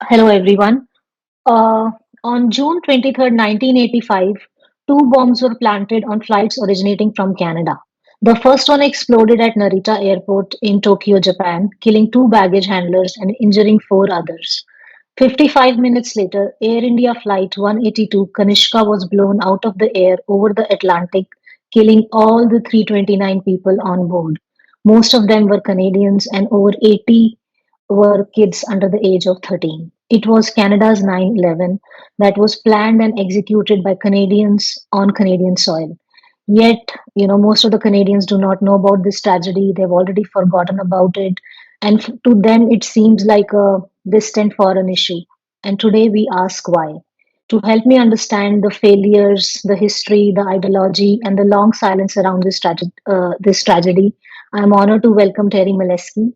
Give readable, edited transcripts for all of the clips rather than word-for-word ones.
Hello, everyone. Uh, on June 23rd, 1985, two bombs were planted on flights originating from Canada. The first one exploded at Narita Airport in Tokyo, Japan, killing two baggage handlers and injuring four others. 55 minutes later, Air India Flight 182 Kanishka was blown out of the air over the Atlantic, killing all the 329 people on board. Most of them were Canadians, and over 80 were kids under the age of 13. It was Canada's 9/11 that was planned and executed by Canadians on Canadian soil. Yet, most of the Canadians do not know about this tragedy. They've already forgotten about it. And to them, it seems like a distant foreign issue. And today we ask why. To help me understand the failures, the history, the ideology, and the long silence around this tragedy, I'm honored to welcome Terry Milewski.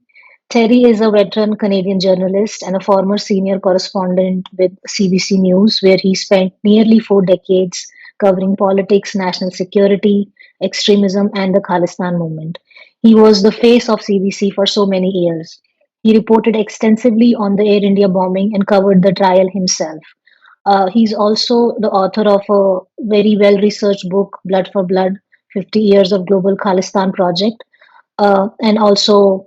Terry is a veteran Canadian journalist and a former senior correspondent with CBC News, where he spent nearly 4 decades covering politics, national security, extremism, and the Khalistan movement. He was the face of CBC for so many years. He reported extensively on the Air India bombing and covered the trial himself. He's also the author of a very well researched book, Blood for Blood 50 Years of Global Khalistan Project. And also,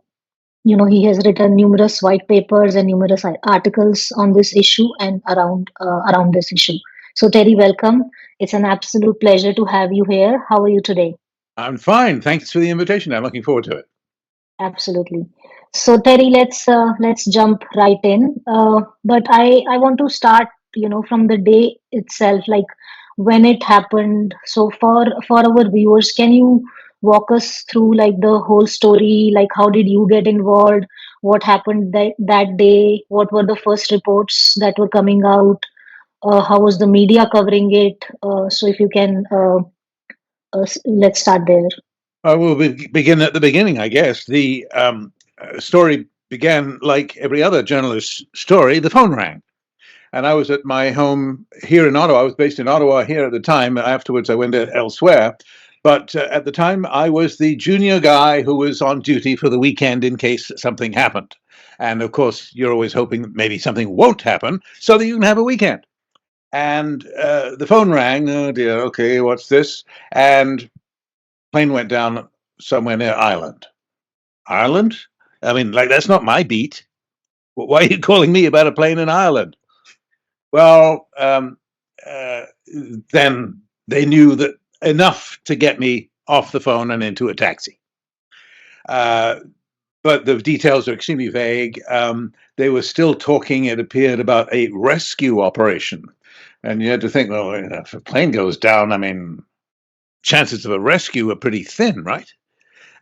he has written numerous white papers and numerous articles on this issue and around this issue. So, Terry, welcome. It's an absolute pleasure to have you here. How are you today? I'm fine. Thanks for the invitation. I'm looking forward to it. Absolutely. So, Terry, let's jump right in. But I want to start, from the day itself, like when it happened. So, for our viewers, can you walk us through like the whole story? Like, how did you get involved? What happened that day? What were the first reports that were coming out? How was the media covering it? So, if you can, let's start there. We'll begin at the beginning, I guess. The story began like every other journalist's story. The phone rang, and I was at my home here in Ottawa. I was based in Ottawa here at the time. Afterwards, I went elsewhere. But at the time, I was the junior guy who was on duty for the weekend in case something happened. And of course, you're always hoping that maybe something won't happen so that you can have a weekend. And the phone rang. Oh dear, okay, what's this? And plane went down somewhere near Ireland. Ireland? I mean, like, that's not my beat. Why are you calling me about a plane in Ireland? Well, uh, then they knew that enough to get me off the phone and into a taxi. Uh, but the details are extremely vague. They were still talking, it appeared, about a rescue operation. And you had to think, well, if a plane goes down, I mean, chances of a rescue are pretty thin, right?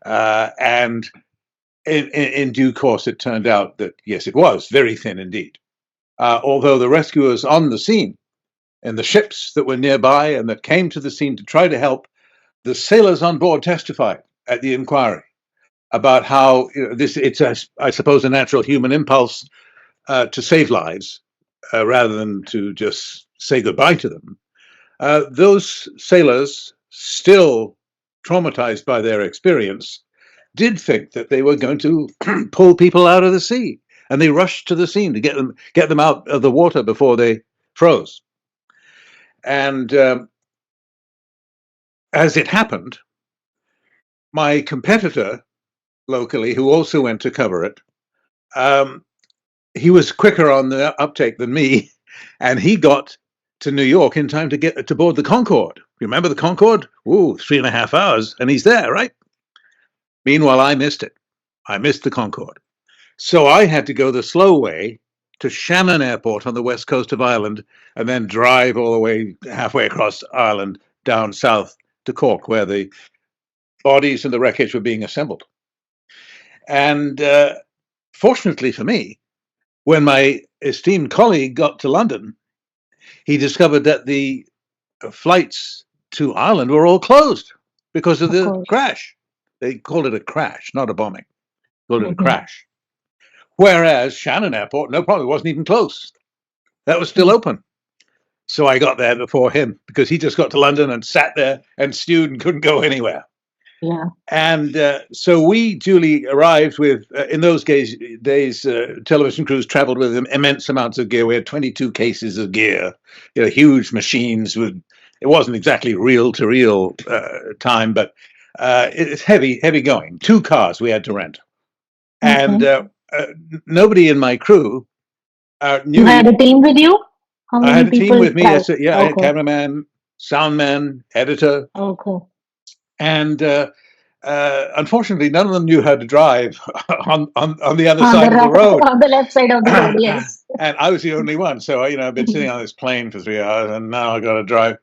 And in due course, it turned out that, yes, it was very thin indeed. Although the rescuers on the scene and the ships that were nearby and that came to the scene to try to help, the sailors on board testified at the inquiry about how it's, I suppose, a natural human impulse to save lives rather than to just say goodbye to them. Those sailors, still traumatized by their experience, did think that they were going to pull people out of the sea, and they rushed to the scene to get them out of the water before they froze. And as it happened, my competitor locally, who also went to cover it, um, he was quicker on the uptake than me, and he got to New York in time to get to board the Concorde. Remember the Concorde? Ooh, 3.5 hours, and he's there, right? Meanwhile, I missed it. I missed the Concorde. So I had to go the slow way to Shannon Airport on the west coast of Ireland and then drive all the way halfway across Ireland down south to Cork, where the bodies and the wreckage were being assembled. And fortunately for me, when my esteemed colleague got to London, he discovered that the flights to Ireland were all closed because of Of the course. crash. They called it a crash, not a bombing. They called it a Mhm. crash. Whereas Shannon Airport, no problem, it wasn't even closed. That was still open. So I got there before him because he just got to London and sat there and stewed and couldn't go anywhere. Yeah. And so we duly arrived with, in those days, television crews traveled with immense amounts of gear. We had 22 cases of gear, huge machines. It wasn't exactly reel to reel time, but it's heavy going. 2 cars we had to rent. And Okay. nobody in my crew You knew. had a team with you? How I had many a team people with me. drive? Yes, yeah, I had Okay. cameraman, soundman, editor, Okay. and unfortunately, none of them knew how to drive on the other On the side of the right, road. on the left side of the road, And yes. I was the only one. So, I've been sitting on this plane for 3 hours, and now I got to drive.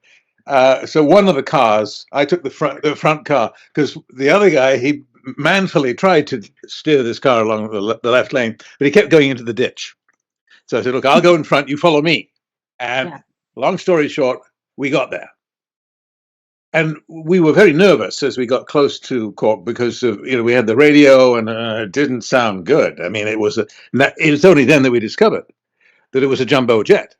So one of the cars, I took the front car, because the other guy, he manfully tried to steer this car along the left lane, but he kept going into the ditch. So I said, "Look, I'll go in front. You follow me." And Yeah. long story short, we got there. And we were very nervous as we got close to Cork, because we had the radio, and it didn't sound good. I mean, it was only then that we discovered that it was a jumbo jet,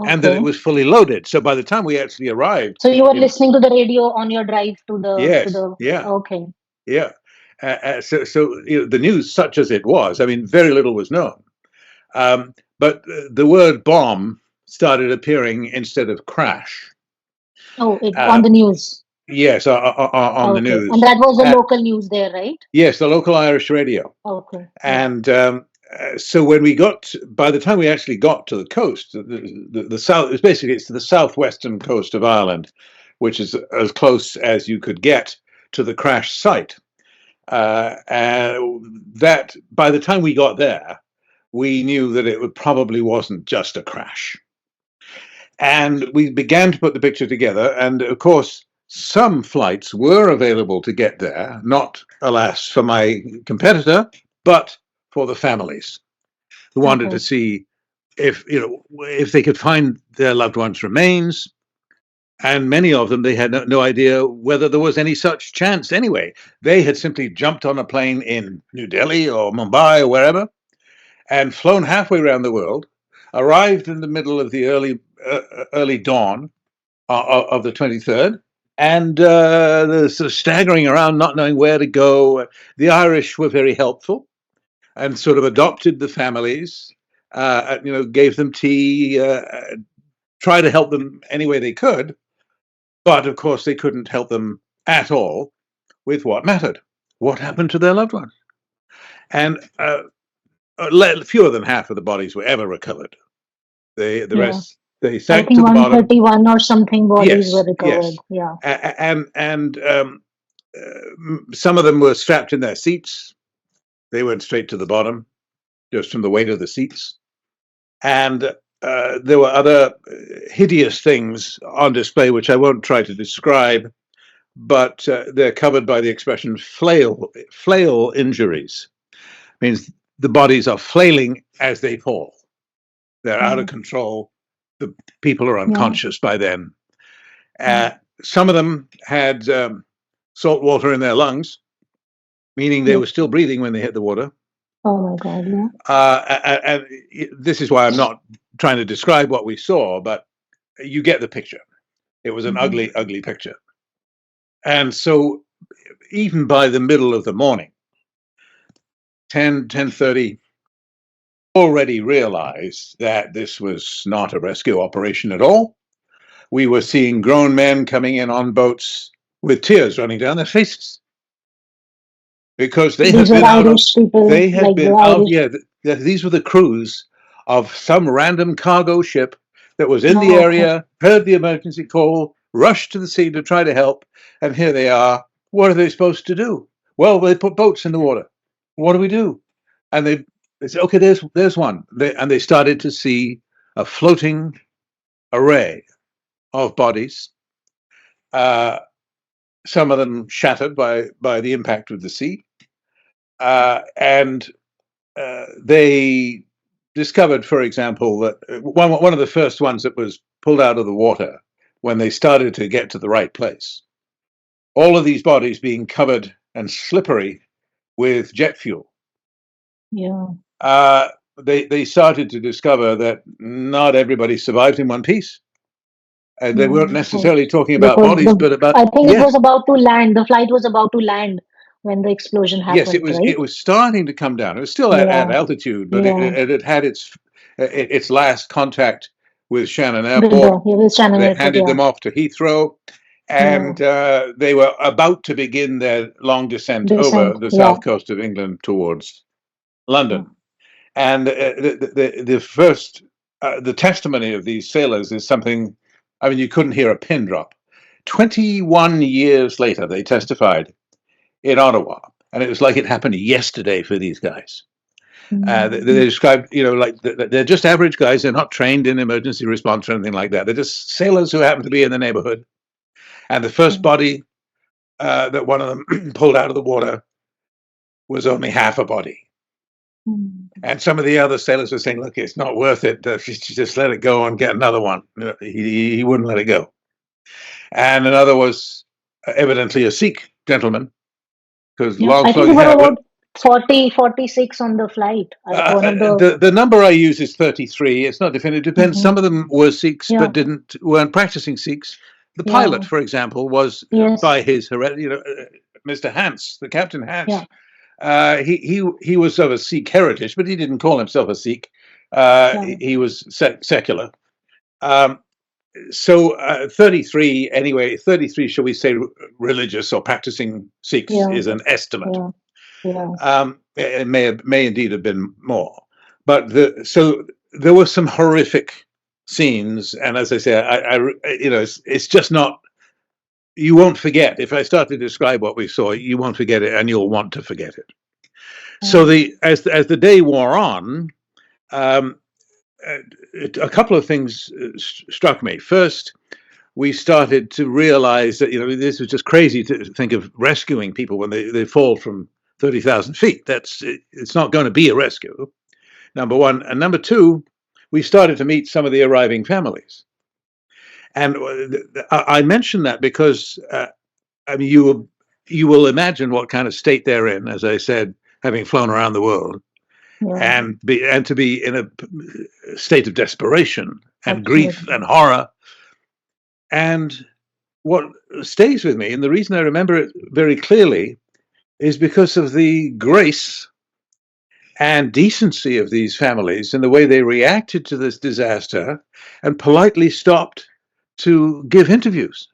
and that it Okay. was fully loaded. So by the time we actually arrived, So you were listening to the radio on your drive to yes, the yeah, okay. yeah. So the news, such as it was, I mean, very little was known. But the word bomb started appearing instead of crash. Oh, it on Uh, the news. yes, on the Okay. And news. that was the local news there, right? Yes, the local Irish radio. Okay. Yeah. And so by the time we actually got to the coast, the south, it's the southwestern coast of Ireland, which is as close as you could get to the crash site. And that by the time we got there, we knew that probably wasn't just a crash. And we began to put the picture together. And of course, some flights were available to get there, not, alas, for my competitor, but for the families who wanted to Okay. see if they could find their loved ones' remains. And many of them, they had no idea whether there was any such chance anyway. They had simply jumped on a plane in New Delhi or Mumbai or wherever, and flown halfway around the world, arrived in the middle of the early dawn of the 23rd, and they're sort of staggering around, not knowing where to go. The Irish were very helpful and sort of adopted the families, gave them tea, tried to help them any way they could. But of course, they couldn't help them at all with what mattered. What happened to their loved ones? And fewer than half of the bodies were ever recovered. The Yeah. rest, they I sank think to the bottom. 131 or something bodies were Yes, recovered. yes. Yeah. Some of them were strapped in their seats. They went straight to the bottom, just from the weight of the seats. And there were other hideous things on display, which I won't try to describe, but they're covered by the expression flail injuries. It means the bodies are flailing as they fall. They're out of Mm. control. The people are Yeah. unconscious by then. Mm. Some of them had salt water in their lungs, meaning they Yeah. were still breathing when they hit the water. Oh my God. Yeah. And this is why I'm not trying to describe what we saw, but you get the picture. It was an Hmm. ugly, ugly picture. And so even by the middle of the morning, 10:30, already realized that this was not a rescue operation at all. We were seeing grown men coming in on boats with tears running down their faces, because So these were Irish people, they had like the been out. Irish. Yeah, these were the crews of some random cargo ship that was in the Oh, okay. area, heard the emergency call, rushed to the scene to try to help, and here they are. What are they supposed to do? Well, they put boats in the water. What do we do? And they said, okay, there's one. And they started to see a floating array of bodies. Uh, some of them shattered by the impact of the sea, and they discovered, for example, that one of the first ones that was pulled out of the water when they started to get to the right place. All of these bodies being covered and slippery with jet fuel. Yeah. Uh, they started to discover that not everybody survived in one piece. They weren't Oh, necessarily talking about because bodies, but about, I think it yes, was about to land. The flight was about to land when the explosion yes, happened, right? it was starting to come down. It was still at Yeah, altitude, but yeah. it had its last contact with Shannon With Airport. the with Shannon They Airport, handed yeah, them off to Heathrow, yeah. and they were about to begin their long descent over Descent, the yeah. south coast of England towards Yeah. London. And the first, the testimony of these sailors is something, I mean, you couldn't hear a pin drop. 21 years later, they testified in Ottawa, and it was like it happened yesterday for these guys. They Mm, described, like they're just average guys. They're not trained in emergency response or anything like that. They're just sailors who happen to be in the neighborhood. And the first mm, body that one of them pulled out of the water was only half a body. mm. And some of the other sailors were saying, "Look, it's not worth it. Just let it go and get another one." He wouldn't let it go. And another was evidently a Sikh gentleman, because Yeah, long I think story, there were yeah, about 40, 46 on the flight. One of the, the number I use is 33. It's not definitive. It depends. Some of mhm. them were Sikhs, Yeah, but weren't practicing Sikhs. The pilot, yeah, for example, was yes, by his Mr. Hans, the Captain Hans. yeah, He was of a Sikh heritage, but he didn't call himself a Sikh. yeah, He was secular. Um, so 33, anyway, 33, shall we say, religious or practicing Sikhs yeah, is an estimate. yeah, yeah, It may indeed have been more, but so there were some horrific scenes, and as I say, it's just not. You won't forget if I start to describe what we saw. You won't forget it, and you'll want to forget it. So yeah, as the day wore on, um, a couple of things struck me. First, we started to realize that this was just crazy to think of rescuing people when they fall from 30,000 feet. It's not going to be a rescue. Number one, and number two, we started to meet some of the arriving families, and I mention that because I mean you will imagine what kind of state they're in. As I said, having flown around the world, yeah, and to be in a state of desperation and grief absolutely. and horror. And what stays with me, and the reason I remember it very clearly, is because of the grace and decency of these families and the way they reacted to this disaster and politely stopped to give interviews.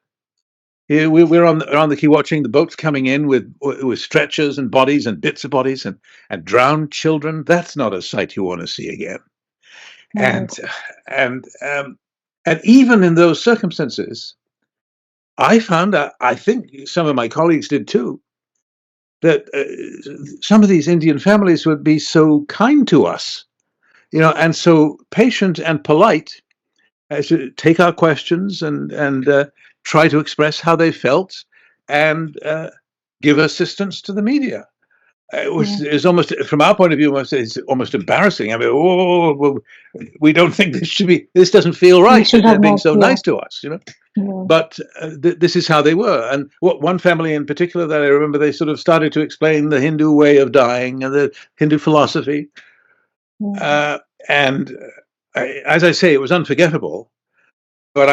Here we're on the quay watching the boats coming in with stretchers and bodies and bits of bodies and drowned children. That's not a sight you want to see again. Right. And and um, and even in those circumstances, I found out, I think some of my colleagues did too, that some of these Indian families would be so kind to us, and so patient and polite as to take our questions and try to express how they felt and give assistance to the media. Yeah. It was almost, from our point of view, it's almost embarrassing. I mean, oh, well, we don't think this doesn't feel We right should that they're have being not, so yeah, nice to us. yeah, But this is how they were. And what one family in particular that I remember, they sort of started to explain the Hindu way of dying and the Hindu philosophy. yeah, Uh, and as I say, it was unforgettable. But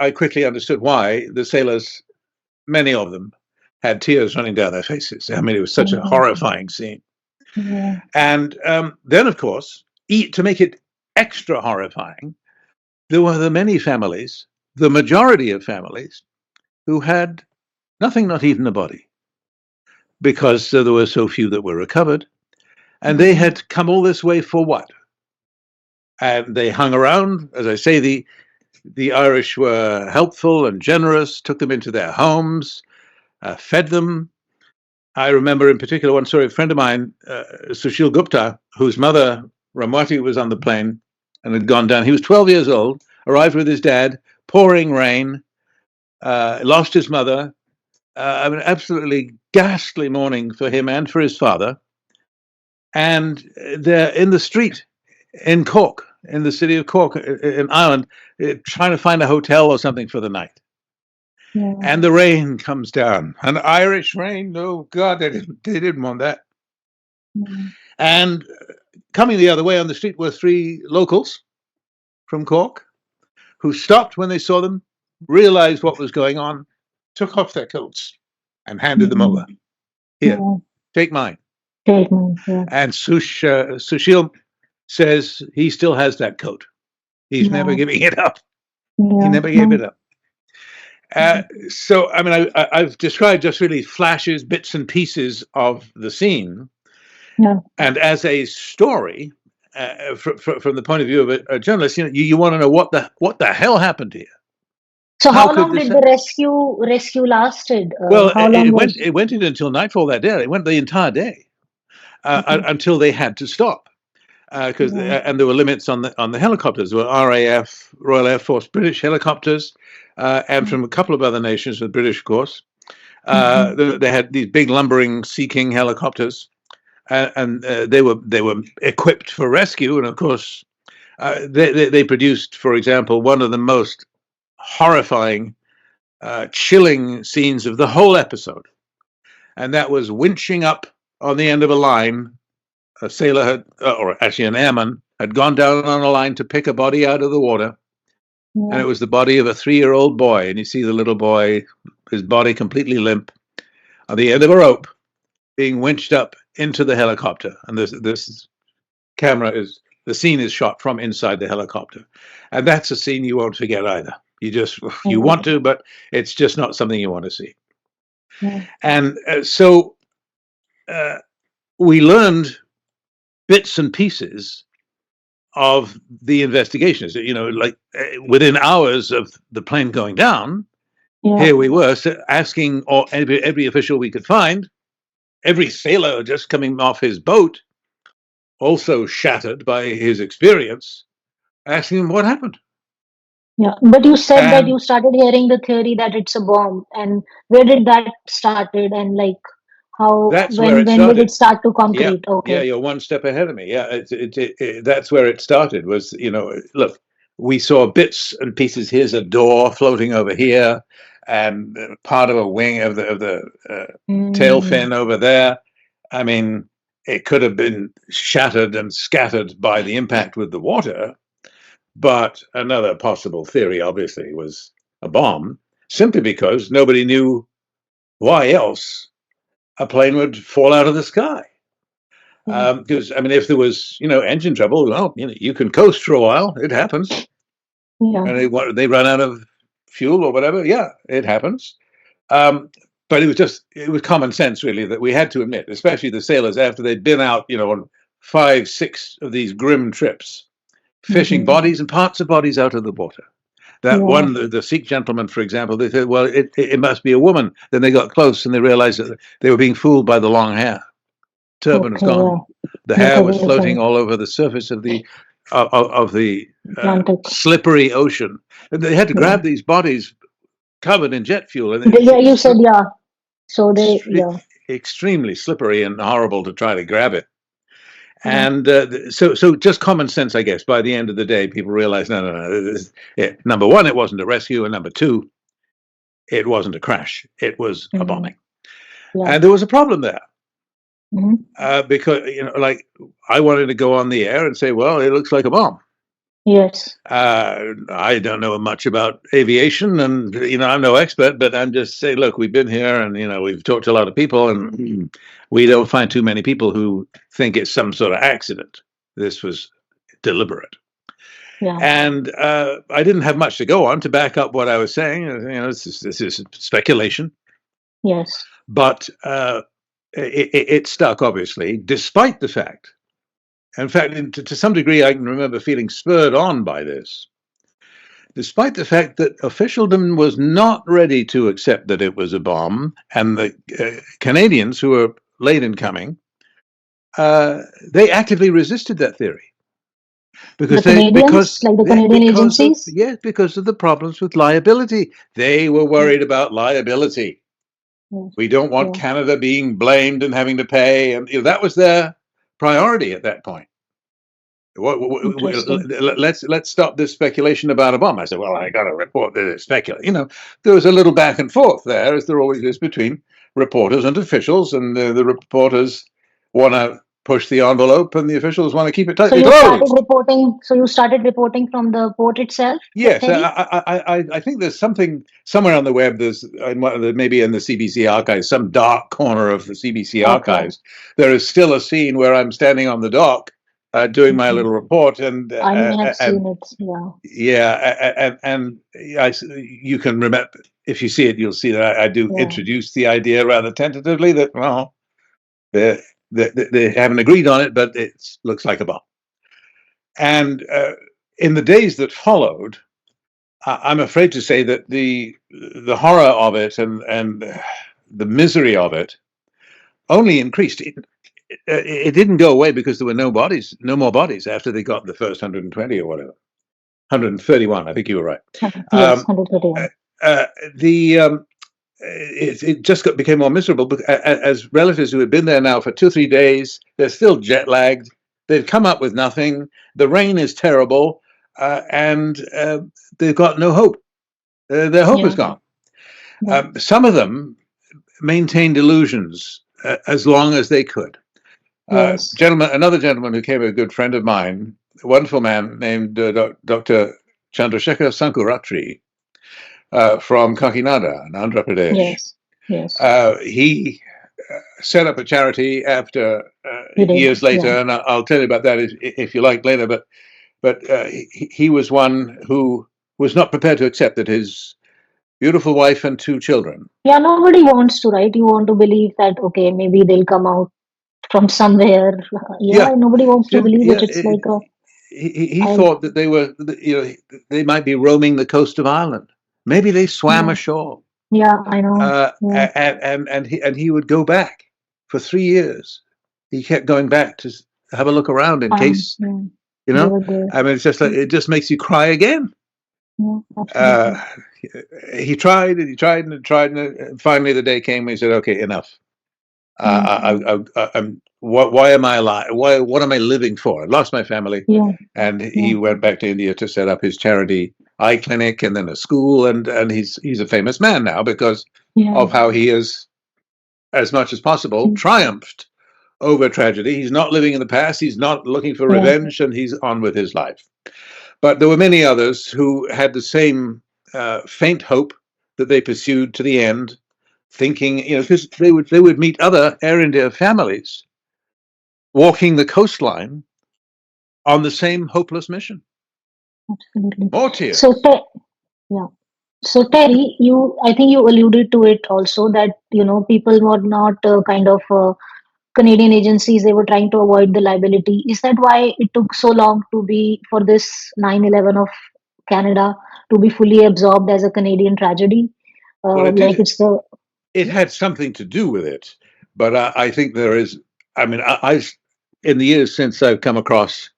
I quickly understood why the sailors, many of them, had tears running down their faces. I mean, it was such a mhm, horrifying scene. yeah, And then, of course, to make it extra horrifying, there were the many families, the majority of families, who had nothing, not even a body, because there were so few that were recovered. And they mhm, had come all this way for what? And they hung around. As I say, the Irish were helpful and generous, took them into their homes, fed them. I remember in particular one story, a friend of mine, Sushil Gupta, whose mother, Ramwati, was on the plane and had gone down. He was 12 years old, arrived with his dad, pouring rain, lost his mother. I mean, absolutely ghastly morning for him and for his father. And they're in the street in Cork, in the city of Cork, in Ireland, trying to find a hotel or something for the night. yeah, And the rain comes down, an Irish rain. Oh God, they didn't want that. yeah, And coming the other way on the street were three locals from Cork who stopped when they saw them, realized what was going on, took off their coats, and handed them over. Here, Yeah. take mine. Statement. Yeah. And Sushil says he still has that coat. He's never Yeah. giving it up. He Yeah. never gave it up. So, I mean, I've described just really flashes, bits and pieces of the scene. Yeah. And as a story, from the point of view of a journalist, you want to know what the hell happened here. So How how could long this did the happen? rescue lasted? Well, How long was? it went in until nightfall that day. It went the entire day Okay. until they had to stop. Because Yeah. and there were limits on the helicopters. There were RAF, Royal Air Force, British helicopters, and from a couple of other nations, the British, of course. They had these big lumbering Sea King helicopters, and they were equipped for rescue. And of course, they produced, for example, one of the most horrifying, chilling scenes of the whole episode, and that was winching up on the end of a line. A sailor had, or actually an airman, had gone down on a line to pick a body out of the water, and it Yeah. was the body of a 3-year-old boy. And you see the little boy, his body completely limp, on the end of a rope, being winched up into the helicopter. And this camera is the scene is shot from inside the helicopter, and that's a scene you won't forget either. You want to, but it's just not something you want to see. Yeah. And so we learned bits and pieces of the investigations. Like within hours of the plane going down, Yeah. here we were asking every official we could find, every sailor just coming off his boat, also shattered by his experience, asking him what happened. Yeah. But you said that And you started hearing the theory that it's a bomb, and where did that started, and like how that's where it when did it started. start to Yeah, concrete? yeah, Okay. you're one step ahead of me. Yeah, that's where it started. Was look, we saw bits and pieces. Here's a door floating over here, and part of a wing of the tail Mm. fin over there. I mean, it could have been shattered and scattered by the impact with the water. But another possible theory, obviously, was a bomb, simply because nobody knew why else a plane would fall out of the sky. Yeah. Because I mean, if there was engine trouble, well, you can coast for a while. It happens, Yeah. and they run out of fuel or whatever. Yeah, it happens. Um, but it was common sense, really, that we had to admit, especially the sailors, after they'd been out, on 5, 6 of these grim trips, fishing Mhm. bodies and parts of bodies out of the water. That Yeah. one, the Sikh gentleman, for example, they said, well, it must be a woman. Then they got close and they realized that they were being fooled by the long hair. Turban was Okay. Yeah. gone. The The hair was theory is floating all over the surface of the Atlantic. slippery ocean. And they had to Yeah. grab these bodies covered in jet fuel, and Yeah. You said yeah. So they extre- yeah. extremely slippery and horrible to try to grab it. Yeah. And so just common sense, I guess. By the end of the day, people realized, no. Number one, it wasn't a rescue, and number two, it wasn't a crash. It was a Mhm. bombing, Yeah. and there was a problem there. Mhm. Because like I wanted to go on the air and say, well, it looks like a bomb. Yes. I don't know much about aviation, and I'm no expert, but I'm just saying, look, we've been here, and we've talked to a lot of people, and we don't find too many people who think it's some sort of accident. This was deliberate, Yeah. and I didn't have much to go on to back up what I was saying. This is speculation, Yes. but it stuck, obviously, despite the fact. In fact, to some degree, I can remember feeling spurred on by this, despite the fact that officialdom was not ready to accept that it was a bomb, and the Canadians, who were late in coming, they actively resisted that theory The because Canadians, like the Canadian agencies. because of the problems with liability. They were Yeah. worried about liability. Yes. We don't want Yeah. Canada being blamed and having to pay, and that was their priority at that point. Interesting. Let's stop this speculation about a bomb. I said, well, I got to report that it's speculation. There was a little back and forth there, as there always is between reporters and officials, and the reporters want to push the envelope, and the officials want to keep it So tightly you started closed. reporting. So you started reporting from the port itself, Yes, Terry? I think there's something somewhere on the web. There's maybe in the CBC archives, some dark corner of the CBC Okay. archives. There is still a scene where I'm standing on the dock doing my Mhm. little report, and I may have seen it. Yeah. yeah, and you can remember if you see it, you'll see that I do Yeah. introduce the idea rather tentatively that well, they they haven't agreed on it, but it looks like a bomb. And in the days that followed, I'm afraid to say that the horror of it and the misery of it only increased. It didn't go away because there were no more bodies after they got the first 120 or whatever, 131. I think you were right. Yes, Um, 131. uh, the it just became more miserable as relatives who had been there now for 2 or 3 days. They're still jet lagged. They've come up with nothing. The rain is terrible, and they've got no hope. Their hope is Yeah. gone. Yeah. Some of them maintained illusions as long as they could. Yes. Another gentleman who came, a good friend of mine, a wonderful man named Dr. Chandrasekhar Sankuratri from Kakinada in Andhra Pradesh. Yes. Yes. He set up a charity after You did. years later, Yeah. and I'll tell you about that if you like later. But he was one who was not prepared to accept that his beautiful wife and 2 children. Yeah. Nobody wants to, right? You want to believe that, okay, maybe they'll come out from somewhere. Yeah. Yeah, Nobody wants to believe yeah. it. It's like a, He I, thought that they were, they might be roaming the coast of Ireland. Maybe they swam yeah. ashore. Yeah. I know. Yeah. And he would go back for 3 years. He kept going back to have a look around in case, Yeah. you They know. were there. I mean, it's just like it just makes you cry again. Yeah. Uh, Absolutely. he tried and he tried and tried, and finally the day came when he said, "Okay, enough. Yeah. I'm why am I alive? What am I living for? I lost my family." Yeah. And Yeah. he went back to India to set up his charity eye clinic and then a school, and he's a famous man now because Yeah. of how he has, as much as possible, triumphed over tragedy. He's not living in the past. He's not looking for Yeah. revenge, and he's on with his life. But there were many others who had the same faint hope that they pursued to the end, thinking, because they would meet other Air India families walking the coastline on the same hopeless mission. Absolutely. More So, tears. yeah. So, Terry, I think you alluded to it also that, people were not kind of Canadian agencies, they were trying to avoid the liability. Is that why it took so long for this 9/11 of Canada to be fully absorbed as a Canadian tragedy? Well, it Like did. it's the, It had something to do with it, but I think there is. I mean, in the years since I've come across,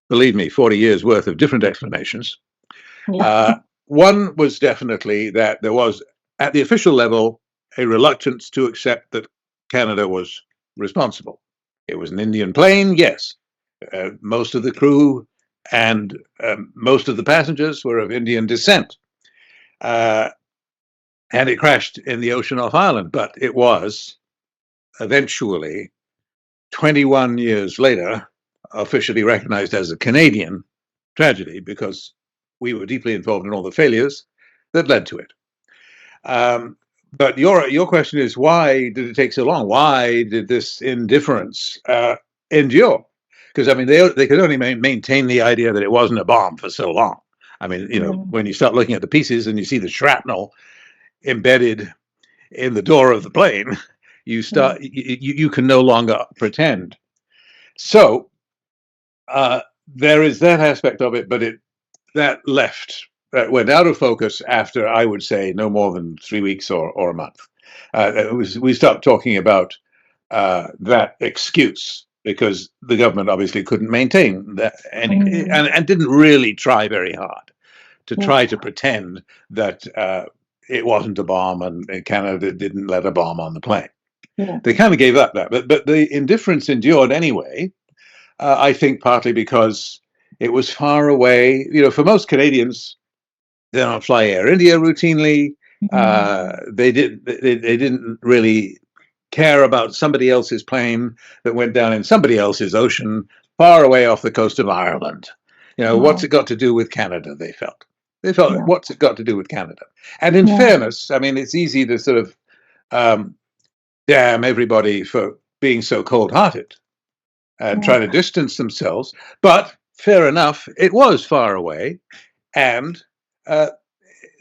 believe me, 40 years worth of different explanations. yeah, Uh, One was definitely that there was, at the official level, a reluctance to accept that Canada was responsible. It was an Indian plane, yes. Most of the crew and most of the passengers were of Indian descent. Uh, and it crashed in the ocean off Ireland, but it was eventually, 21 years later, officially recognized as a Canadian tragedy because we were deeply involved in all the failures that led to it. Um, but your question is, why did it take so long? Why did this indifference endure? Because I mean, they could only maintain the idea that it wasn't a bomb for so long. I mean, yeah, when you start looking at the pieces and you see the shrapnel embedded in the door of the plane, yeah, you can no longer pretend. So there is that aspect of it, but that went out of focus after, I would say, no more than 3 weeks or a month. We stopped talking about that excuse because the government obviously couldn't maintain that mm, and didn't really try very hard to yeah, try to pretend that it wasn't a bomb and Canada didn't let a bomb on the plane. yeah, They kind of gave up that, but the indifference endured anyway. I think partly because it was far away. For most Canadians, they don't fly Air India routinely. mm, They didn't really. care about somebody else's plane that went down in somebody else's ocean far away off the coast of Ireland. What's Wow. it got to do with Canada? They felt, Yeah. what's it got to do with Canada? And in Yeah. fairness, I mean, it's easy to sort of um, damn everybody for being so cold-hearted, Yeah. trying to distance themselves. But fair enough, it was far away, and uh,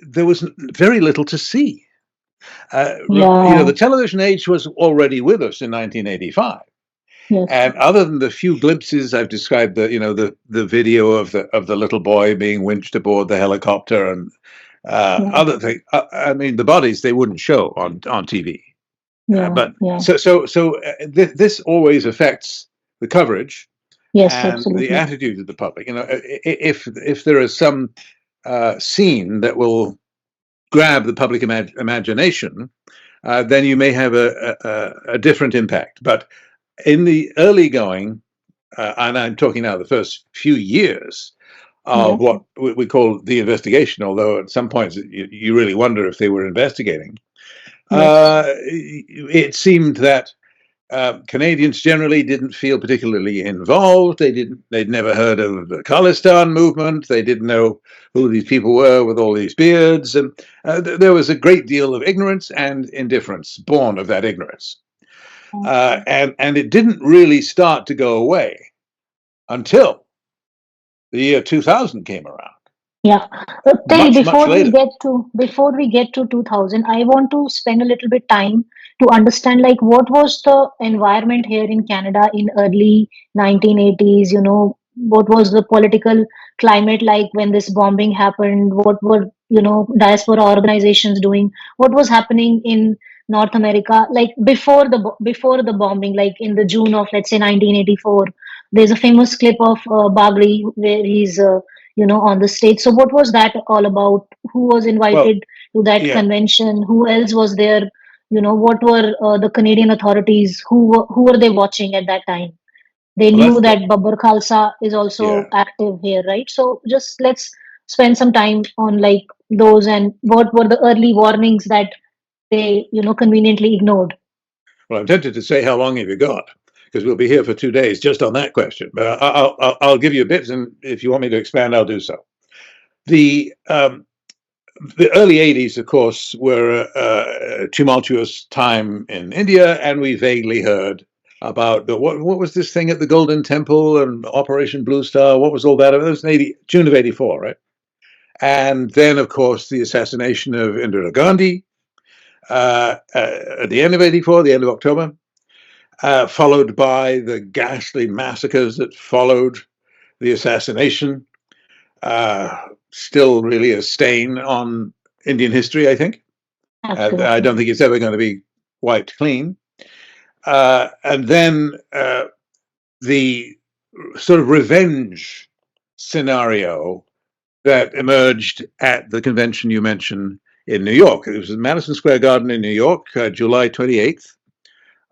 there was very little to see. The Yeah. television age was already with us in 1985. Yes. And other than the few glimpses I've described, the video of the little boy being winched aboard the helicopter and Yeah. other things. I mean, the bodies they wouldn't show on TV. Yeah. But Yeah. this always affects the coverage Yes, and the absolutely. attitude of the public. If there is some scene that will grab the public imagination, then you may have a different impact. But in the early going, and I'm talking now the first few years of Yeah. what we call the investigation, although at some points you really wonder if they were investigating, Yes. it seemed that Canadians generally didn't feel particularly involved. They'd never heard of the Khalistan movement. They didn't know who these people were with all these beards. And there was a great deal of ignorance and indifference born of that ignorance. Okay. And it didn't really start to go away until the year 2000 came around, Yeah. Terry, much later. before we get to 2000, I want to spend a little bit time to understand like what was the environment here in Canada in early 1980s, what was the political climate like when this bombing happened? What were, diaspora organizations doing? What was happening in North America like before the bombing, like in the June of, let's say, 1984? There's a famous clip of Bagri where he's on the stage. So what was that all about? Who was Well, invited to that yeah. convention? Who else was there? What were the Canadian authorities? Who were they watching at that time? They Well, knew that Babbar Khalsa is also yeah. active here, right? So just let's spend some time on like those and what were the early warnings that they, conveniently ignored. Well, I'm tempted to say, how long have you got? Because we'll be here for 2 days just on that question. But I'll give you a bit, and if you want me to expand, I'll do so. The the early 80s, of course, were a tumultuous time in India, and we vaguely heard about what was this thing at the Golden Temple and Operation Blue Star? What was all that? It was in June of 84, right? And then, of course, the assassination of Indira Gandhi at the end of 84, the end of October, followed by the ghastly massacres that followed the assassination. Still really a stain on Indian history, I think. I Absolutely. don't think it's ever going to be wiped clean. And then the sort of revenge scenario that emerged at the convention you mentioned in New York. It was in Madison Square Garden in New York, July 28th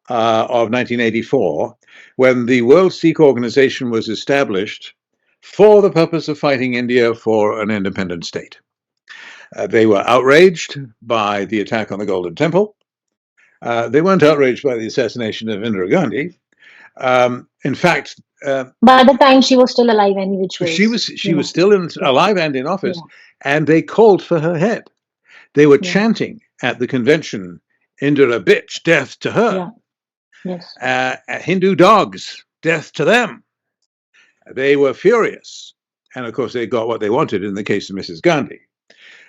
of 1984, when the World Sikh Organization was established for the purpose of fighting India for an independent state. They were outraged by the attack on the Golden Temple. They weren't outraged by the assassination of Indira Gandhi. In fact, By the time she was still alive, any which ways, she was still alive and in office, yeah, and they called for her head. They were yeah, chanting at the convention, "Indira bitch, death to her." yeah, yes, Hindu dogs, death to them. They were furious. And of course, they got what they wanted in the case of Mrs. Gandhi.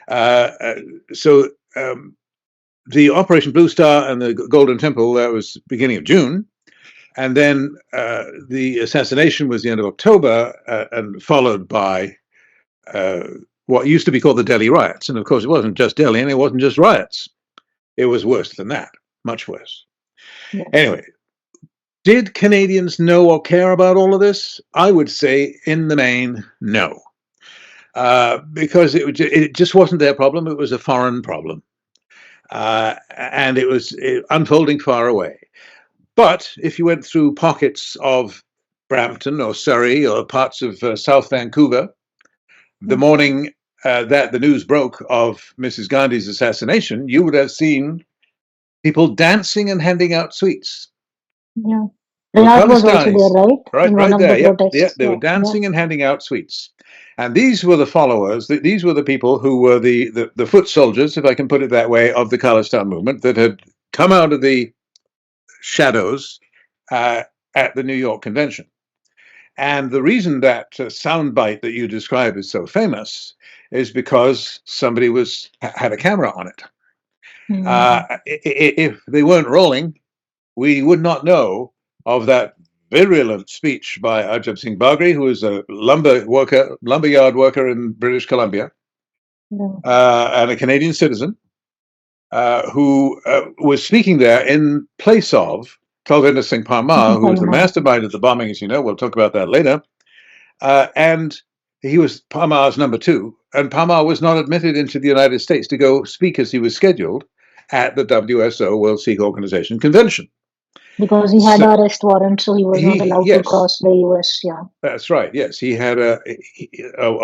Uh, uh, so the Operation Blue Star and the Golden Temple, that was beginning of June. And then the assassination was the end of October, and followed by what used to be called the Delhi riots. And of course, it wasn't just Delhi, and it wasn't just riots. It was worse than that, much worse. yes. Anyway, did Canadians know or care about all of this? I would say, in the main, no. Because it just wasn't their problem. It was a foreign problem. And it was unfolding far away. But if you went through pockets of Brampton or Surrey or parts of South Vancouver, the Yeah. morning that the news broke of Mrs. Gandhi's assassination, you would have seen people dancing and handing out sweets. Yeah. So Riyadh was also there, Khalistanis, right? right, In one right of the there. Yep, yeah, protests. they were Yeah. Yeah. dancing and handing out sweets. And these were the followers. These were the people who were the foot soldiers, if I can put it that way, of the Khalistan movement that had come out of the shadows uh, at the New York Convention. And the reason that soundbite that you describe is so famous is because somebody had a camera on it. Hmm. If they weren't rolling, we would not know of that virulent speech by Ajab Singh Bagri, who is a lumberyard worker in British Columbia, Yeah. and a Canadian citizen, who was speaking there in place of Talvinder Singh Parmar, who was the Palma. mastermind of the bombing, as you know. We'll talk about that later. And he was Parmar's number two, and Parmar was not admitted into the United States to go speak as he was scheduled at the WSO, World Sikh Organization Convention. Because he had So an arrest warrant, so he was not allowed to yes, cross the US. Yeah. that's right. Yes, he had a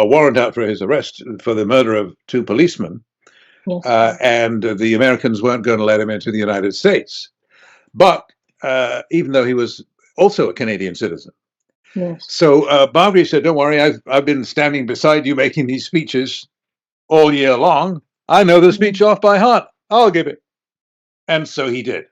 warrant out for his arrest for the murder of two policemen, Yes. and the Americans weren't going to let him into the United States. But even though he was also a Canadian citizen. Yes. So Bagri said, "Don't worry, I've been standing beside you making these speeches all year long. I know the Yeah. speech off by heart. I'll give it." And so he did.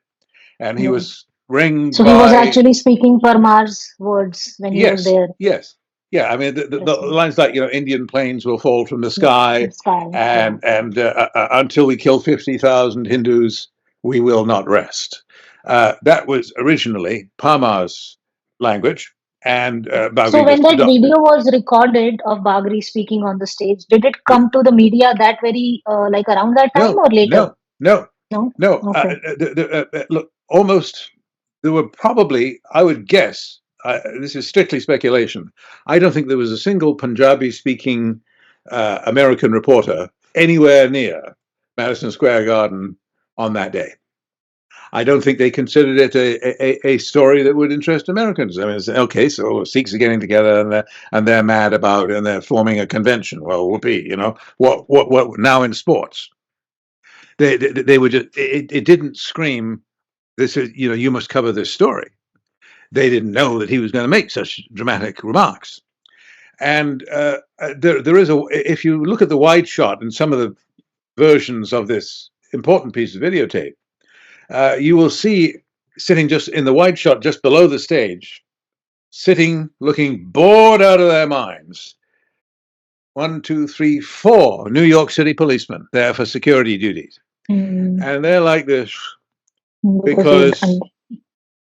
And he Yeah. was ringed So he was by, actually speaking Parmar's words when he was yes, there. yes. Yeah, I mean, the Present. lines like, Indian planes will fall from the Yeah. sky, The sky. Yeah. and until we kill 50,000 Hindus, we will not rest. That was originally Parmar's language, and So Bagri when just that adopted video it. was recorded of Bagri speaking on the stage, did it Yeah. come to the media that very like around that time No, or later? no, no, No. no. Okay. Look, almost there were probably, I would guess, this is strictly speculation. I don't think there was a single Punjabi-speaking American reporter anywhere near Madison Square Garden on that day. I don't think they considered it a story that would interest Americans. I mean, it's, okay, so Sikhs are getting together and they're mad about and they're forming a convention. Well, whoopee, what now in sports? They were just it didn't scream this is you must cover this story. They didn't know that he was going to make such dramatic remarks. And there is if you look at the wide shot and some of the versions of this important piece of videotape, you will see sitting just in the wide shot just below the stage, sitting looking bored out of their minds. 1, 2, 3, 4 New York City policemen there for security duties. Mm. And they're like this Because because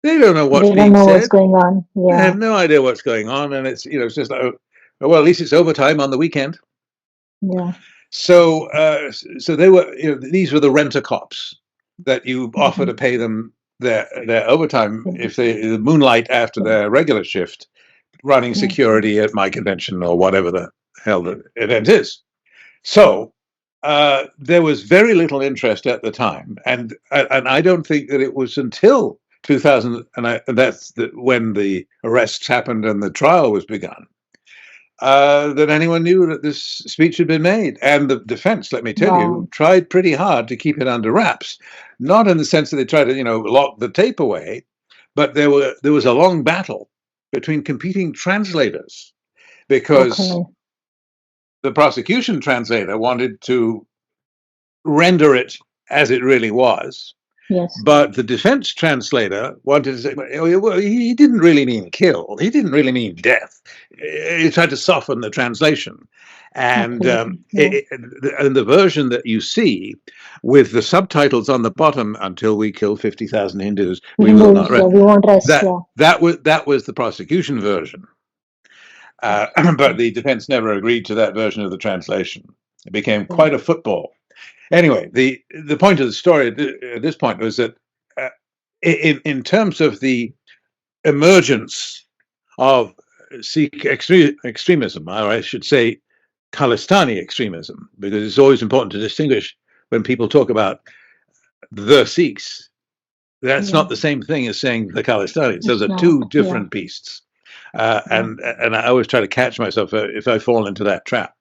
they don't know what's they don't being know what's said. going on. They Yeah. have no idea what's going on, and it's just like, oh, well, at least it's overtime on the weekend. Yeah. So so they were, these were the renter cops that you offer Hmm. to pay them their overtime if they moonlight after their regular shift running Yes. security at my convention or whatever the hell the event is. So there was very little interest at the time, and I don't think that it was until 2000, and that's when the arrests happened and the trial was begun, that anyone knew that this speech had been made. And the defense, let me tell you, Wow. tried pretty hard to keep it under wraps, not in the sense that they tried to lock the tape away, but there was a long battle between competing translators because Okay. the prosecution translator wanted to render it as it really was. Yes. But the defense translator wanted to say, well, he didn't really mean kill. He didn't really mean death. He tried to soften the translation. And Absolutely. Yeah. and the version that you see with the subtitles on the bottom, until we kill 50,000 Hindus, we will not Windows. Yeah. rest. We won't rest. That Yeah. that was the prosecution version. But the defense never agreed to that version of the translation. It became Yeah. quite a football. Anyway, the point of the story at this point was that in terms of the emergence of Sikh extremism, or I should say Khalistani extremism, because it's always important to distinguish when people talk about the Sikhs. That's Yeah. not the same thing as saying the Khalistanis. Those It's are not. two Yeah. different beasts. Yeah. And I always try to catch myself if I fall into that trap.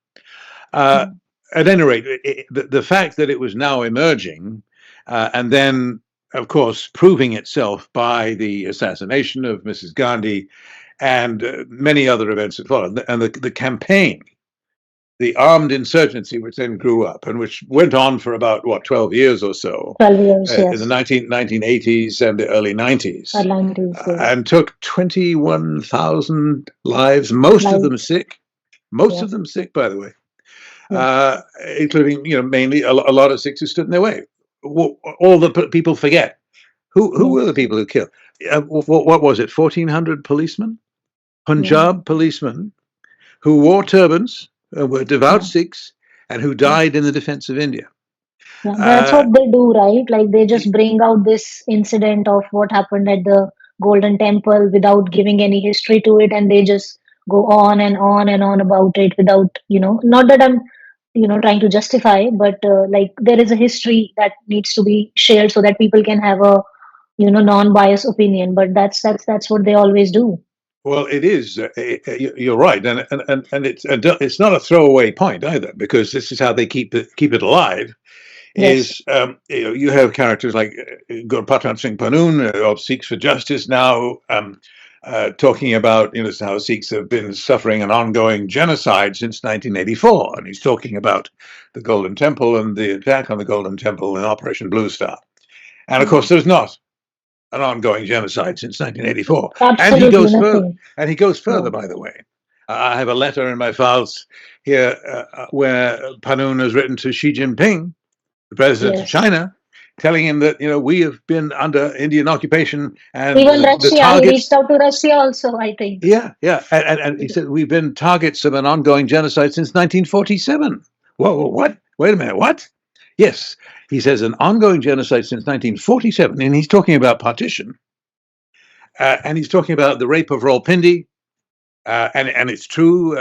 Uh, Yeah. at any rate, the fact that it was now emerging, and then of course, proving itself by the assassination of Mrs. Gandhi and many other events that followed. And the campaign, the armed insurgency, which then grew up and which went on for about, 12 years or so 12 years, in the yes. 1980s and the early 90s, Early 90s, yes. and took 21,000 lives, most of Like, them sick. Most of yes, them sick, by the way, yes, including, mainly a lot of Sikhs who stood in their way. All the people forget. Who were the yes, people who killed? What was it? 1,400 policemen, yeah, Punjab policemen who wore turbans, were devout yeah, Sikhs, and who yeah. died in the defense of India. Yeah, that's Uh, what they do, right? Like they just bring out this incident of what happened at the Golden Temple without giving any history to it, and they just go on and on and on about it without, not that I'm, trying to justify, but like there is a history that needs to be shared so that people can have a, non-biased opinion. But that's what they always do. well, it is. You're right, and it's not a throwaway point either, because this is how they keep it alive. Yes, Is you have characters like Gurpatwant Singh Panun of Sikhs for Justice now talking about how Sikhs have been suffering an ongoing genocide since 1984, and he's talking about the Golden Temple and the attack on the Golden Temple in Operation Blue Star. And of yeah, course, there's not an ongoing genocide since 1984. And he absolutely goes further. nothing. And he goes Yeah, further, by the way. I have a letter in my files here where Panun has written to Xi Jinping, the president of yes. China, telling him that we have been under Indian occupation and Even the Russia, he reached targets. out to Russia also, I think. Yeah, yeah, and he said we've been targets of an ongoing genocide since 1947. Whoa, what? Wait a minute, what? Yes, he says an ongoing genocide since 1947, and he's talking about partition, and he's talking about the rape of Rawalpindi. And it's true.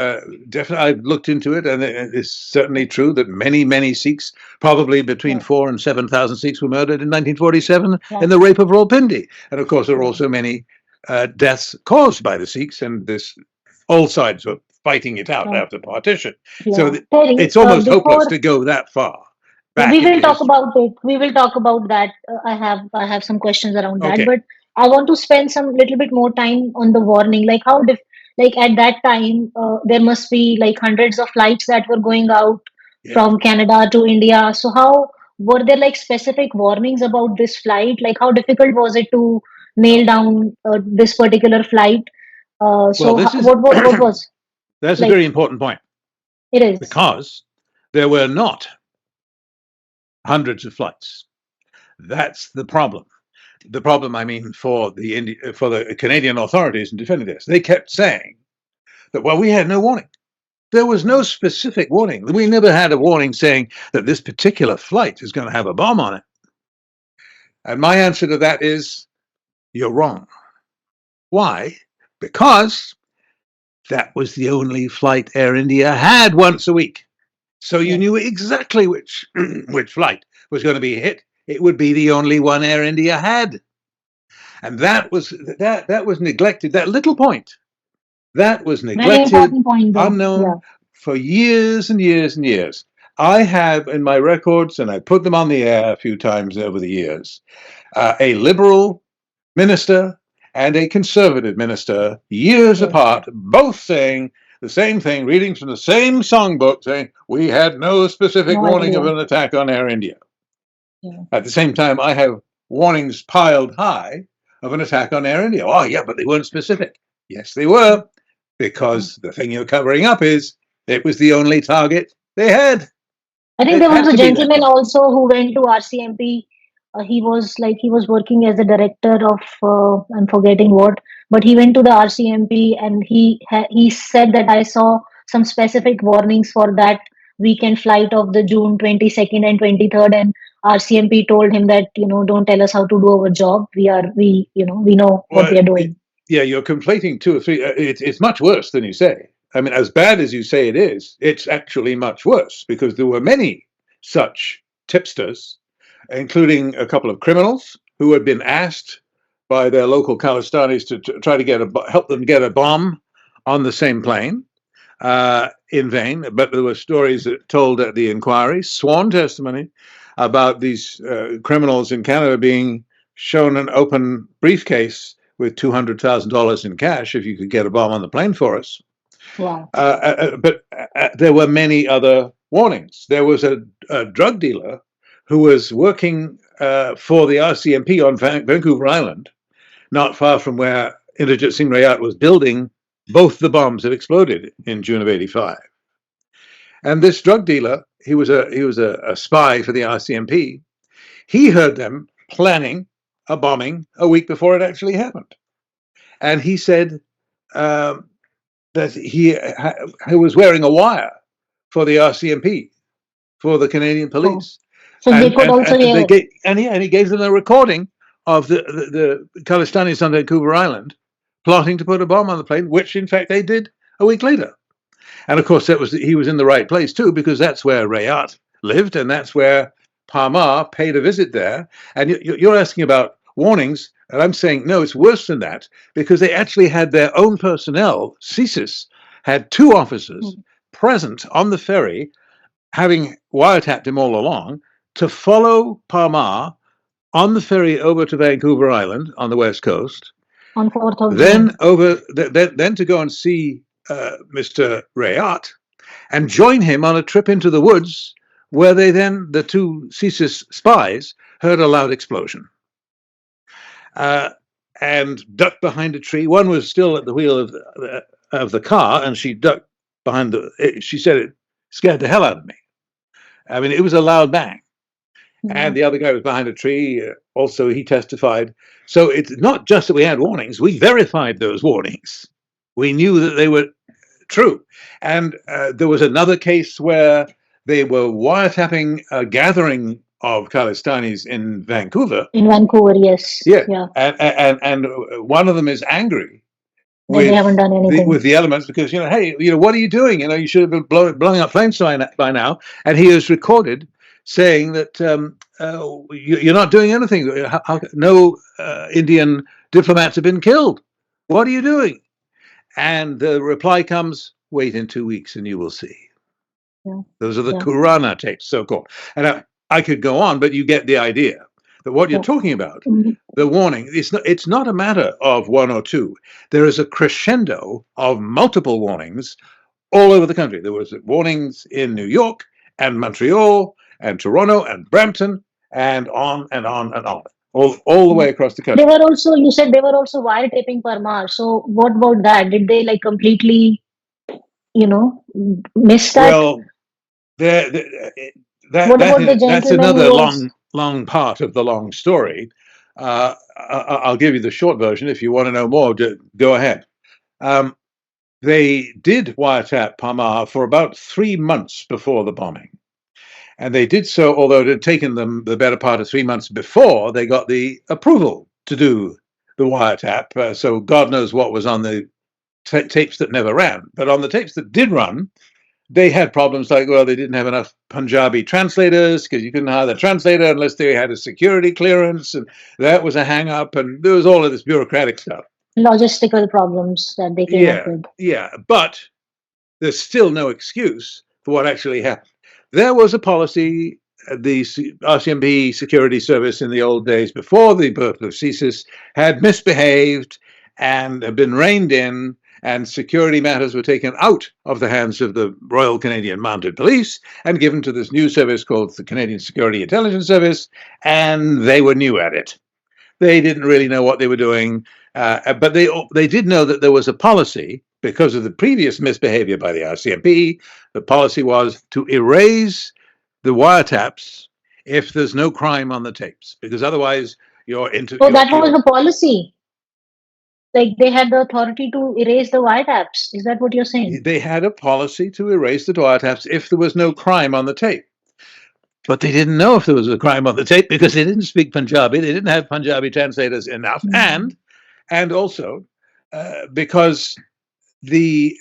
Definitely, I've looked into it, and it's certainly true that many Sikhs, probably between Yeah, 4,000 and 7,000 Sikhs, were murdered in 1947 yeah, in the rape of Rawalpindi. And of course, there were yeah, also many deaths caused by the Sikhs, and all sides were fighting it out yeah. after partition. So Yeah. Terry, it's almost hopeless before to go that far we back will into talk history. about it, we will talk about that. I have some questions around that, Okay. but I want to spend some little bit more time on the warning. Like like at that time, there must be like hundreds of flights that were going out Yeah. from Canada to India. So how were there like specific warnings about this flight? Like how difficult was it to nail down this particular flight? Well, So what was that's a like very important point, it is? because there were not hundreds of flights. That's the problem. The problem, I mean, for the Canadian authorities in defending this, they kept saying that, well, we had no warning. There was no specific warning. We never had a warning saying that this particular flight is going to have a bomb on it. And my answer to that is, you're wrong. Why? Because that was the only flight Air India had once a week. So you knew Yes. exactly which which flight was going to be hit. It would be the only one Air India had. And that was neglected. That little point, that was Very neglected, important point though. Yeah. unknown for years and years and years. I have in my records, and I put them on the air a few times over the years, a liberal minister and a conservative minister, years Yes. apart, both saying the same thing, reading from the same songbook, saying we had no specific No warning of idea. an attack on Air India. Yeah. At the same time, I have warnings piled high of an attack on Air India. Oh, yeah, but they weren't specific. Yes, they were, Yeah. because the thing you're covering up is it was the only target they had. I think It there was had a to be that gentleman one. also who went to RCMP. He was working as a director of I'm forgetting what, but he went to the RCMP and he said that I saw some specific warnings for that weekend flight of the June 22nd and 23rd, and RCMP told him that don't tell us how to do our job. We know what we Well, are doing. yeah, you're conflating two or three. It's much worse than you say. I mean, as bad as you say it is, it's actually much worse, because there were many such tipsters, including a couple of criminals who had been asked by their local Khalistanis to try to help them get a bomb on the same plane, in vain. But there were stories told at the inquiry, sworn testimony, about these criminals in Canada being shown an open briefcase with $200,000 in cash if you could get a bomb on the plane for us. Wow. But there were many other warnings. There was a drug dealer who was working for the RCMP on Vancouver Island, not far from where Inderjit Singh Rayat was building both the bombs that exploded in June of '85. And this drug dealer, he was a spy for the RCMP. He heard them planning a bombing a week before it actually happened, and he said that he was wearing a wire for the RCMP, for the Canadian Oh. police, So they could also hear. he gave them a recording of the Khalistanis on Vancouver Island plotting to put a bomb on the plane, which in fact they did a week later. And of course, he was in the right place too, because that's where Rayat lived, and that's where Parmar paid a visit there. And you're asking about warnings, and I'm saying no, it's worse than that, because they actually had their own personnel. CSIS had two officers present on the ferry, having wiretapped him all along, to follow Parmar on the ferry over to Vancouver Island on the west coast, on 4th of then June. then to go and see Mr. Rayat and join him on a trip into the woods, where the two CSIS spies heard a loud explosion and ducked behind a tree. One was still at the wheel of the car, and she ducked behind she said it scared the hell out of me. I mean, it was a loud bang. And the other guy was behind a tree. Also, he testified. So it's not just that we had warnings. We verified those warnings. We knew that they were true. And there was another case where they were wiretapping a gathering of Khalistanis in Vancouver. In Vancouver, yes. Yeah. And one of them is angry they haven't done anything with the elements, because, hey, what are you doing? You should have been blowing up planes by now. And he is recorded saying that you're not doing anything. No Indian diplomats have been killed. What are you doing? And the reply comes, wait in 2 weeks and you will see. Yeah. Those are the Kurana tapes, so-called. And I could go on, but you get the idea that what you're talking about, the warning, it's not a matter of one or two. There is a crescendo of multiple warnings all over the country. There was warnings in New York and Montreal and Toronto and Brampton and on and on and on, all the way across the country. You said they were also wiretaping Parmar. So what about that? Did they completely, miss that? Well, that's another long part of the long story. I'll give you the short version. If you want to know more, go ahead. They did wiretap Parmar for about 3 months before the bombing. And they did so, although it had taken them the better part of 3 months before they got the approval to do the wiretap. So God knows what was on the tapes that never ran. But on the tapes that did run, they had problems like, well, they didn't have enough Punjabi translators, because you couldn't hire the translator unless they had a security clearance, and that was a hang-up, and there was all of this bureaucratic stuff. Logistical problems that they came up with. Yeah, but there's still no excuse for what actually happened. There was a policy, the RCMP security service in the old days before the birth of CSIS had misbehaved and had been reined in, and security matters were taken out of the hands of the Royal Canadian Mounted Police and given to this new service called the Canadian Security Intelligence Service, and they were new at it. They didn't really know what they were doing, but they did know that there was a policy because of the previous misbehavior by the RCMP. The policy was to erase the wiretaps if there's no crime on the tapes, because otherwise you're into. Oh, that was the policy. Like they had the authority to erase the wiretaps. Is that what you're saying? They had a policy to erase the wiretaps if there was no crime on the tape. But they didn't know if there was a crime on the tape because they didn't speak Punjabi. They didn't have Punjabi translators enough. And also because the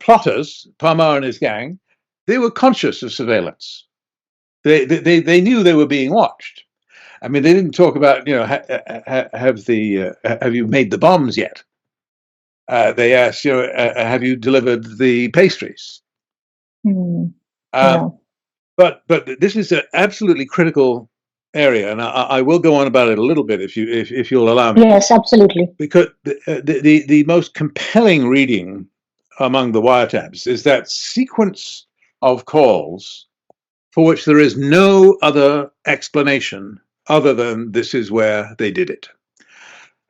plotters, Parmar and his gang, they were conscious of surveillance. They knew they were being watched. I mean, they didn't talk about, have you made the bombs yet? They asked, have you delivered the pastries? Yeah. But this is an absolutely critical area, and I will go on about it a little bit if you'll allow me. Yes, absolutely. Because the most compelling reading among the wiretaps is that sequence of calls for which there is no other explanation other than this is where they did it.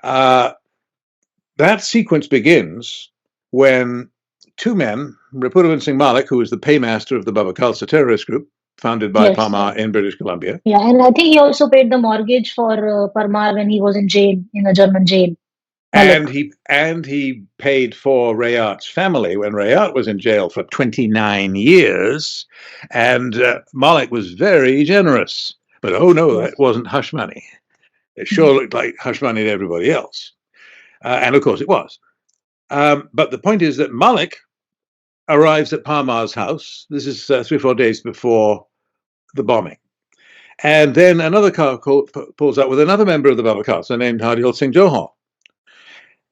That sequence begins when two men, Rapudavan Singh Malik, who was the paymaster of the Baba Khalsa terrorist group founded by Yes. Parmar in British Columbia. Yeah, and I think he also paid the mortgage for Parmar when he was in jail, in a German jail. And he paid for Rayat's family when Rayat was in jail for 29 years. And Malik was very generous. But oh no, that wasn't hush money. It sure looked like hush money to everybody else. And of course it was. But the point is that Malik arrives at Parmar's house. This is 3 or 4 days before the bombing. And then another car pulls up with another member of the Baba Khalsa named Hardyal Singh Johal.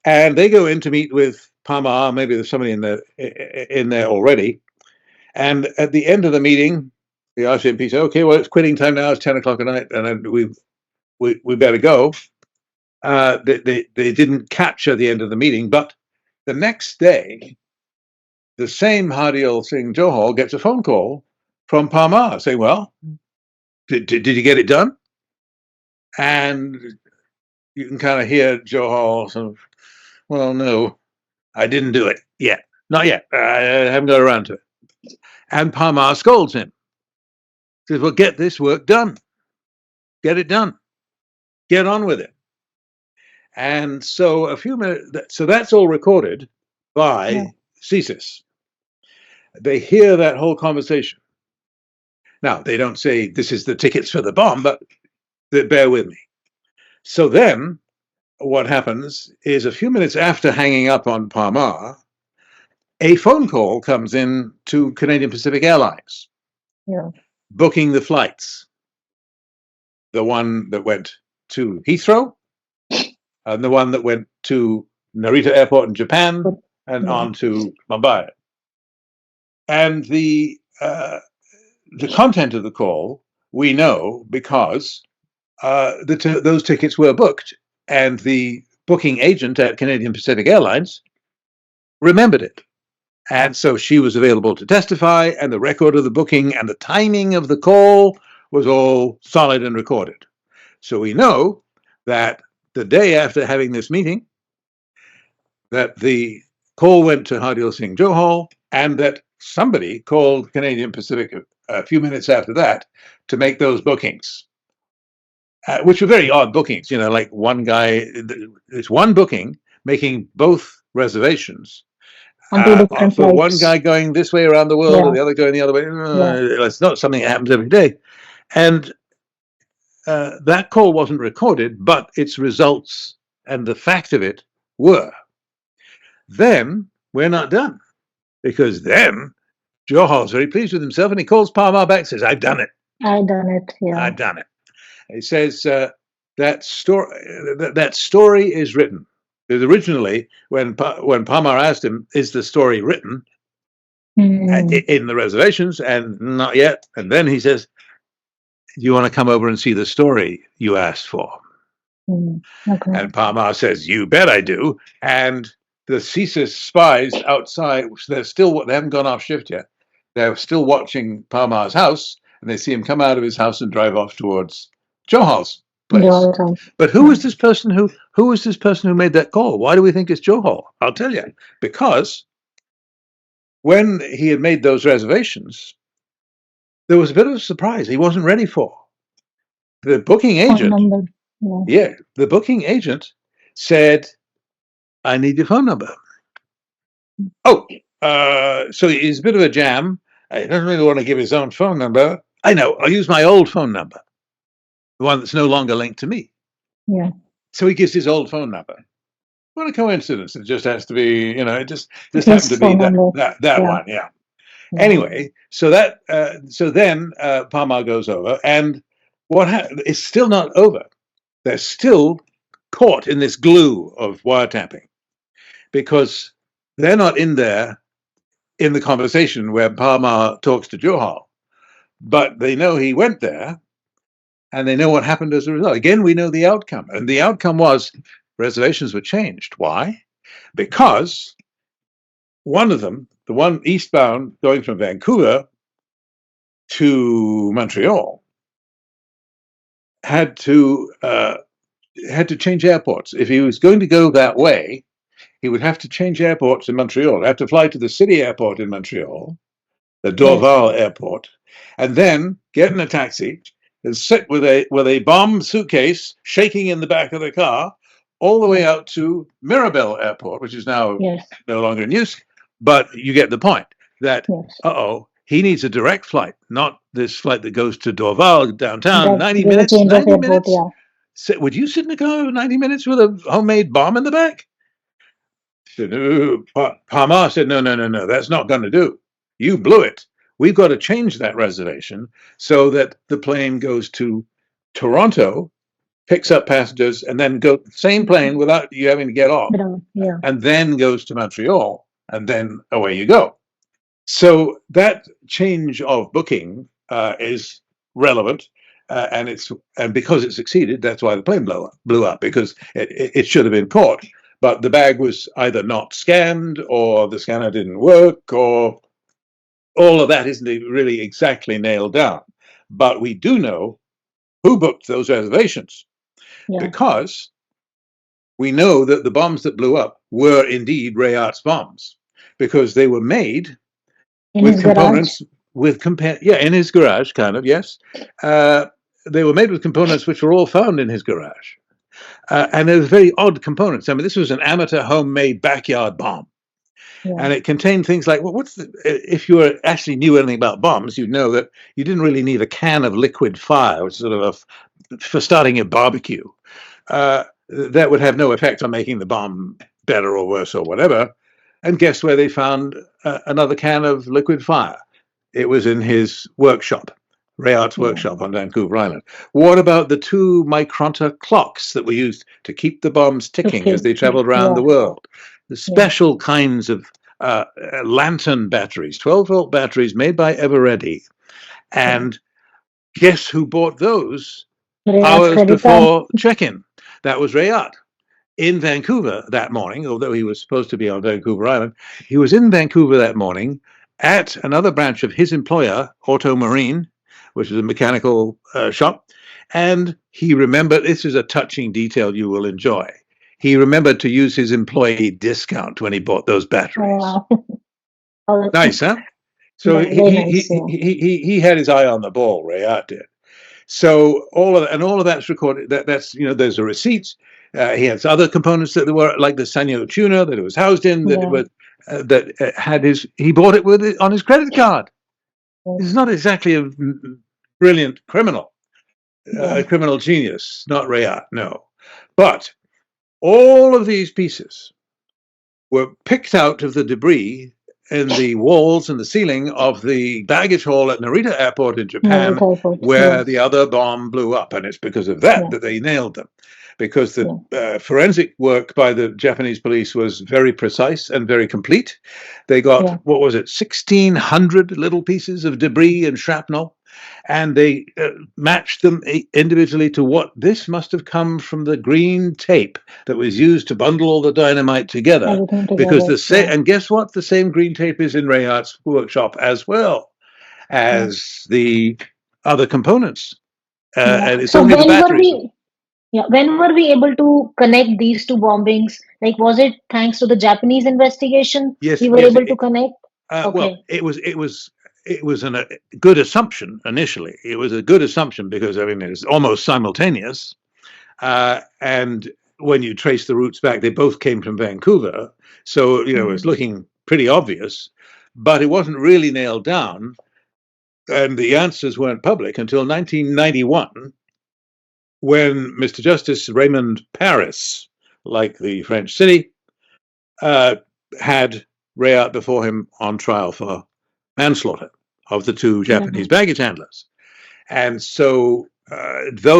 And they go in to meet with Parmar. Maybe there's somebody in there already. And at the end of the meeting, the RCMP said, "Okay, well, it's quitting time now. It's 10 o'clock at night, and we better go." They didn't capture the end of the meeting, but the next day, the same Hardyal Singh Johal gets a phone call from Parmar saying, "Well, did you get it done?" And you can kind of hear Johal sort of, "Well, no, I didn't do it yet. Not yet. I haven't got around to it." And Parmar scolds him. Says, "Well, get this work done. Get it done. Get on with it." And so a few minutes, so that's all recorded by CSIS. They hear that whole conversation. Now, they don't say this is the tickets for the bomb, but bear with me. So then what happens is a few minutes after hanging up on Parmar, a phone call comes in to Canadian Pacific Airlines, booking the flights. The one that went to Heathrow, and the one that went to Narita Airport in Japan, and on to Mumbai. And the content of the call we know because those tickets were booked, and the booking agent at Canadian Pacific Airlines remembered it. And so she was available to testify, and the record of the booking and the timing of the call was all solid and recorded. So we know that the day after having this meeting, that the call went to Hardyal Singh Johal, and that somebody called Canadian Pacific a few minutes after that to make those bookings, which were very odd bookings. You know, like one guy, it's one booking making both reservations. For one guy going this way around the world and the other going the other way. It's not something that happens every day. And that call wasn't recorded, but its results and the fact of it were. Then we're not done, because then Johal's very pleased with himself, and he calls Parmar back and says, "I've done it. I've done it. Yeah. I've done it." He says that story is written. Because originally, when Parmar asked him, "Is the story written in the reservations?" and not yet, and then he says, "Do you want to come over and see the story you asked for?" Okay. And Parmar says, "You bet I do." And the CSIS spies outside, they haven't gone off shift yet. They're still watching Parmar's house, and they see him come out of his house and drive off towards Johal's place. But who was this person who made that call? Why do we think it's Johal? I'll tell you. Because when he had made those reservations, there was a bit of a surprise he wasn't ready for. The booking agent, the booking agent said, "I need your phone number." Oh, so he's a bit of a jam. He doesn't really want to give his own phone number. I know, I'll use my old phone number, the one that's no longer linked to me. Yeah. So he gives his old phone number. What a coincidence. It just has to be, it just happened to be that one. Yeah. Anyway, so then Parmar goes over, and it's still not over. They're still caught in this glue of wiretapping, because they're not in there in the conversation where Parmar talks to Johal, but they know he went there, and they know what happened as a result. Again, we know the outcome, and the outcome was reservations were changed. Why? Because one of them, the one eastbound going from Vancouver to Montreal, had to change airports. If he was going to go that way, he would have to change airports in Montreal. He'd have to fly to the city airport in Montreal, the Yes. Dorval airport, and then get in a taxi and sit with a bomb suitcase shaking in the back of the car all the way Yes. out to Mirabel Airport, which is now Yes. no longer in use. But you get the point that, Yes. he needs a direct flight, not this flight that goes to Dorval downtown. That 90 there's a minutes, change of 90 airport. minutes. Yeah. Would you sit in a car 90 minutes with a homemade bomb in the back? Palma said, no, no, no, no, that's not going to do. You blew it. We've got to change that reservation so that the plane goes to Toronto, picks up passengers, and then go same plane without you having to get off, Yeah. and then goes to Montreal, and then away you go. So that change of booking is relevant, and because it succeeded, that's why the plane blew up because it should have been caught, but the bag was either not scanned or the scanner didn't work, or all of that isn't really exactly nailed down. But we do know who booked those reservations Yeah. because we know that the bombs that blew up were indeed Rayart's bombs because they were made In with his garage. components in his garage, kind of, yes. They were made with components which were all found in his garage. And they were very odd components. I mean, this was an amateur homemade backyard bomb. Yeah. And it contained things like, well, if you actually knew anything about bombs, you'd know that you didn't really need a can of liquid fire, which is sort of for starting a barbecue. That would have no effect on making the bomb better or worse or whatever. And guess where they found another can of liquid fire? It was in his workshop, Rayart's workshop on Vancouver Island. What about the 2 micronta clocks that were used to keep the bombs ticking as they traveled around the world? The special kinds of lantern batteries, 12-volt batteries made by Eveready. And guess who bought those hours before check-in? That was Rayart. In Vancouver that morning, although he was supposed to be on Vancouver Island, he was in Vancouver that morning at another branch of his employer, Auto Marine, which is a mechanical shop. And he remembered, this is a touching detail you will enjoy. He remembered to use his employee discount when he bought those batteries. Oh, nice, huh? So he had his eye on the ball, Rayart did. So all of that's recorded. That's there's a receipt. He has other components that were like the Sanyo tuner that it was housed in that had he bought it with on his credit card. He's not exactly a brilliant criminal, a criminal genius, not Rayart, no. But all of these pieces were picked out of the debris in the walls and the ceiling of the baggage hall at Narita Airport in Japan, where the other bomb blew up. And it's because of that that they nailed them. Because the forensic work by the Japanese police was very precise and very complete. They got, 1,600 little pieces of debris and shrapnel, and they matched them individually to what this must have come from the green tape that was used to bundle all the dynamite together. Because and guess what? The same green tape is in Rayart's workshop as well as the other components. And it's only the batteries. When were we able to connect these 2 bombings? Like, was it thanks to the Japanese investigation we were able to connect? Well, it was a good assumption initially. It was a good assumption because I mean it was almost simultaneous, and when you trace the roots back, they both came from Vancouver, so it's looking pretty obvious, but it wasn't really nailed down, and the answers weren't public until 1991. When Mr. Justice Raymond Paris, like the French city, had Rayart before him on trial for manslaughter of the 2 Japanese baggage handlers. And so the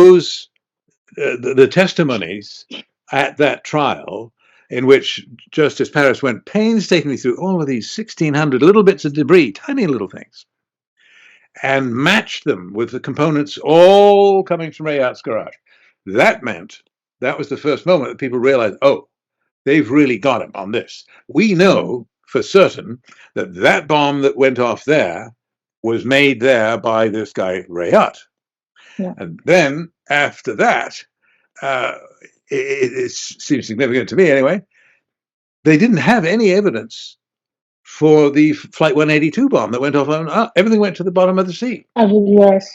testimonies at that trial, in which Justice Paris went painstakingly through all of these 1,600 little bits of debris, tiny little things, and matched them with the components all coming from Rayat's garage. That meant that was the first moment that people realized, oh, they've really got him on this. We know for certain that that bomb that went off there was made there by this guy Rayat. Yeah. And then after that, uh, it seems significant to me anyway, they didn't have any evidence for the Flight 182 bomb that went off on everything went to the bottom of the sea. Yes,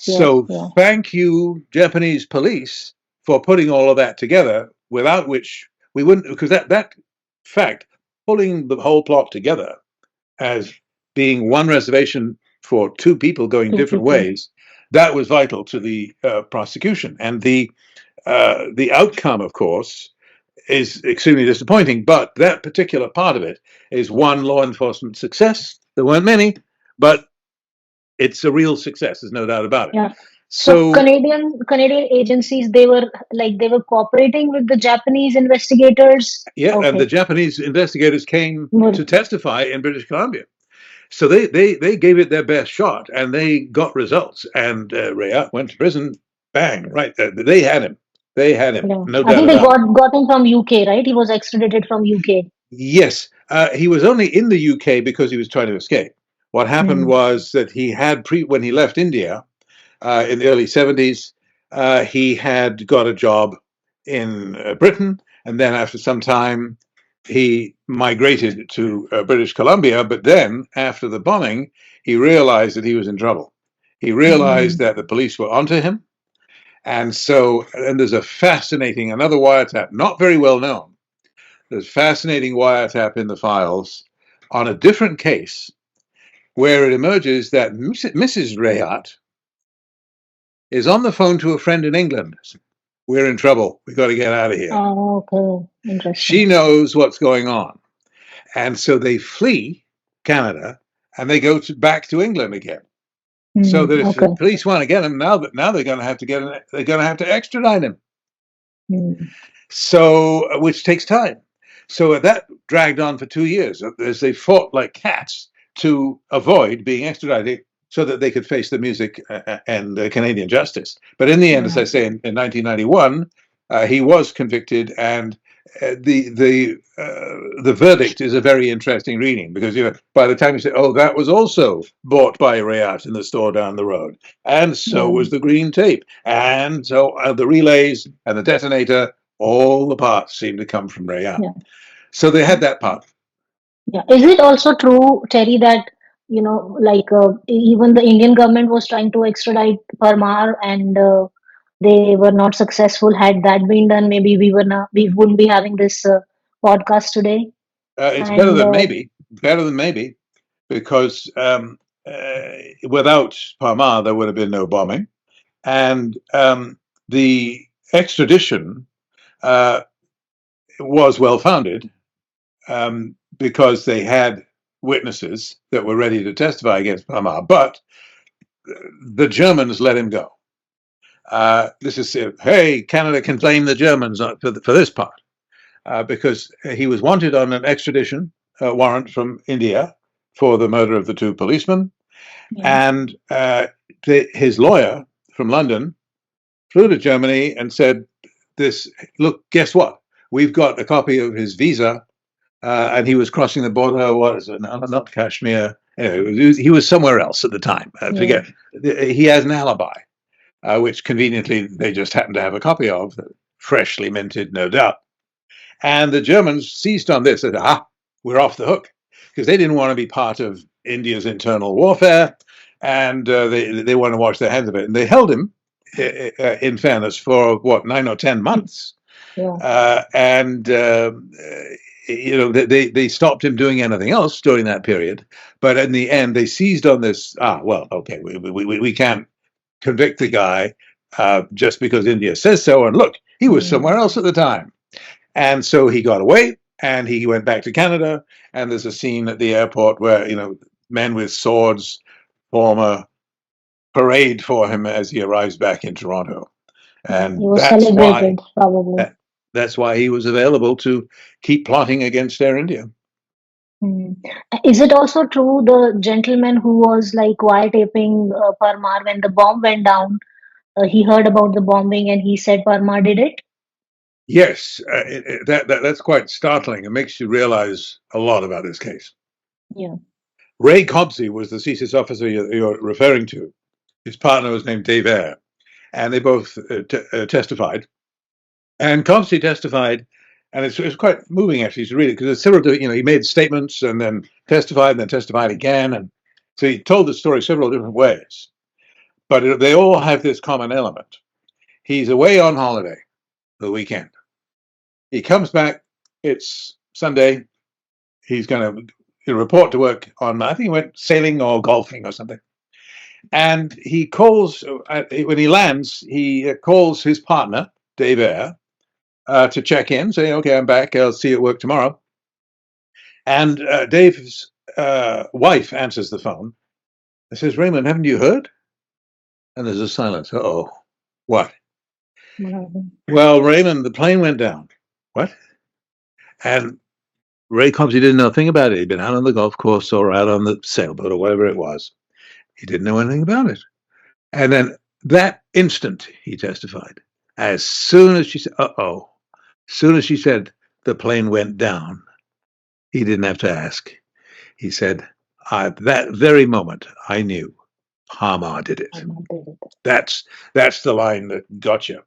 yes, So yeah. thank you, Japanese police, for putting all of that together, without which we wouldn't, because that fact, pulling the whole plot together as being one reservation for two people going Two different people. ways, that was vital to the prosecution. And the outcome, of course, is extremely disappointing, but that particular part of it is one law enforcement success. There weren't many, but it's a real success. There's no doubt about it. Yeah. So So Canadian agencies, they were cooperating with the Japanese investigators. yeah, and the Okay. Japanese investigators came Well, to testify in British Columbia. So they gave it their best shot, and they got results. And Rayat went to prison. Bang! Right there, they had him. They had him. yeah. No I doubt think they about it. got him from UK, right? He was extradited from UK. Yes, he was only in the UK because he was trying to escape. What happened Mm. was that he had when he left India in the early 70s, he had got a job in Britain, and then after some time, he migrated to British Columbia. But then, after the bombing, he realized that he was in trouble. He realized Mm. that the police were onto him, and there's a fascinating another wiretap, not very well known. There's fascinating wiretap in the files on a different case where it emerges that Mrs. Rayat is on the phone to a friend in England. We're in trouble. We got to get out of here. Oh, okay. She Interesting. knows what's going on. And so they flee Canada and they go back to England again. So Mm. that if the Okay. police want to get him now they're going to have to they're going to have to extradite him. Mm. So which takes time. So that dragged on for 2 years as they fought like cats to avoid being extradited so that they could face the music and Canadian justice. But in the end, as Yeah. I say, in 1991, he was convicted, and the verdict is a very interesting reading because by the time you say, oh, that was also bought by Rayat in the store down the road, and so Yeah. was the green tape, and so the relays and the detonator, all the parts seem to come from Rayat. Yeah. So they had that part. Yeah. Is it also true, Terry, that even the Indian government was trying to extradite Parmar and they were not successful? Had that been done, maybe we wouldn't be having this podcast today. It's And better than maybe, because without Parmar, there would have been no bombing. And the extradition uh, was well founded because they had witnesses that were ready to testify against Parmar. But the Germans let him go. This is, hey, Canada can blame the Germans for this part. Because he was wanted on an extradition warrant from India for the murder of the two policemen. yeah, And his lawyer from London flew to Germany and said, look, guess what? We've got a copy of his visa, and he was crossing the border. What is it? Not Kashmir. Anyway, he was somewhere else at the time. I yeah, forget. He has an alibi, which conveniently they just happened to have a copy of, freshly minted, no doubt. And the Germans seized on this and said, we're off the hook, because they didn't want to be part of India's internal warfare, and they want to wash their hands of it. And they held him, in fairness, for 9 or 10 months. yeah, And they stopped him doing anything else during that period. But in the end, they seized on this. Okay, we can't convict the guy just because India says so. And look, he was somewhere else at the time. And so he got away and he went back to Canada. And there's a scene at the airport where, men with swords form a parade for him as he arrives back in Toronto. yeah. He And was celebrated, probably. that's why he was available to keep plotting against Air India. Hmm. Is it also true the gentleman who was like wiretapping Parmar when the bomb went down? He heard about the bombing and he said Parmar did it? Yes, that's quite startling. It makes you realize a lot about this case. Yeah. Ray Cobsey was the CSIS officer you're referring to. His partner was named Dave Eyre, and they both testified. And Cobsey testified, and it's quite moving actually to read it, because it's several, he made statements and then testified and then testified again, and so he told the story several different ways. But they all have this common element. He's away on holiday for the weekend. He comes back. It's Sunday. He's going to report to work on, I think he went sailing or golfing or something. And he calls, when he lands, he calls his partner, Dave Eyre, to check in, saying, okay, I'm back. I'll see you at work tomorrow. And Dave's wife answers the phone and says, Raymond, haven't you heard? And there's a silence. Uh-oh. What? Mhm. Well, Raymond, the plane went down. What? And Ray Cobsey didn't know a thing about it. He'd been out on the golf course or out on the sailboat or whatever it was. He didn't know anything about it. And then that instant, he testified, as soon as she said, uh-oh, as soon as she said the plane went down, he didn't have to ask. He said, at that very moment, I knew Parmar did it. Parmar did it. That's the line that got you.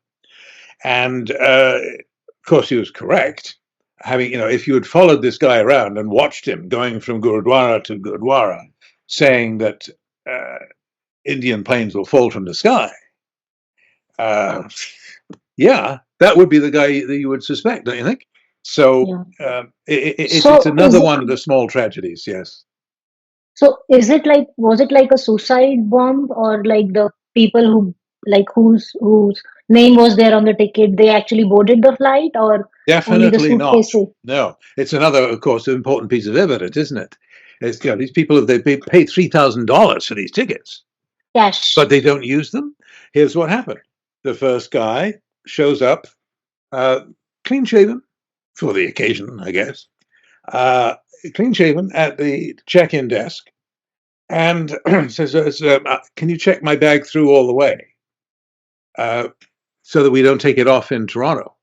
And of course, he was correct. If you had followed this guy around and watched him going from Gurudwara to Gurudwara, saying that Indian planes will fall from the sky, yeah, that would be the guy that you would suspect, don't you think? So Yeah. it's So another one of the small tragedies. Yes, is it like, was it like a suicide bomb, or like the people who, like whose name was there on the ticket, they actually boarded the flight, or only the definitely not. suitcases? No, it's another, of course, important piece of evidence, isn't it? It's, these people, they pay $3,000 for these tickets, Cash. but they don't use them. Here's what happened: the first guy shows up, uh, clean shaven for the occasion, I guess, uh, clean shaven at the check-in desk, and says, "Can you check my bag through all the way, uh, so that we don't take it off in Toronto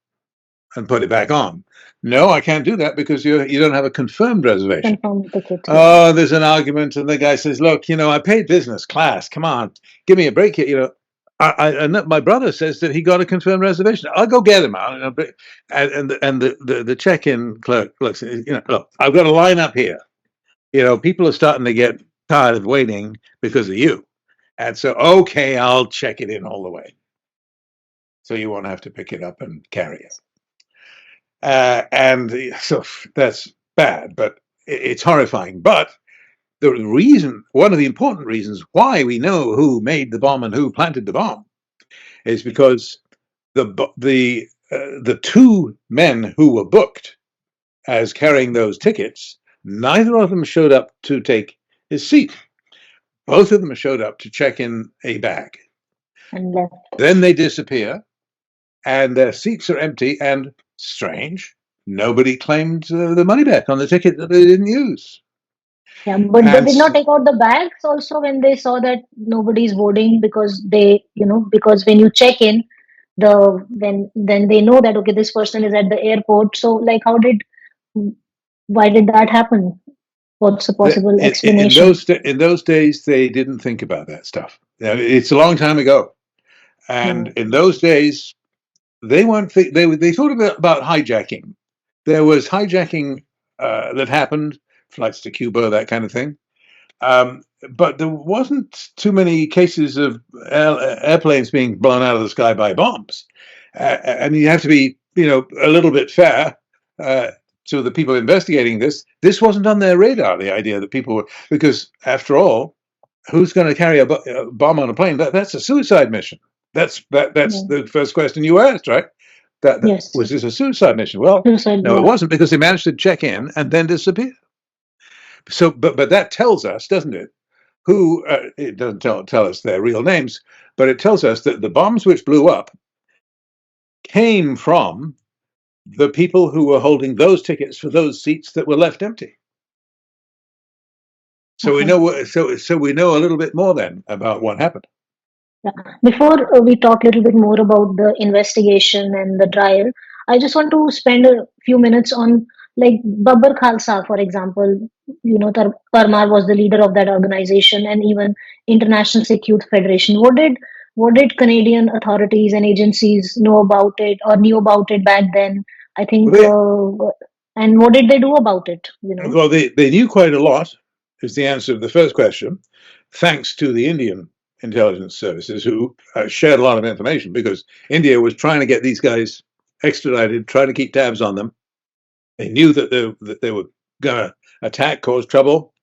and put it back on?" No, I can't do that because you don't have a confirmed reservation. Confirmed ticket. Yeah. Oh, there's an argument, and the guy says, "Look, I paid business class. Come on, give me a break here." And my brother says that he got a confirmed reservation. I'll go get him out. And the check-in clerk looks, look, I've got a line up here. People are starting to get tired of waiting because of you. And so, okay, I'll check it in all the way. So you won't have to pick it up and carry it. And so that's bad, but it's horrifying. But one of the important reasons why we know who made the bomb and who planted the bomb is because the two men who were booked as carrying those tickets, neither of them showed up to take his seat. Both of them showed up to check in a bag. And left. Then they disappear, and their seats are empty. And strange, nobody claimed the money back on the ticket that they didn't use. Yeah, but they And did not take out the bags also when they saw that nobody's boarding, because because when you check in, then they know that okay, this person is at the airport. So like, why did that happen? What's the possible in explanation? those days, they didn't think about that stuff. It's a long time ago, and Yeah. in those days, they weren't. They thought about hijacking. There was hijacking that happened, flights to Cuba, that kind of thing. But there wasn't too many cases of airplanes being blown out of the sky by bombs. And you have to be, a little bit fair to the people investigating this. This wasn't on their radar, the idea that people were, because after all, who's going to carry a bomb on a plane? That's a suicide mission. That's Yeah. the first question you asked, right? That Yes. was this a suicide mission? Well, Suicide. no, it Yeah. wasn't, because they managed to check in and then disappear. So, but that tells us, doesn't it? Who it doesn't tell us their real names, but it tells us that the bombs which blew up came from the people who were holding those tickets for those seats that were left empty. So we Okay. know so we know a little bit more then about what happened. Yeah. Before we talk a little bit more about the investigation and the trial, I just want to spend a few minutes on like Babbar Khalsa, for example. Parmar was the leader of that organization, and even International Sikh Youth Federation. What did Canadian authorities and agencies know about it or knew about it back then? I think, They, and what did they do about it? You know. well, they knew quite a lot, is the answer to the first question, thanks to the Indian intelligence services who shared a lot of information because India was trying to get these guys extradited, trying to keep tabs on them. They knew that they were going to attack, cause trouble,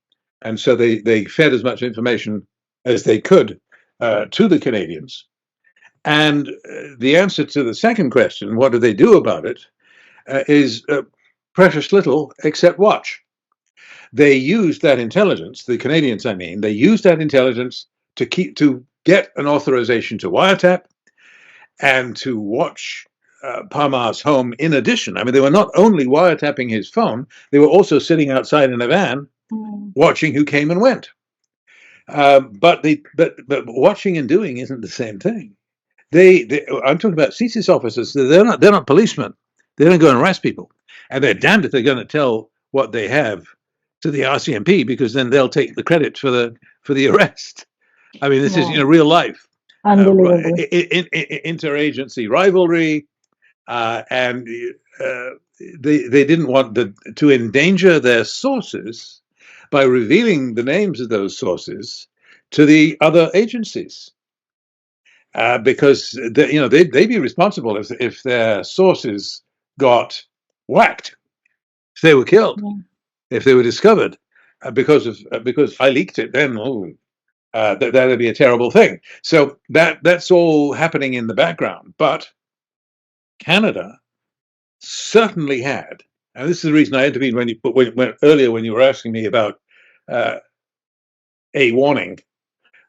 and so they fed as much information as they could to the Canadians. And the answer to the second question, what do they do about it, is precious little except watch. They used that intelligence, the Canadians, I mean, they used that intelligence to get an authorization to wiretap and to watch Parmar's home in addition. I mean, they were not only wiretapping his phone, they were also sitting outside in a van Mm. watching who came and went. But watching and doing isn't the same thing. I'm talking about CSIS officers. They're not policemen. They don't go and arrest people, and they're damned if they're going to tell what they have to the RCMP because then they'll take the credit for the arrest. I mean, this is Wow. real life Unbelievable. interagency rivalry, and they didn't want to endanger their sources by revealing the names of those sources to the other agencies. Because they'd be responsible if their sources got whacked, if they were killed, Yeah. if they were discovered because I leaked it. Then that'd be a terrible thing. So that's all happening in the background. But Canada certainly had, and this is the reason I intervened when earlier when you were asking me about uh, a warning.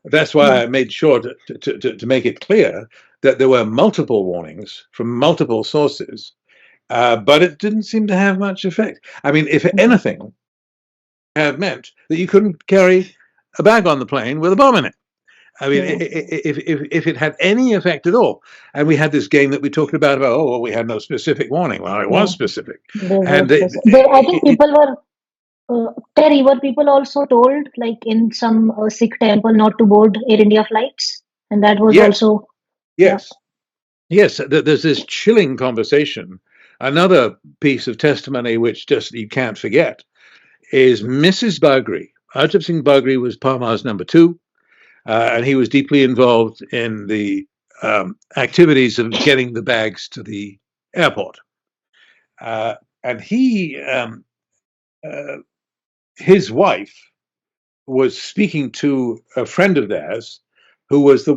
That's why Yeah. I made sure to make it clear that there were multiple warnings from multiple sources, but it didn't seem to have much effect. I mean, if Yeah. anything, have meant that you couldn't carry a bag on the plane with a bomb in it. I mean, Yeah. if it had any effect at all, and we had this game that we talked about, oh, well, we had no specific warning. Well, it was Yeah. specific, There and was this. I think people were Terry. Were people also told, like in some Sikh temple, not to board Air India flights, and that was yes, also yeah. yes, yes. There's this chilling conversation. Another piece of testimony which just you can't forget is Mrs. Bagri. Arjit Singh Bagri was Parmar's number two, and he was deeply involved in the activities of getting the bags to the airport. And uh, his wife was speaking to a friend of theirs who was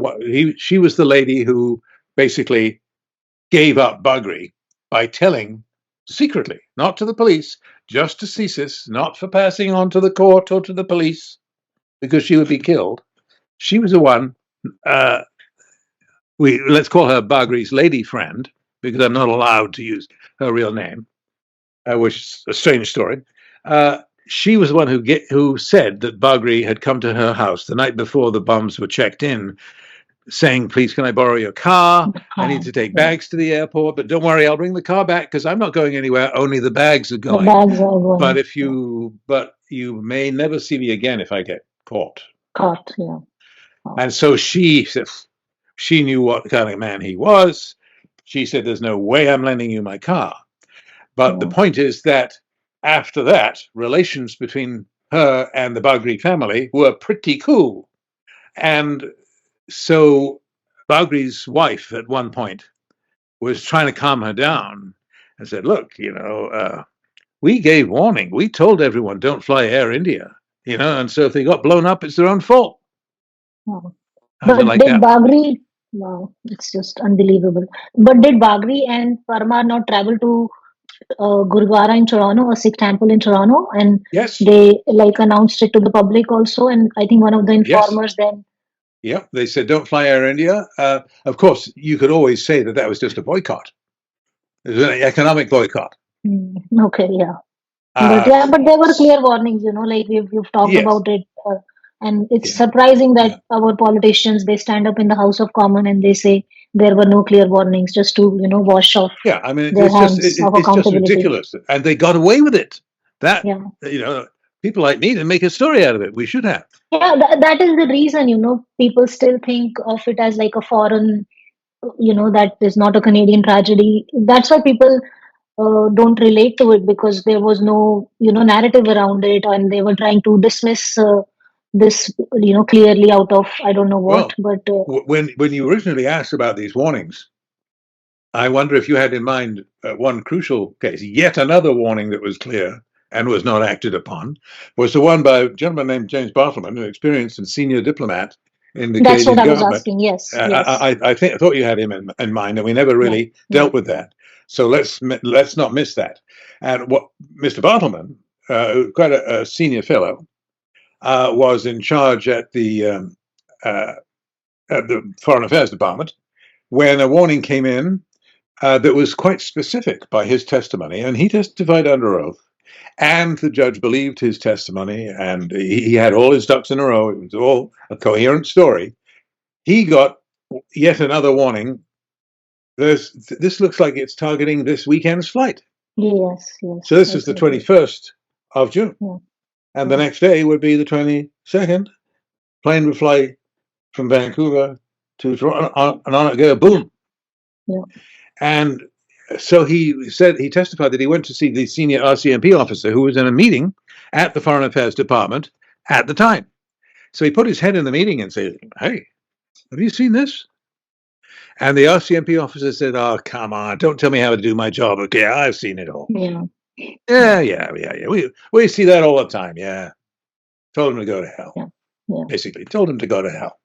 she was the lady who basically gave up Bagri by telling secretly, not to the police, just to CSIS, not for passing on to the court or to the police, because she would be killed. She was the one. Uh, let's call her Bagri's lady friend because I'm not allowed to use her real name, which is a strange story. She was the one who said that Bagri had come to her house the night before the bombs were checked in, saying, "Please, can I borrow your car? I need to take Yeah. bags to the airport, but don't worry, I'll bring the car back because I'm not going anywhere. Only the bags are The going. bags are But going. Yeah. but you may never see me again if I get caught." Caught. Yeah. Wow. And so she knew what kind of man he was. She said, "There's no way I'm lending you my car." But the Yeah. point is that after that, relations between her and the Bagri family were pretty cool. And so Bagri's wife at one point was trying to calm her down and said, "Look, we gave warning. We told everyone don't fly Air India, and so if they got blown up, it's their own fault." Wow. How's it But like did that? Bagri? Wow, it's just unbelievable. But did Bagri and Parmar not travel to Gurudwara in Toronto, a Sikh temple in Toronto, and Yes, they like announced it to the public also? And I think one of the yes. informers then. Yeah, they said don't fly Air India. Of course, you could always say that was just a boycott. It was an economic boycott. Hmm, okay, yeah. But Uh, yeah, but there were clear warnings, like we've talked yes, about it, and it's yeah, surprising that yeah. our politicians, they stand up in the House of Commons and they say there were no clear warnings, just to wash off Yeah, I mean, their hands of it's just accountability. ridiculous, and they got away with it. That Yeah, you know, people like me to make a story out of it. We should have. yeah, that is the reason, people still think of it as like a foreign, that is not a Canadian tragedy. That's why people don't relate to it, because there was no, narrative around it, and they were trying to dismiss this, clearly out of I don't know what, Well, but when you originally asked about these warnings, I wonder if you had in mind one crucial case. Yet another warning that was clear and was not acted upon was the one by a gentleman named James Bartleman, an experienced and senior diplomat in the that's what Canadian I was government. asking. Yes, yes, I thought you had him in mind, and we never yeah, really yeah, dealt with that. So let's not miss that. And what Mr. Bartleman, quite a senior fellow, was in charge uh, at the Foreign Affairs Department when a warning came in that was quite specific by his testimony, and he testified under oath. And the judge believed his testimony, and he had all his ducks in a row. It was all a coherent story. He got yet another warning. This looks like it's targeting this weekend's flight. yes, So yes, this is the exactly. 21st of June. Yeah, And the yeah, next day would be the 22nd. Plane would fly from Vancouver to Toronto, and on it go, yeah, boom. yeah. And so he testified that he went to see the senior RCMP officer who was in a meeting at the Foreign Affairs Department at the time. So he put his head in the meeting and said, "Hey, have you seen this?" And the RCMP officer said, "Oh, come on, don't tell me how to do my job. Okay, I've seen it all. Yeah, yeah, Yeah. We see that all the time. Yeah." Told him to go to hell. yeah, yeah, Basically, told him to go to hell.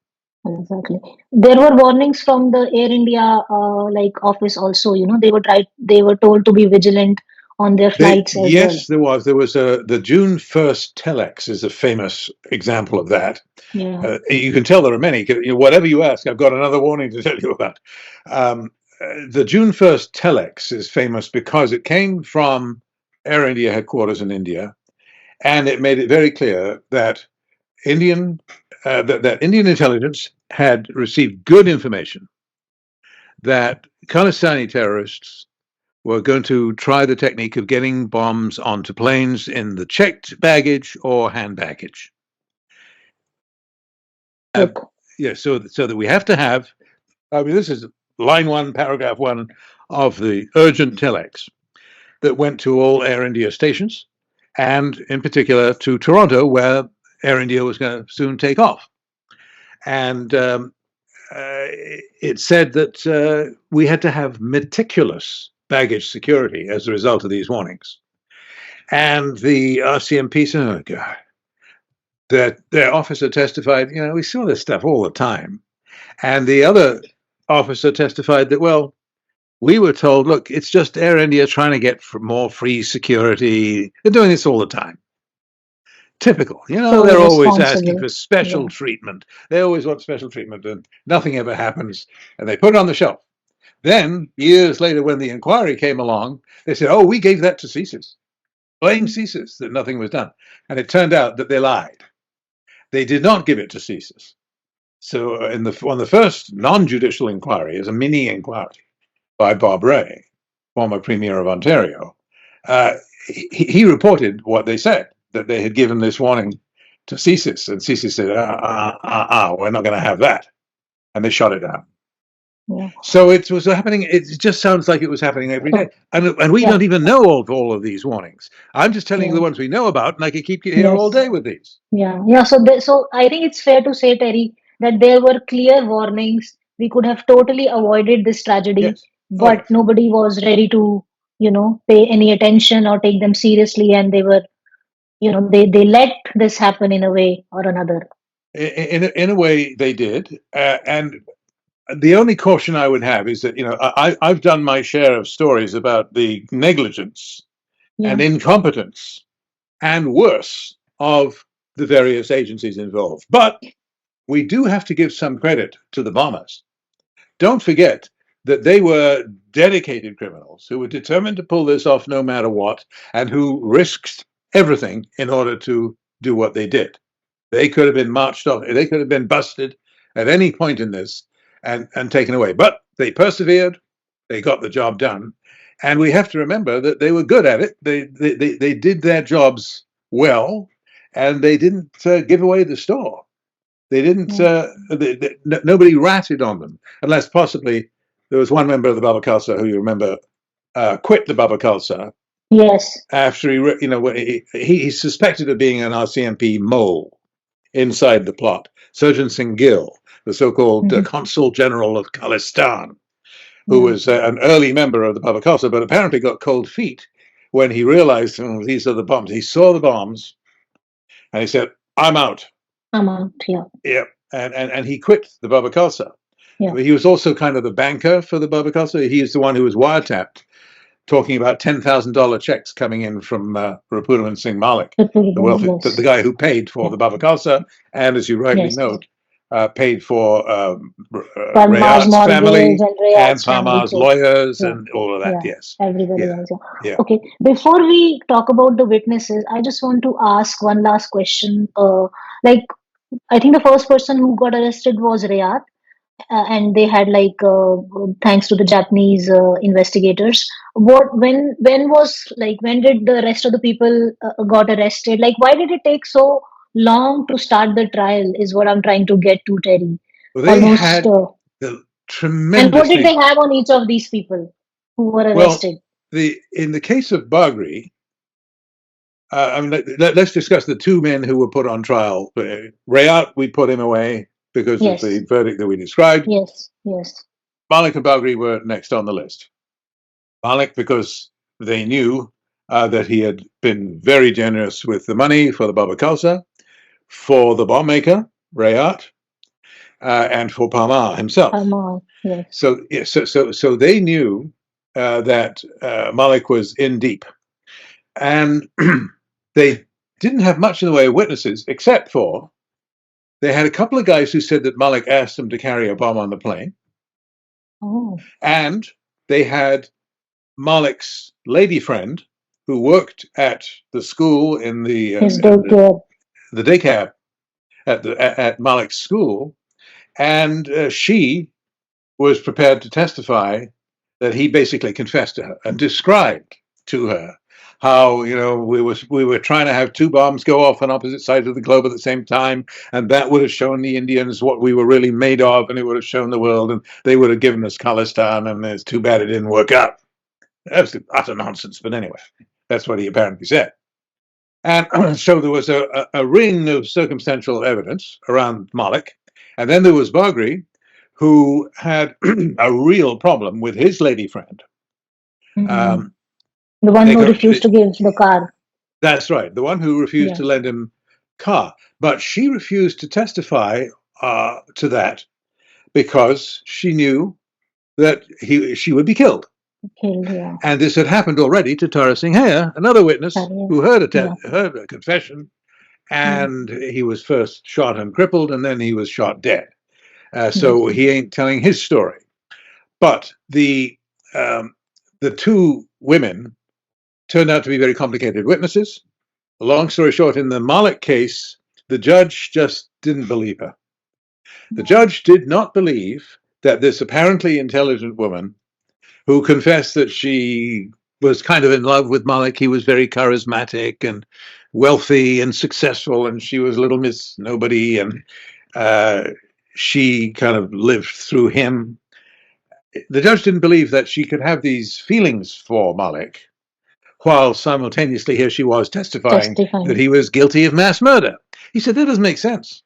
exactly. There were warnings from the Air India like office also. They were told to be vigilant on their flights as well. Yes, there was. There was the June 1st telex is a famous example of that. Yeah, You can tell there are many. Whatever you ask, I've got another warning to tell you about. The June 1st telex is famous because it came from Air India headquarters in India, and it made it very clear that Indian intelligence had received good information that Khalistani terrorists were going to try the technique of getting bombs onto planes in the checked baggage or hand baggage. look, Yeah, so that we have to have. I mean, this is line one, paragraph one of the urgent telex that went to all Air India stations, and in particular to Toronto, where Air India was going to soon take off. And it said that we had to have meticulous baggage security as a result of these warnings. And the RCMP said, "Oh God," that their officer testified, we saw this stuff all the time. And the other officer testified that, well, we were told, look, it's just Air India trying to get more free security. They're doing this all the time. Typical. so They're always asking irresponsible. for special Yeah, treatment. They always want special treatment, and nothing ever happens. And they put it on the shelf. Then, years later, when the inquiry came along, they said, oh, we gave that to CSIS. Blame CSIS that nothing was done. And it turned out that they lied. They did not give it to CSIS. So, on the first non-judicial inquiry, as a mini inquiry by Bob Rae, former Premier of Ontario, he reported what they said, that they had given this warning to CSIS, and CSIS said, we're not going to have that. And they shut it down. yeah. So it was happening. It just sounds like it was happening every day, So and we yeah, don't even know all of these warnings. I'm just telling you yeah, the ones we know about, and I could keep you here all yes. day with these. Yeah, yeah. So I think it's fair to say, Terry, that there were clear warnings. We could have totally avoided this tragedy, Yes. Oh but yes. nobody was ready to, pay any attention or take them seriously, and they let this happen in a way or another. In a way, they did, and the only caution I would have is that I've done my share of stories about the negligence and Yeah, incompetence and worse of the various agencies involved, but we do have to give some credit to the bombers. Don't forget that they were dedicated criminals who were determined to pull this off no matter what, and who risked everything in order to do what they did. They could have been marched off, they could have been busted at any point in this and taken away. But they persevered, they got the job done. And we have to remember that they were good at it. They did their jobs well, and they didn't give away the store. They didn't. Nobody ratted on them, unless possibly there was one member of the Baba Khalsa who you remember quit the Baba Khalsa. Yes. After he's suspected of being an RCMP mole inside the plot. Surgeon Singh Gill, the so-called Consul General of Khalistan, who was an early member of the Baba Khalsa, but apparently got cold feet when he realized these are the bombs. He saw the bombs, and he said, "I'm out." I'm out. Yeah. Yeah, and he quit the Baba Khalsa. Yeah. He was also kind of the banker for the Baba Khalsa. He is the one who was wiretapped, talking about $10,000 checks coming in from Rapudaman Singh Malik, the guy who paid for the Baba Khalsa, and as you rightly note, paid for Rayat's family and Parmar's lawyers and all of that. Yes, everybody else. Yeah. Okay. Before we talk about the witnesses, I just want to ask one last question. I think the first person who got arrested was Rayat. And they had thanks to the Japanese investigators. When did the rest of the people got arrested? Like, why did it take so long to start the trial? Is what I'm trying to get to, Terry. Well, they had the tremendous. And what did they have on each of these people who were arrested? Well, in the case of Bagri, let's discuss the two men who were put on trial. Rayat, we put him away because of the verdict that we described. Yes. Malik and Bagri were next on the list. Malik, because they knew that he had been very generous with the money for the Baba Khalsa, for the bomb maker, Rayat, and for Parmar himself. Parmar, yes. So they knew that Malik was in deep. And they didn't have much in the way of witnesses, except for they had a couple of guys who said that Malik asked them to carry a bomb on the plane. Oh. And they had Malik's lady friend who worked at the school in the daycare at Malik's school, and she was prepared to testify that he basically confessed to her and described to her how we were trying to have two bombs go off on opposite sides of the globe at the same time, and that would have shown the Indians what we were really made of, and it would have shown the world, and they would have given us Khalistan, and it's too bad it didn't work out. That's utter nonsense, but anyway, that's what he apparently said. And so there was a ring of circumstantial evidence around Malik, and then there was Bagri, who had a real problem with his lady friend. The one who refused to give the car. That's right. The one who refused to lend him car. But she refused to testify to that because she knew that she would be killed. And this had happened already to Tara Singh Hare, another witness who heard a confession, and he was first shot and crippled, and then he was shot dead. So he ain't telling his story. But the two women turned out to be very complicated witnesses. Long story short, in the Malik case, the judge just didn't believe her. The judge did not believe that this apparently intelligent woman who confessed that she was kind of in love with Malik, he was very charismatic and wealthy and successful, and she was little Miss Nobody, and she kind of lived through him. The judge didn't believe that she could have these feelings for Malik, while simultaneously here she was testifying that he was guilty of mass murder. He said, that doesn't make sense.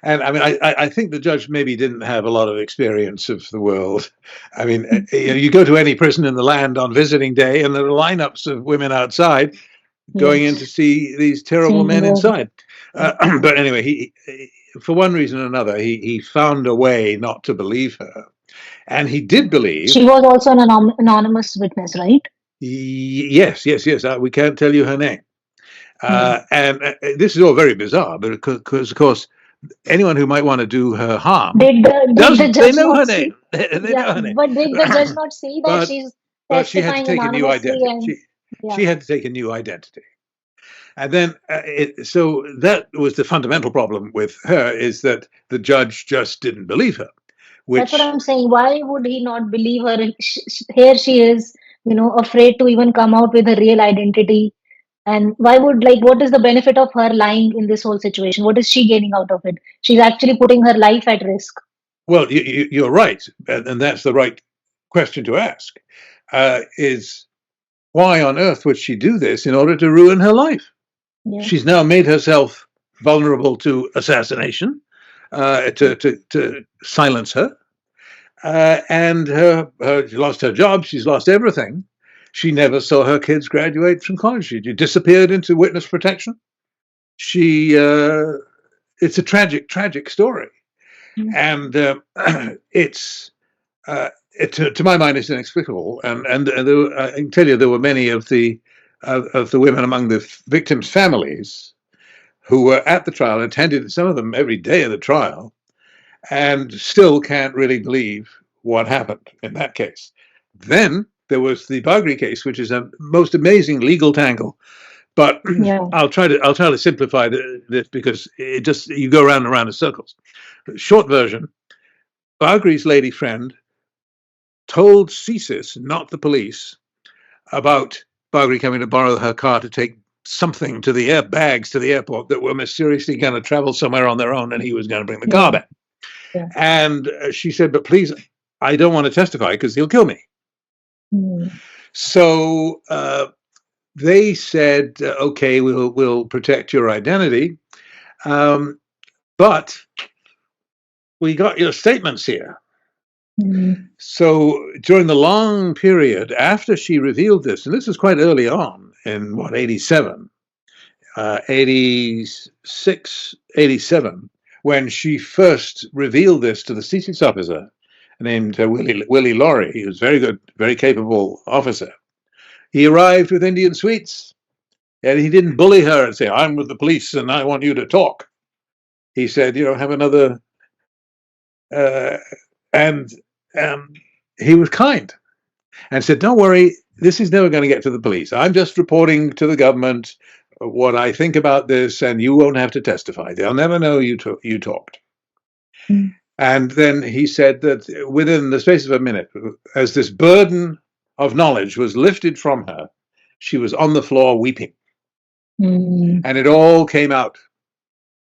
And I mean, I think the judge maybe didn't have a lot of experience of the world. I mean, you go to any prison in the land on visiting day, and there are lineups of women outside going in to see these terrible men inside. But anyway, he for one reason or another, he found a way not to believe her. And he did believe... She was also an anonymous witness, right? Yes. We can't tell you her name. And this is all very bizarre, because, of course, anyone who might want to do her harm Did the doesn't. They judge know not her see? name. They Yeah, know her but did the judge name. not see that but she's but she had to testifying take a new anonymously identity. and She yeah, had to take a new identity. And then, so that was the fundamental problem with her, is that the judge just didn't believe her, that's what which, I'm saying. Why would he not believe her? Here she is, afraid to even come out with her real identity. And why would, like, what is the benefit of her lying in this whole situation? What is she gaining out of it? She's actually putting her life at risk. well, you're right. And that's the right question to ask, is why on earth would she do this in order to ruin her life? Yeah. She's now made herself vulnerable to assassination, to silence her. And she lost her job. She's lost everything. She never saw her kids graduate from college. She disappeared into witness protection. She, it's a tragic, tragic story, Mm. and it's, to my mind, it's inexplicable. And I can tell you, there were many of the women among the victims' families who were at the trial, attended some of them every day of the trial, and still can't really believe what happened in that case. Then there was the Bagri case, which is a most amazing legal tangle. But Yeah. I'll try to simplify this because it just you go round and round in circles. Short version: Bagri's lady friend told CSIS, not the police, about Bagri coming to borrow her car to take something to the bags to the airport that were mysteriously going to travel somewhere on their own, and he was going to bring the car Yeah. back. Yeah. And she said, "But please, I don't want to testify because he'll kill me." Mm. So they said, "Okay, we'll protect your identity, um, but we got your statements here." Mm. So during the long period after she revealed this, and this was quite early on in what 87, 86, 87, when she first revealed this to the CSIS officer named Willie Laurie. He was very good, very capable officer. He arrived with Indian sweets, and he didn't bully her and say, "I'm with the police and I want you to talk." He said, "Have another," uh, and um, he was kind and said, "Don't worry, this is never going to get to the police. I'm just reporting to the government what I think about this, and you won't have to testify. They'll never know you talked." Mm. And then he said that within the space of a minute, as this burden of knowledge was lifted from her, she was on the floor weeping, Mm. and it all came out.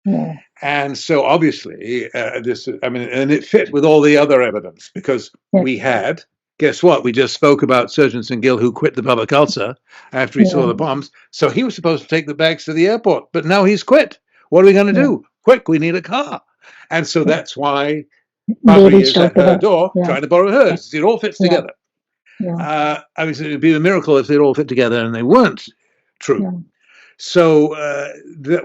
Yeah. And so obviously, and it fit with all the other evidence because Yeah. we had, guess what? We just spoke about Surgeon St. Gill, who quit the Baba Khalsa after he saw Yeah. the bombs. So he was supposed to take the bags to the airport, but now he's quit. What are we going to Yeah. do? Quick, we need a car. And so Yeah. that's why They Bagri reached is at out to her her. door Yeah. trying to borrow hers. It all fits Yeah. together. Yeah. It would be a miracle if they'd all fit together and they weren't true. Yeah. So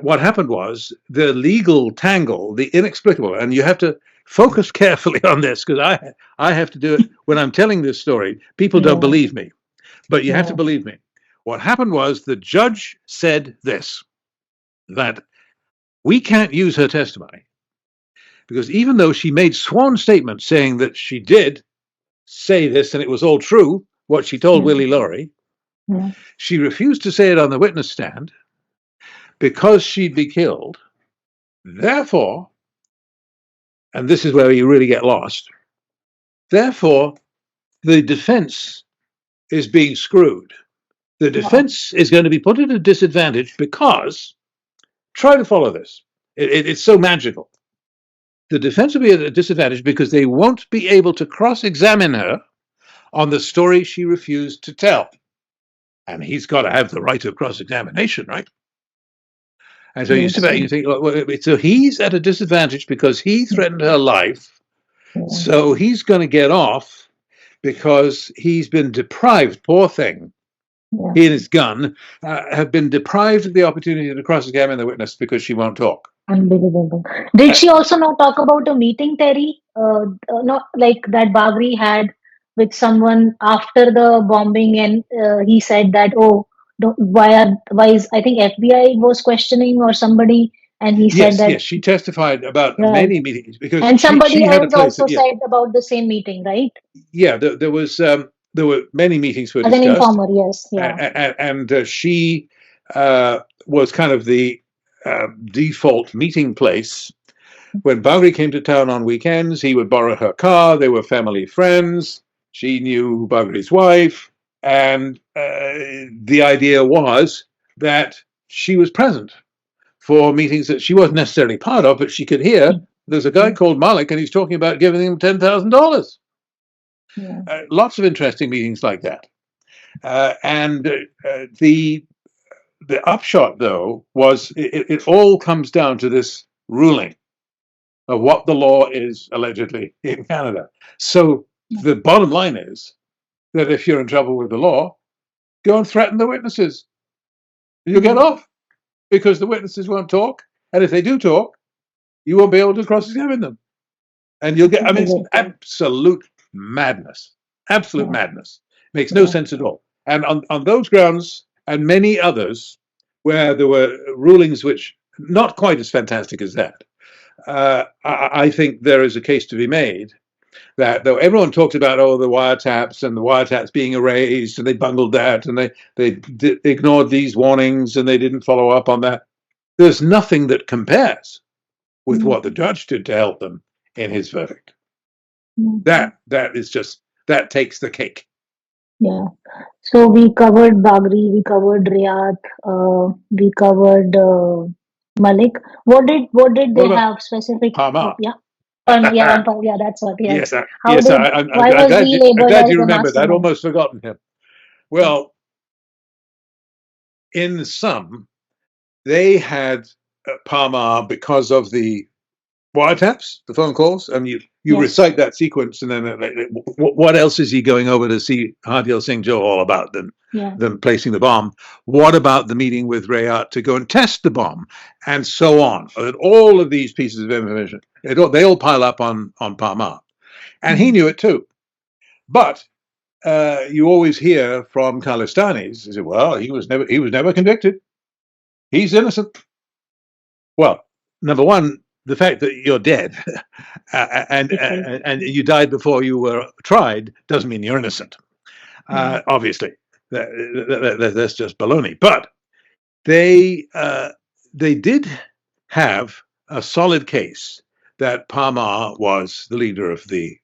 what happened was the legal tangle, the inexplicable, and you have to focus carefully on this because I have to do it when I'm telling this story. People don't Yeah. believe me, but you have to Yeah. believe me. What happened was the judge said this, that we can't use her testimony because even though she made sworn statements saying that she did say this and it was all true, what she told Yeah. Willie Laurie, Yeah. she refused to say it on the witness stand because she'd be killed. Therefore, and this is where you really get lost, therefore, the defense is being screwed. The Wow. defense is going to be put at a disadvantage because, try to follow this, it's so magical. The defense will be at a disadvantage because they won't be able to cross examine her on the story she refused to tell. And he's got to have the right of cross examination, right? And so you sit Yes. back and you think, so he's at a disadvantage because he threatened her life. Yeah. So he's going to get off because he's been deprived, poor thing. Yeah. He and his gun have been deprived of the opportunity to cross-examine the witness because she won't talk. Unbelievable. Did she also not talk about a meeting, Terry? Not like that Bagri had with someone after the bombing, and he said that, oh, don't, why is I think FBI was questioning or somebody, And he said Yes, that, yes, she testified about right. many meetings because And she somebody had a else place. also At, yeah, said about the same meeting, right? yeah. There were many meetings were As an discussed, informer, yes, yeah. and she was kind of the default meeting place. When Bagri came to town on weekends, he would borrow her car. They were family friends. She knew Bagri's wife, and the idea was that she was present for meetings that she wasn't necessarily part of, but she could hear. There's a guy called Malik, and he's talking about giving him $10,000. Yeah. Lots of interesting meetings like that. And the upshot, though, was it all comes down to this ruling of what the law is allegedly in Canada. So the bottom line is that if you're in trouble with the law, go and threaten the witnesses. You'll get off because the witnesses won't talk. And if they do talk, you won't be able to cross examine them. And you'll get, I mean, it's Exactly. absolute madness. Absolute Yeah. madness. Makes no Yeah. sense at all. And on those grounds and many others, where there were rulings which not quite as fantastic as that, I think there is a case to be made that though everyone talked about the wiretaps and the wiretaps being erased and they bungled that and they ignored these warnings and they didn't follow up on that, there's nothing that compares with what the judge did to help them in his verdict. That is just that takes the cake. Yeah. So we covered Bagri, we covered Riyadh, we covered Malik. What did What they about have specific? Parma? Yeah. Yeah, yeah, that's what. Yes. Yes, How yes. did? I'm Why was he I'm labeled glad as you the remembered that. I'd mastermind? almost forgotten him. Well, in sum, they had Parma because of the wiretaps, the phone calls. I mean, you Yes. recite that sequence, and then what else is he going over to see Hardil Singh Joe all about Yeah. than placing the bomb? What about the meeting with Rayat to go and test the bomb, and so on? And all of these pieces of information, they all pile up on Parma, and he knew it too. But you always hear from Khalistanis, they say, well, he was never convicted. He's innocent. Well, number one, the fact that you're dead Literally. and you died before you were tried doesn't mean you're innocent. Yeah. Obviously, that's just baloney. But they they did have a solid case that Parma was the leader of the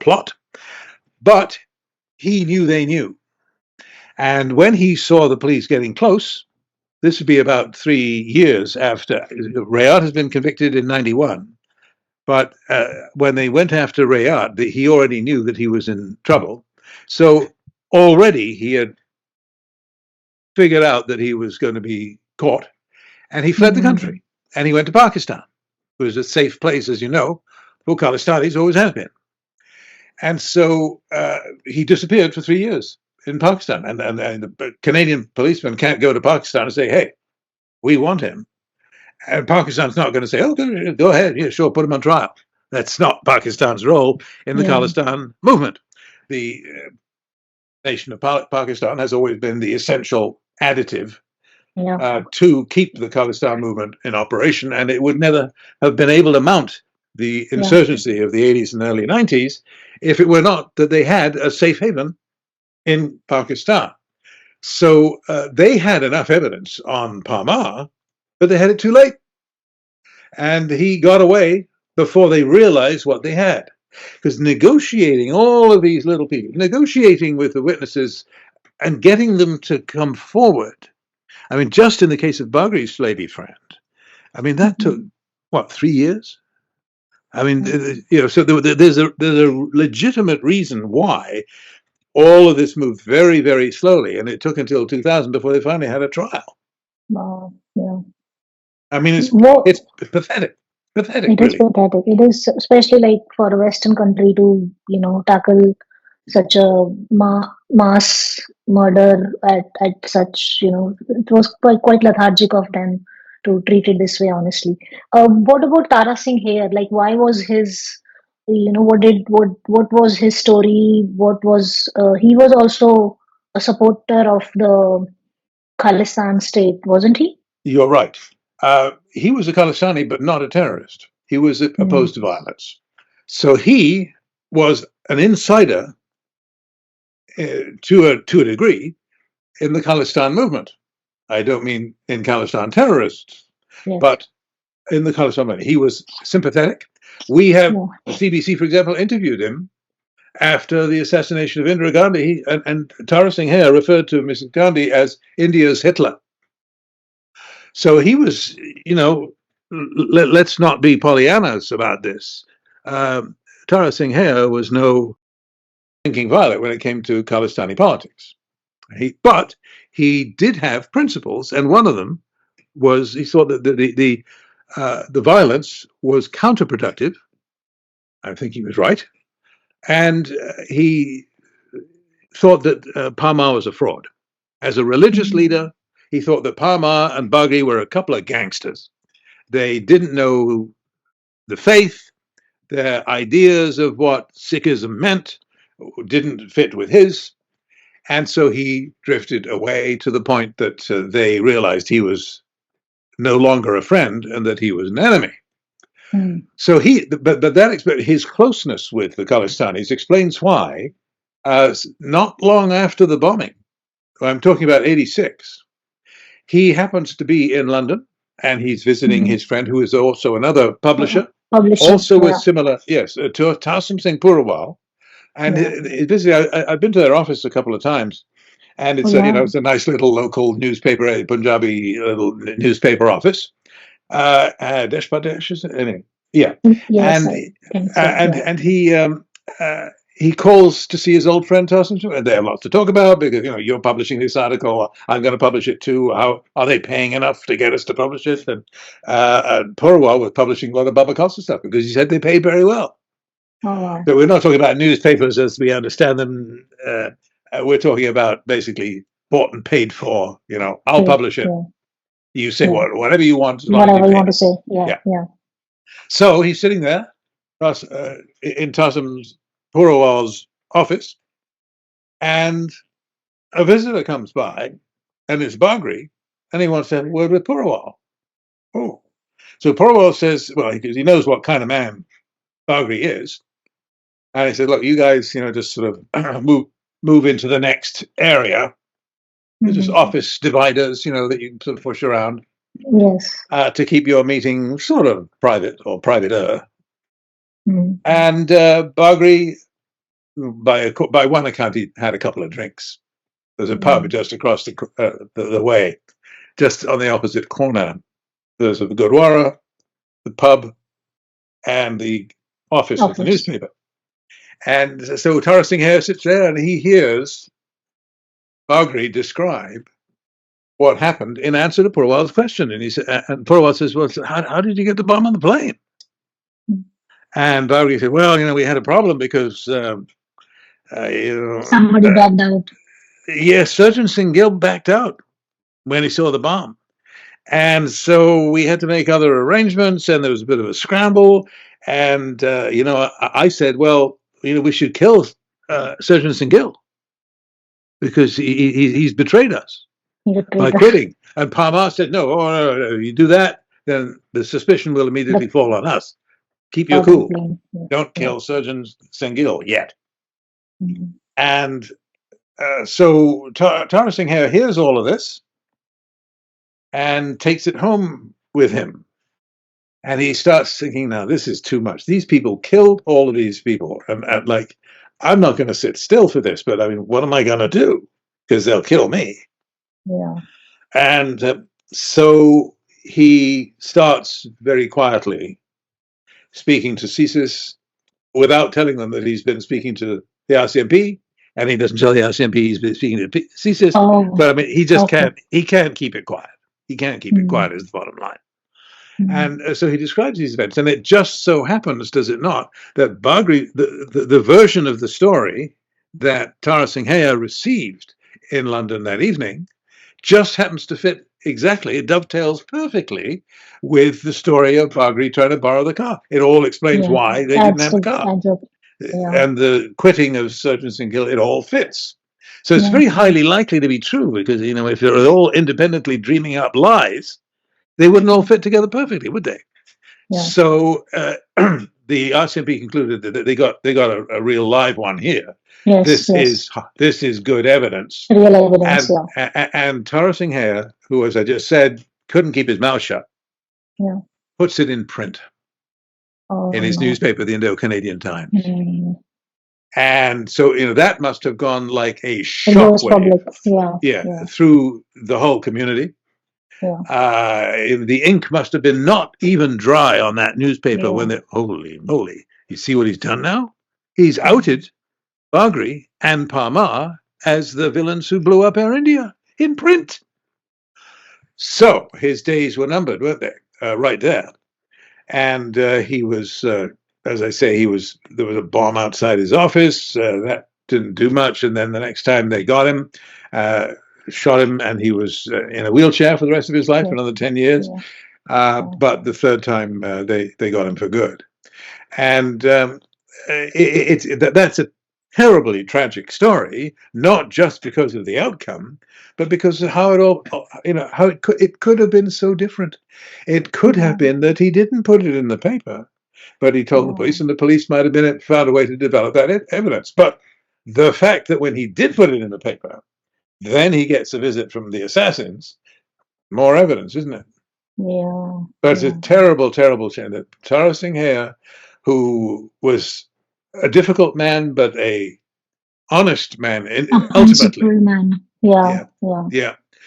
plot, but he knew they knew. And when he saw the police getting close, this would be about 3 years after Rayat has been convicted in '91. But when they went after Rayat, he already knew that he was in trouble. So already he had figured out that he was going to be caught, and he fled the country. And he went to Pakistan, which is a safe place, as you know, for Khalistanis always has been. And so he disappeared for 3 years in Pakistan. And the Canadian policemen can't go to Pakistan and say, hey, we want him. And Pakistan's not going to say, oh, go ahead, yeah, sure, put him on trial. That's not Pakistan's role in the Yeah. Khalistan movement. The nation of Pakistan has always been the essential additive Yeah. to keep the Khalistan movement in operation, and it would never have been able to mount the Yeah. insurgency of the 80s and early 90s if it were not that they had a safe haven in Pakistan. So they had enough evidence on Parmar, but they had it too late. And he got away before they realized what they had. Because negotiating all of these little people, negotiating with the witnesses and getting them to come forward. I mean, just in the case of Bagri's lady friend, I mean, that took, what, 3 years? I mean, so there's a legitimate reason why all of this moved very, very slowly. And it took until 2000 before they finally had a trial. Wow. Yeah. I mean, What it's pathetic. Pathetic, It is really. pathetic. It is especially like for a Western country to, tackle such a mass murder at such, it was quite lethargic of them to treat it this way, honestly. What about Tara Singh here? Like, why was his, what was his story? What was, he was also a supporter of the Khalistan state, wasn't he? You're right. He was a Khalistani, but not a terrorist. He was Mm. opposed to violence. So he was an insider to a degree in the Khalistan movement. I don't mean in Khalistan terrorists, Yes. but in the Khalistan movement. He was sympathetic. We have Yeah. the CBC, for example, interviewed him after the assassination of Indira Gandhi, and Tara Singh Hare referred to Mrs. Gandhi as India's Hitler. So he was, let's not be Pollyannas about this. Um, Tara Singh Hare was no thinking violet when it came to Khalistani politics. But he did have principles, and one of them was he thought that the violence was counterproductive. I think he was right, and he thought that Parmar was a fraud. As a religious Mm. leader, he thought that Parmar and Bagri were a couple of gangsters. They didn't know the faith. Their ideas of what Sikhism meant didn't fit with his. And so he drifted away to the point that they realized he was no longer a friend and that he was an enemy. Mm. So his closeness with the Khalistanis explains why, not long after the bombing, I'm talking about 86, he happens to be in London and he's visiting Mm. his friend who is also another publisher, Publisher. also with Yeah. similar, yes, to Tasim Singh Purwal. And Yeah. I've been to their office a couple of times, and Oh, it's yeah. it's a nice little local newspaper, a Punjabi little newspaper office. Desh Padesh, is it? Anyway, yeah, Yes, and I think so. Yeah. and he calls to see his old friend Tasim, and they have lots to talk about because you're publishing this article, I'm going to publish it too. How are they paying enough to get us to publish it? And Purwal was publishing a lot of Baba Costa stuff because he said they paid very well. Oh, wow. But we're not talking about newspapers as we understand them. We're talking about basically bought and paid for. I'll Great. publish it. Yeah. You say Yeah. whatever you want as long as you Whatever you pay want me. to say. Yeah. Yeah. Yeah. So he's sitting there in Tassim's Purwal's office, and a visitor comes by, and it's Bagri, and he wants to have a word with Purwal. Oh. So Purwal says, well, because he knows what kind of man Bagri is. And he said, look, you guys, just sort of move into the next area. There's just Mm-hmm. office dividers, that you can sort of push around Yes. to keep your meeting sort of private or privater. Mm. And Bagri, by one account, he had a couple of drinks. There's a pub just across the way, just on the opposite corner. There's a Gurdwara, the pub, and the office of the Office. newspaper. And so Tara Singh Hare sits there and he hears Bagri describe what happened in answer to Purwal's question. And he said, and Purwal says, well, how did you get the bomb on the plane? Mm. And Bagri said, well, we had a problem because, Somebody backed out. yes, Surgeon Singh Gill backed out when he saw the bomb. And so we had to make other arrangements, and there was a bit of a scramble. And, I said, well, we should kill Surgeon Singh Gill because he's betrayed us by quitting. And Parmar said, no, you do that, then the suspicion will immediately fall on us. Keep your cool. Don't kill Surgeon Singh Gill yet. Mm-hmm. And so Tara Singh Hare hears all of this and takes it home with him. And he starts thinking, now, this is too much. These people killed all of these people. And I'm not going to sit still for this, but what am I going to do? Because they'll kill me. Yeah. And so he starts very quietly speaking to CSIS without telling them that he's been speaking to the RCMP, and he doesn't tell the RCMP he's been speaking to CSIS. Oh, but he just can't keep it quiet. He can't keep it quiet is the bottom line. And so he describes these events, and it just so happens, does it not, that Bagri, the version of the story that Tara Singh Hare received in London that evening, just happens to fit exactly. It dovetails perfectly with the story of Bagri trying to borrow the car. It all explains why they didn't have the car. And the quitting of Surgeon Singh Gill, it all fits. So it's very highly likely to be true because, if they're all independently dreaming up lies, they wouldn't all fit together perfectly, would they? Yeah. So the RCMP concluded that they got a real live one here. Yes, yes. This is good evidence. Real evidence, And Tara Singh Hare, who, as I just said, couldn't keep his mouth shut, yeah. puts it in print in his No. newspaper, the Indo-Canadian Times. Mm. And so, that must have gone like a It goes shockwave, public. through the whole community. Yeah. The ink must have been not even dry on that newspaper when Yeah. they, holy moly, you see what he's done now? He's outed Bagri and Parmar as the villains who blew up Air India in print. So his days were numbered, weren't they? Right there. And he was, as I say, there was a bomb outside his office. That didn't do much. And then the next time they got him, shot him, and he was in a wheelchair for the rest of his life, another 10 years. But the third time, they got him for good. And that's a terribly tragic story, not just because of the outcome, but because of how it all, how it could have been so different. It could have been that he didn't put it in the paper, but he told the police, and the police might have found a way to develop that evidence. But the fact that when he did put it in the paper, then he gets a visit from the assassins, more evidence, isn't it? Yeah. But it's a terrible, terrible shame that Tara Singh Hare, who was a difficult man, but a honest man, ultimately. Man. Yeah.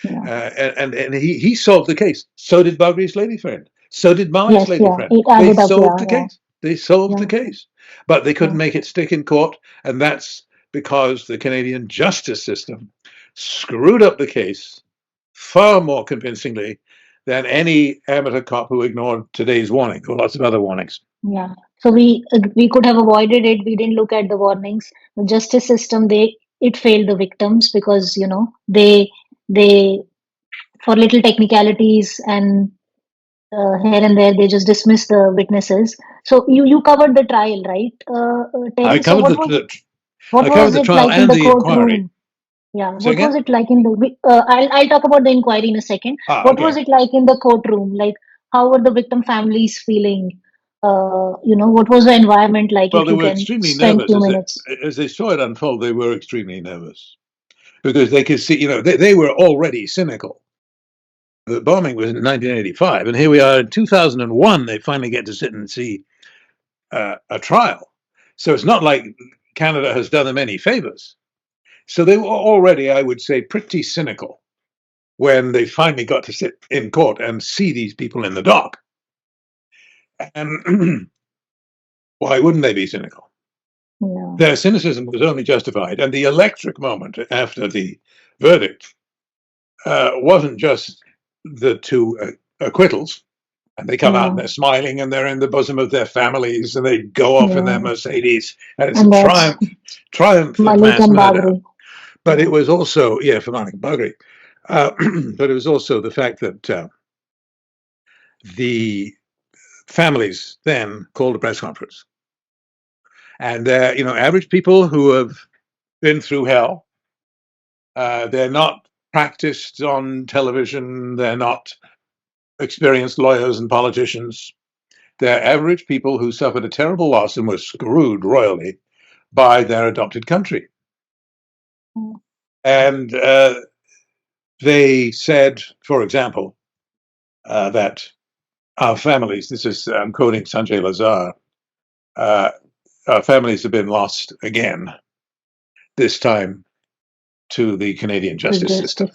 And he solved the case. So did Bagri's lady friend. So did Mali's lady friend. They solved the case. They solved the case. But they couldn't make it stick in court, and that's because the Canadian justice system screwed up the case far more convincingly than any amateur cop who ignored today's warning, or lots of other warnings. Yeah. So we could have avoided it. We didn't look at the warnings. The justice system, it failed the victims because they for little technicalities and here and there they just dismiss the witnesses. So you covered the trial, right? Terry, I covered the trial like and in the the inquiry. Yeah, what was it like in the? I'll talk about the inquiry in a second. What was it like in the courtroom? Like, how were the victim families feeling? What was the environment like? Well, if they you were can extremely spend nervous. 2 minutes. As they saw it unfold, they were extremely nervous because they could see, they were already cynical. The bombing was in 1985, and here we are in 2001. They finally get to sit and see a trial. So it's not like Canada has done them any favors. So they were already, I would say, pretty cynical when they finally got to sit in court and see these people in the dock. And why wouldn't they be cynical? Yeah. Their cynicism was only justified. And the electric moment after the verdict wasn't just the two acquittals. And they come out and they're smiling and they're in the bosom of their families and they go off in their Mercedes. And it's a triumph of mass murder. But it was also, for Malik Bagri. But it was also the fact that the families then called a press conference. And average people who have been through hell, they're not practiced on television, they're not experienced lawyers and politicians. They're average people who suffered a terrible loss and were screwed royally by their adopted country. And they said, for example, that our families, I'm quoting Sanjay Lazar, our families have been lost again, this time to the Canadian justice system.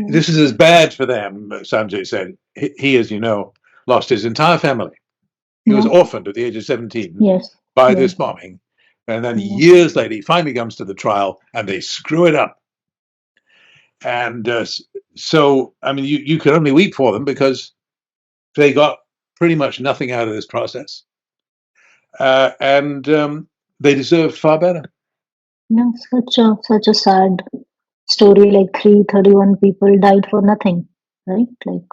This is as bad for them, Sanjay said. He, as you know, lost his entire family. He was orphaned at the age of 17 by this bombing. And then years later, he finally comes to the trial and they screw it up. And so, I mean, you can only weep for them because they got pretty much nothing out of this process. And they deserved far better. No, such a sad story. Like 331 people died for nothing, right? Like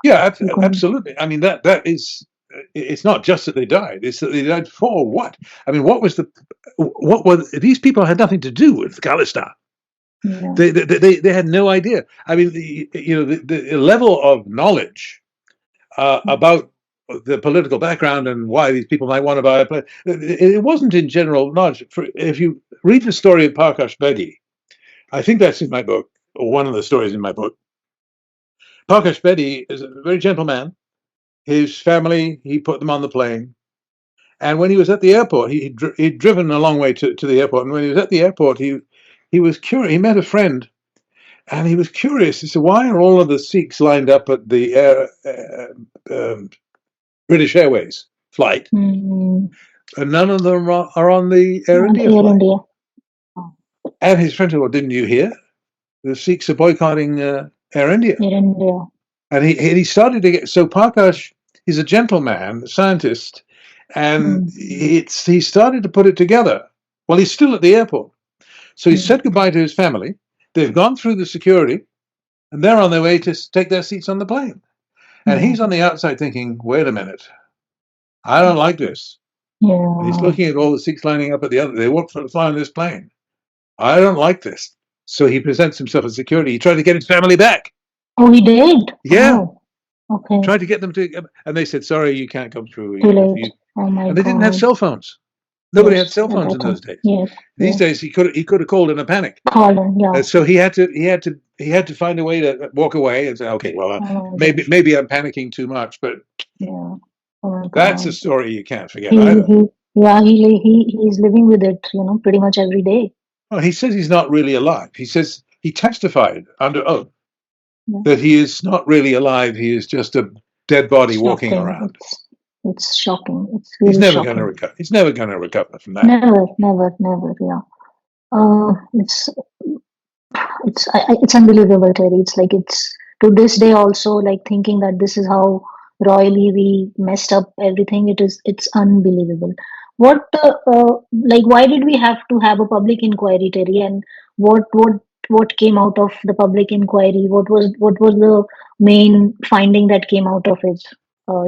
absolutely. I mean, that is. It's not just that they died; it's that they died for what? I mean, what were these people had nothing to do with Khalistan? Yeah. They had no idea. I mean, the level of knowledge about the political background and why these people might want to buy a plane. It wasn't in general knowledge. If you read the story of Parkash Bedi, I think that's in my book, or one of the stories in my book. Parkash Bedi is a very gentle man. His family, he put them on the plane. And when he was at the airport, he'd driven a long way to the airport. And when he was at the airport, he was curious. He met a friend, and he was curious. He said, "Why are all of the Sikhs lined up at the British Airways flight, and none of them are on the Air India flight?" India. And his friend said, "Well, didn't you hear? The Sikhs are boycotting Air India." Air India. And he started to get, so Parkash, he's a gentleman, a scientist, and he started to put it together. Well, he's still at the airport. So he said goodbye to his family. They've gone through the security, and they're on their way to take their seats on the plane. And he's on the outside thinking, wait a minute, I don't like this. Yeah. And he's looking at all the Sikhs lining up at the other. They want to fly on this plane. I don't like this. So he presents himself as security. He tried to get his family back. Oh, he did? Yeah. Oh, okay. Tried to get them to, and they said, sorry, you can't come through. Too late. Oh my and they didn't have God. cell phones. Nobody had cell phones in those days. Yes. These days, he could have called in a panic. Yeah. So he had to find a way to walk away and say, okay, well, maybe I'm panicking too much, but yeah. Oh that's a story you can't forget. He's living with it, pretty much every day. Well, he says he's not really alive. He says he testified under oath that he is not really alive. He is just a dead body walking around. It's shocking. It's really he's never shocking. going to recover. He's never going to recover from that. Never. Yeah. It's unbelievable, Terry. It's like it's to this day also like thinking that this is how royally we messed up everything. It's unbelievable. What why did we have to have a public inquiry, Terry? And what came out of the public inquiry? What was the main finding that came out of it? Well,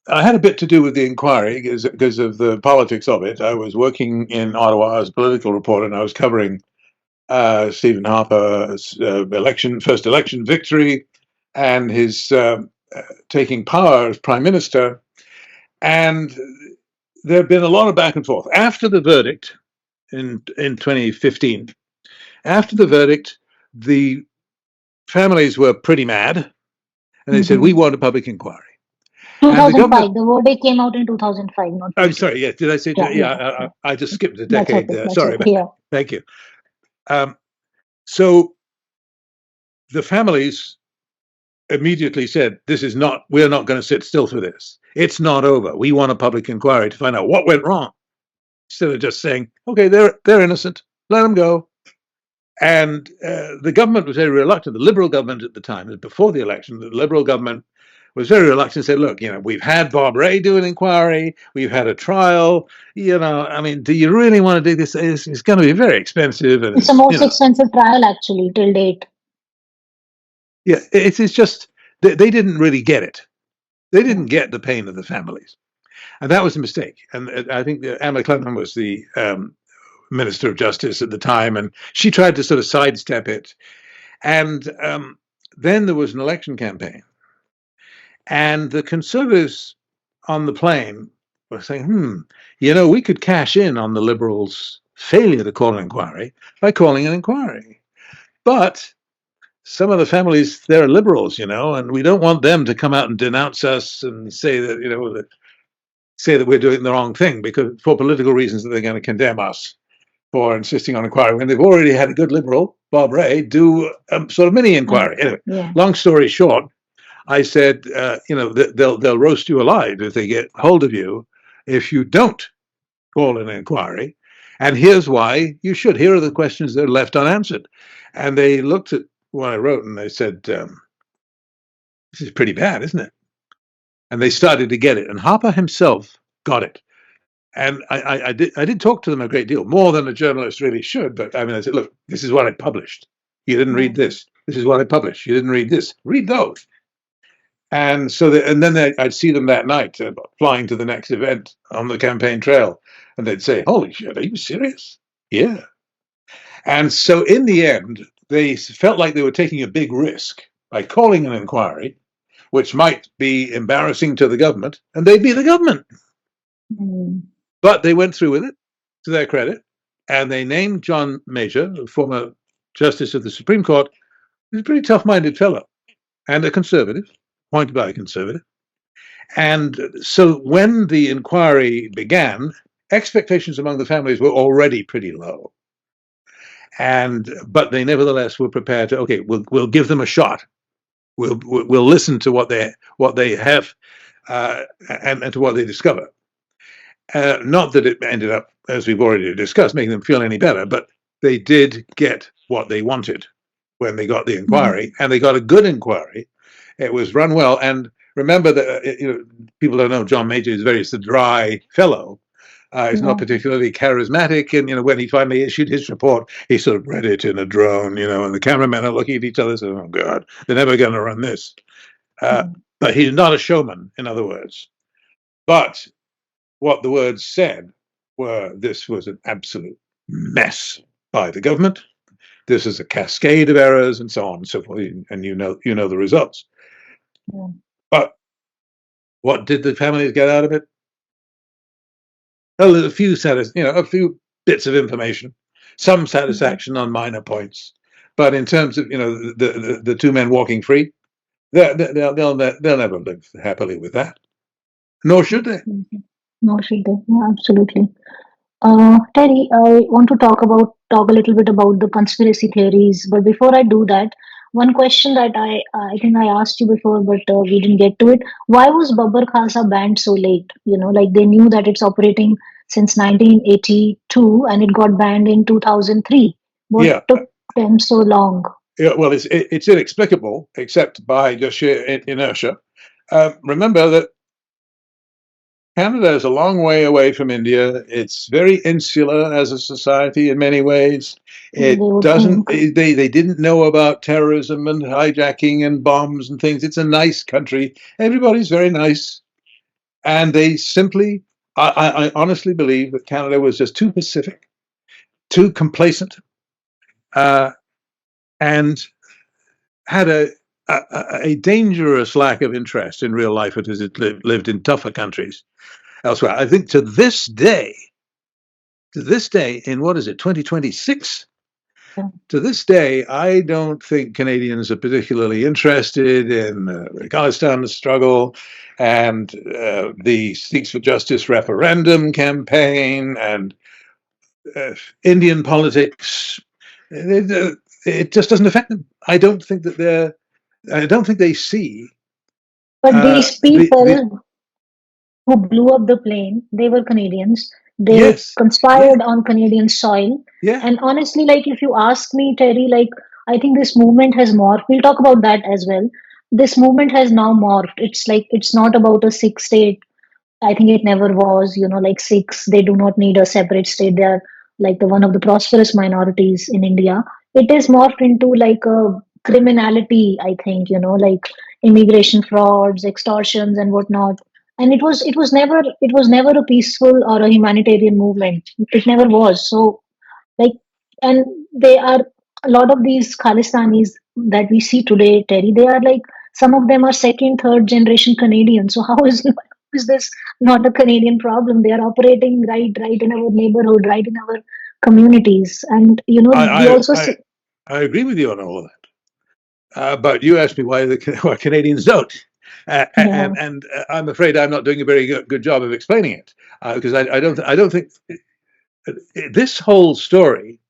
I had a bit to do with the inquiry because of the politics of it. I was working in Ottawa as a political reporter, and I was covering Stephen Harper's first election victory and his taking power as prime minister. And there had been a lot of back and forth. After the verdict in 2015, after the verdict, the families were pretty mad. And they said, we want a public inquiry. 2005. The verdict came out in 2005. Not I'm sorry. Yeah. Did I say? Yeah. I just skipped a decade there. Sorry. Thank you. So the families immediately said, we're not going to sit still for this. It's not over. We want a public inquiry to find out what went wrong. Instead of just saying, okay, they're innocent, let them go. And the government was very reluctant. The Liberal government at the time, before the election, the Liberal government was very reluctant and said, look, we've had Bob Rae do an inquiry. We've had a trial. I mean, do you really want to do this? It's going to be very expensive. And it's the most expensive trial, actually, till date. Yeah, it's just, they didn't really get it. They didn't get the pain of the families. And that was a mistake. And I think Anna Clinton was the Minister of Justice at the time, and she tried to sort of sidestep it. And then there was an election campaign. And the Conservatives on the plane were saying, we could cash in on the Liberals' failure to call an inquiry by calling an inquiry. But some of the families, they're Liberals, and we don't want them to come out and denounce us and say that, say that we're doing the wrong thing because for political reasons that they're going to condemn us for insisting on inquiry when they've already had a good Liberal, Bob Rae, do a sort of mini inquiry. Anyway, long story short, I said, they'll roast you alive if they get hold of you if you don't call an inquiry. And here's why you should. Here are the questions that are left unanswered. And they looked at what I wrote and they said, this is pretty bad, isn't it? And they started to get it. And Harper himself got it. And I did talk to them a great deal, more than a journalist really should. But I mean, I said, look, this is what I published. You didn't read this. This is what I published. You didn't read this. Read those. And so, then I'd see them that night flying to the next event on the campaign trail. And they'd say, holy shit, are you serious? Yeah. And so in the end, they felt like they were taking a big risk by calling an inquiry, which might be embarrassing to the government, and they'd be the government. Mm. But they went through with it, to their credit, and they named John Major, the former Justice of the Supreme Court. He's a pretty tough-minded fellow, and a conservative, appointed by a conservative. And so when the inquiry began, expectations among the families were already pretty low. But they nevertheless were prepared to, okay, we'll give them a shot. We'll listen to what they have and to what they discover. Not that it ended up, as we've already discussed, making them feel any better, but they did get what they wanted when they got the inquiry, and they got a good inquiry. It was run well, and remember that people don't know John Major is a very dry fellow. He's not particularly charismatic, and when he finally issued his report, he sort of read it in a drone, and the cameramen are looking at each other, saying, "Oh God, they're never going to run this." But he's not a showman, in other words. But what the words said were, this was an absolute mess by the government. This is a cascade of errors, and so on and so forth. And you know the results. Yeah. But what did the families get out of it? Well, a few bits of information, some satisfaction on minor points. But in terms of the two men walking free, they'll never live happily with that. Nor should they. No, she did. Yeah, absolutely. Terry, I want to talk a little bit about the conspiracy theories, but before I do that, one question that I think I asked you before, but we didn't get to it. Why was Babbar Khasa banned so late? Like they knew that it's operating since 1982 and it got banned in 2003. What Yeah. took them so long? Yeah, well, it's inexplicable, except by just sheer inertia. Remember that Canada is a long way away from India. It's very insular as a society in many ways. They It would doesn't. think. They didn't know about terrorism and hijacking and bombs and things. It's a nice country. Everybody's very nice, and they simply. I honestly believe that Canada was just too pacific, too complacent, and had a dangerous lack of interest in real life as it lived in tougher countries elsewhere. I think to this day, in what is it, 2026? Yeah. To this day, I don't think Canadians are particularly interested in the Afghanistan struggle and the Seeks for Justice referendum campaign and Indian politics. It just doesn't affect them. I don't think they see But these the people who blew up the plane, they were Canadians. They yes, yeah, conspired on Canadian soil. yeah. And honestly, like if you ask me, Terry, like I think this movement has morphed. We'll talk about that as well. This movement has now morphed. It's like it's not about a Sikh state. I think it never was, like Sikhs, they do not need a separate state. They are like the one of the prosperous minorities in India. It is morphed into like a criminality, I think, like immigration frauds, extortions and whatnot. And it was never a peaceful or a humanitarian movement. It never was. So like and they are a lot of these Khalistanis that we see today, Terry, they are like some of them are second, third generation Canadians. So how is this not a Canadian problem? They are operating right in our neighborhood, right in our communities. And we I, also I see. I agree with you on all of that. But you asked me why Canadians don't, Yeah. and I'm afraid I'm not doing a very good job of explaining it because I don't think this whole story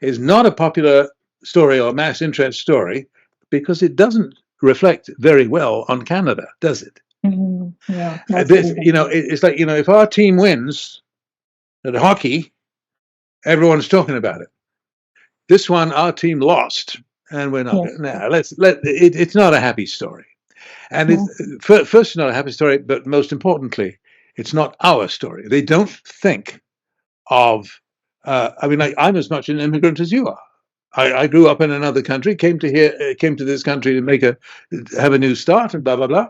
is not a popular story or mass interest story because it doesn't reflect very well on Canada, does it? Yeah, that's the reason. It's like if our team wins at hockey, everyone's talking about it. This one, our team lost, and we're not. Yes. Now, it's not a happy story. And Yeah. it's first not a happy story, but most importantly, it's not our story. They don't think of. I mean, like, I'm as much an immigrant as you are. I grew up in another country, came to this country to have a new start, and blah blah blah.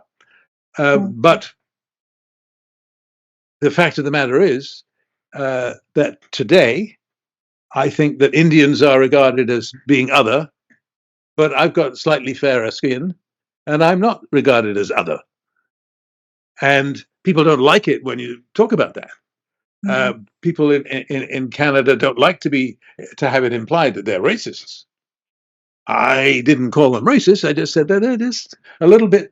Yeah. But the fact of the matter is that today, I think that Indians are regarded as being other, but I've got slightly fairer skin. and I'm not regarded as other. And people don't like it when you talk about that. People in Canada don't like to have it implied that they're racists. I didn't call them racist. I just said that it is a little bit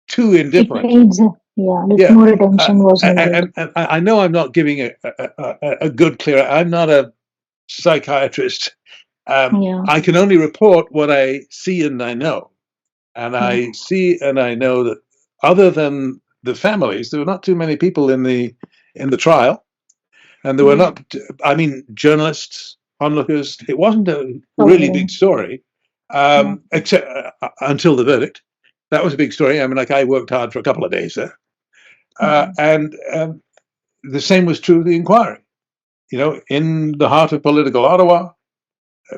too It indifferent. needs, yeah, like Yeah, more attention was needed. and I know I'm not giving a good clear. I'm not a psychiatrist. Yeah, I can only report what I see and I know, and yeah, I see and I know that other than the families, there were not too many people in the trial, and there were yeah. not. I mean, journalists, onlookers. It wasn't a really big Covering. story, Yeah, except until the verdict. That was a big story. I mean, like I worked hard for a couple of days there, yeah, and the same was true of the inquiry. You know, in the heart of political Ottawa,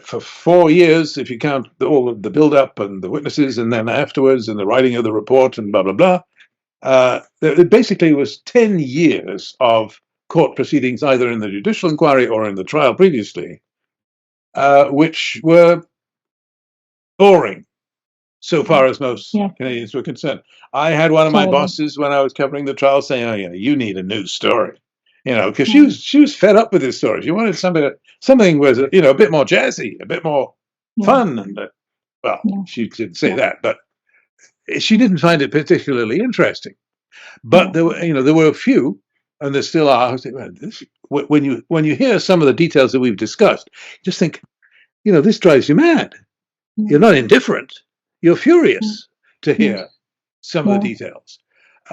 for 4 years, if you count all of the build-up and the witnesses, and then afterwards, and the writing of the report, and blah blah blah. It basically was 10 years of court proceedings, either in the judicial inquiry or in the trial previously, which were boring so yeah, far as most yeah. Canadians were concerned. I had one of my Totally. bosses when I was covering the trial saying, "Oh, you need a new story," because Yeah, she was fed up with this story. She wanted something was a bit more jazzy, a bit more yeah, fun, and well, yeah, she didn't say yeah, that, but she didn't find it particularly interesting. But yeah, there were a few, and there still are. I think, "Man, when you hear some of the details that we've discussed, just think, this drives you mad. yeah, You're not indifferent. You're yeah, furious to yeah, hear some of the yeah, details.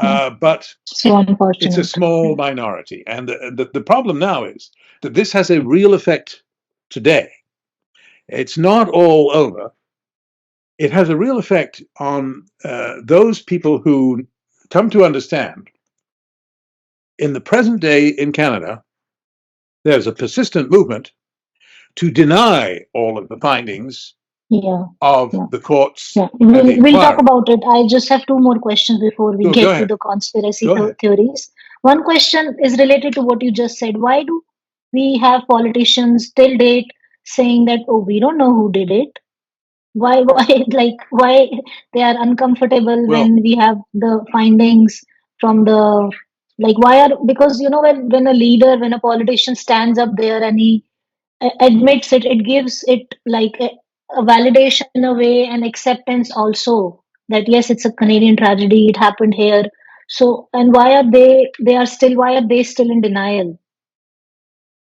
yeah. But So it's a unfortunate. small Yeah, minority, and the problem now is that this has a real effect today. It's not all over. It has a real effect on those people who come to understand in the present day in Canada, there's a persistent movement to deny all of the findings yeah, of yeah. the courts Yeah, and the we'll talk inquiry. about it. I just have two more questions before we Go get to ahead. the conspiracy Go ahead. theories. One question is related to what you just said. Why do we have politicians till date saying that, oh, we don't know who did it? Why, like, why they are uncomfortable Well, when we have the findings from the, like, why are, because, when a leader, when a politician stands up there and he admits it, it gives it like a validation in a way and acceptance also that yes, it's a Canadian tragedy, it happened here. So, and why are they still in denial?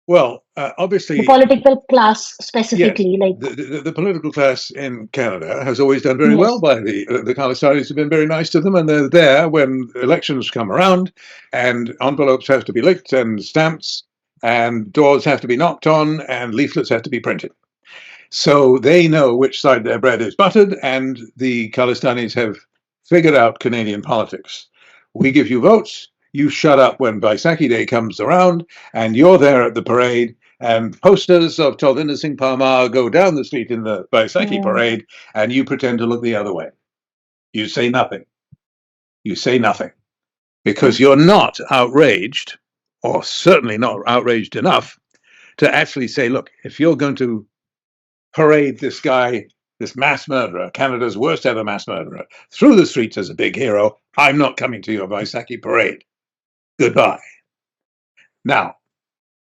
The obviously, political class yes. specifically, like, The political class in Canada has always done very well yes, by the Calistanis have been very nice to them, and they're there when elections come around, and envelopes have to be licked, and stamps, and doors have to be knocked on, and leaflets have to be printed. So they know which side their bread is buttered, and the Khalistanis have figured out Canadian politics. We give you votes, you shut up when Vaisakhi Day comes around, and you're there at the parade, and posters of Talvinder Singh Parmar go down the street in the Vaisakhi yeah, parade, and you pretend to look the other way. You say nothing. You say nothing. yeah, Because you're not outraged, or certainly not outraged enough, to actually say, look, if you're going to parade this guy, this mass murderer, Canada's worst ever mass murderer, through the streets as a big hero, I'm not coming to your Vaisakhi parade. Goodbye. Now,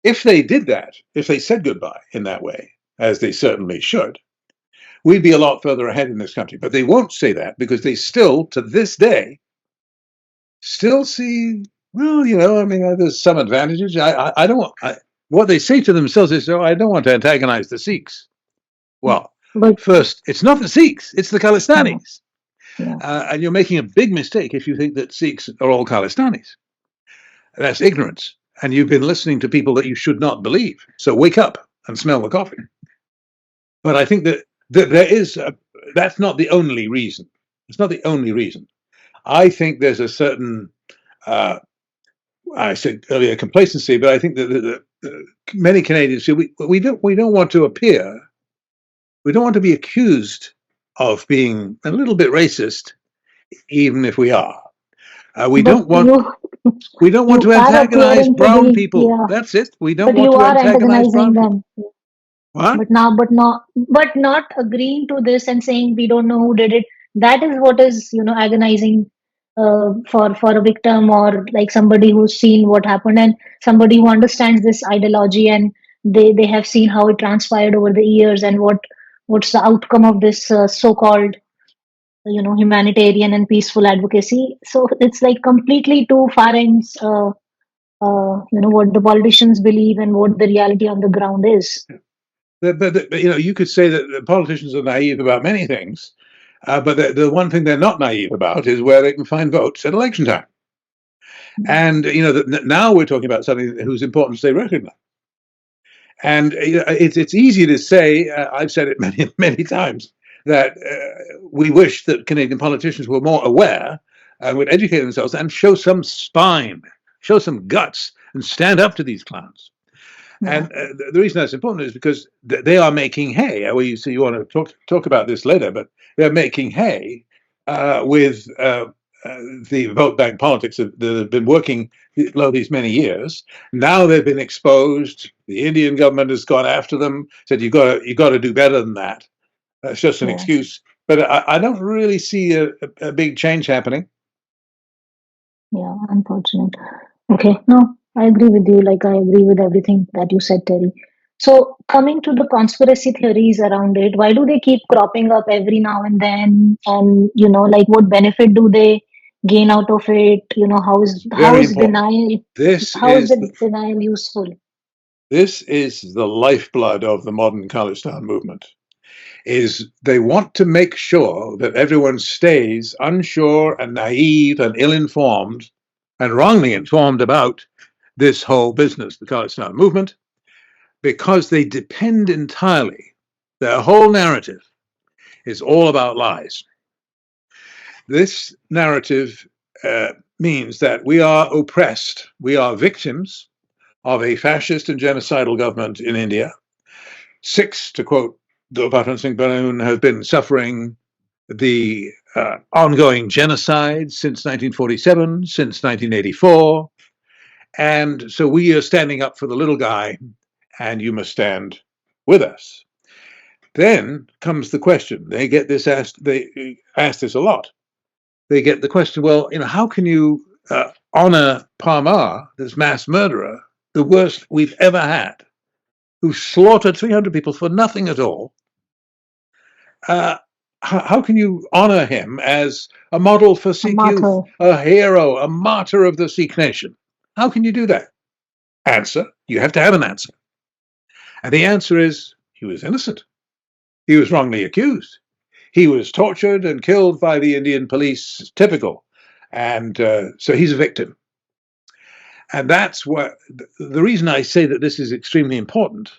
if they did that, if they said goodbye in that way, as they certainly should, we'd be a lot further ahead in this country. But they won't say that because they still, to this day, still see, well, I mean, there's some advantages. I don't want, what they say to themselves is, oh, I don't want to antagonize the Sikhs. yeah. Well, But first, it's not the Sikhs, it's the yeah, Khalistanis. yeah, And you're making a big mistake if you think that Sikhs are all Khalistanis. That's ignorance. And you've been listening to people that you should not believe. So wake up and smell the coffee. But I think that there is, that's not the only reason. It's not the only reason. I think there's a certain, uh, I said earlier, complacency, but I think that many Canadians feel we don't want to appear, we don't want to be accused of being a little bit racist, even if we are. We but don't want we don't want you to are antagonize appearing to brown be, people. yeah, That's it. We don't but want you to are antagonize antagonizing brown people. them. What? But not agreeing to this and saying we don't know who did it. That is what is, agonizing for a victim, or like somebody who's seen what happened, and somebody who understands this ideology, and they have seen how it transpired over the years, and what's the outcome of this so-called, humanitarian and peaceful advocacy. So it's like completely two far ends. What the politicians believe and what the reality on the ground is. But you could say that the politicians are naive about many things, but the one thing they're not naive about is where they can find votes at election time. And now we're talking about something whose importance they recognize. And it's easy to say. I've said it many many times that we wish that Canadian politicians were more aware and would educate themselves and show some spine, show some guts, and stand up to these clowns. Yeah. And the reason that's important is because they are making hay. So you want to talk about this later, but they're making hay with the vote bank politics that have been working these many years. Now they've been exposed. The Indian government has gone after them, said you've got to do better than that. That's just an Yeah. excuse. But I don't really see a big change happening. Yeah, unfortunate. Okay, no, I agree with you. Like, I agree with everything that you said, Terry. So, coming to the conspiracy theories around it, why do they keep cropping up every now and then? And, like, what benefit do they gain out of it? How Very is important. denial, This how is is the denial useful? this is the lifeblood of the modern Khalistan movement. Is they want to make sure that everyone stays unsure and naive and ill-informed and wrongly informed about this whole business, the Khalistan movement, because they depend entirely. Their whole narrative is all about lies. This narrative means that we are oppressed, we are victims of a fascist and genocidal government in India. Sikhs, to quote Bhattan Singh Baroon, have been suffering the ongoing genocide since 1947, since 1984. And so we are standing up for the little guy, and you must stand with us. Then comes the question. They get this asked. They ask this a lot. They get the question. Well, how can you honor Parmar, this mass murderer, the worst we've ever had, who slaughtered 300 people for nothing at all? How can you honor him as a model for A Sikh youth, martyr. a hero, a martyr of the Sikh nation? How can you do that? Answer. You have to have an answer. And the answer is he was innocent. He was wrongly accused. He was tortured and killed by the Indian police, typical. And so he's a victim. And that's what the reason I say that this is extremely important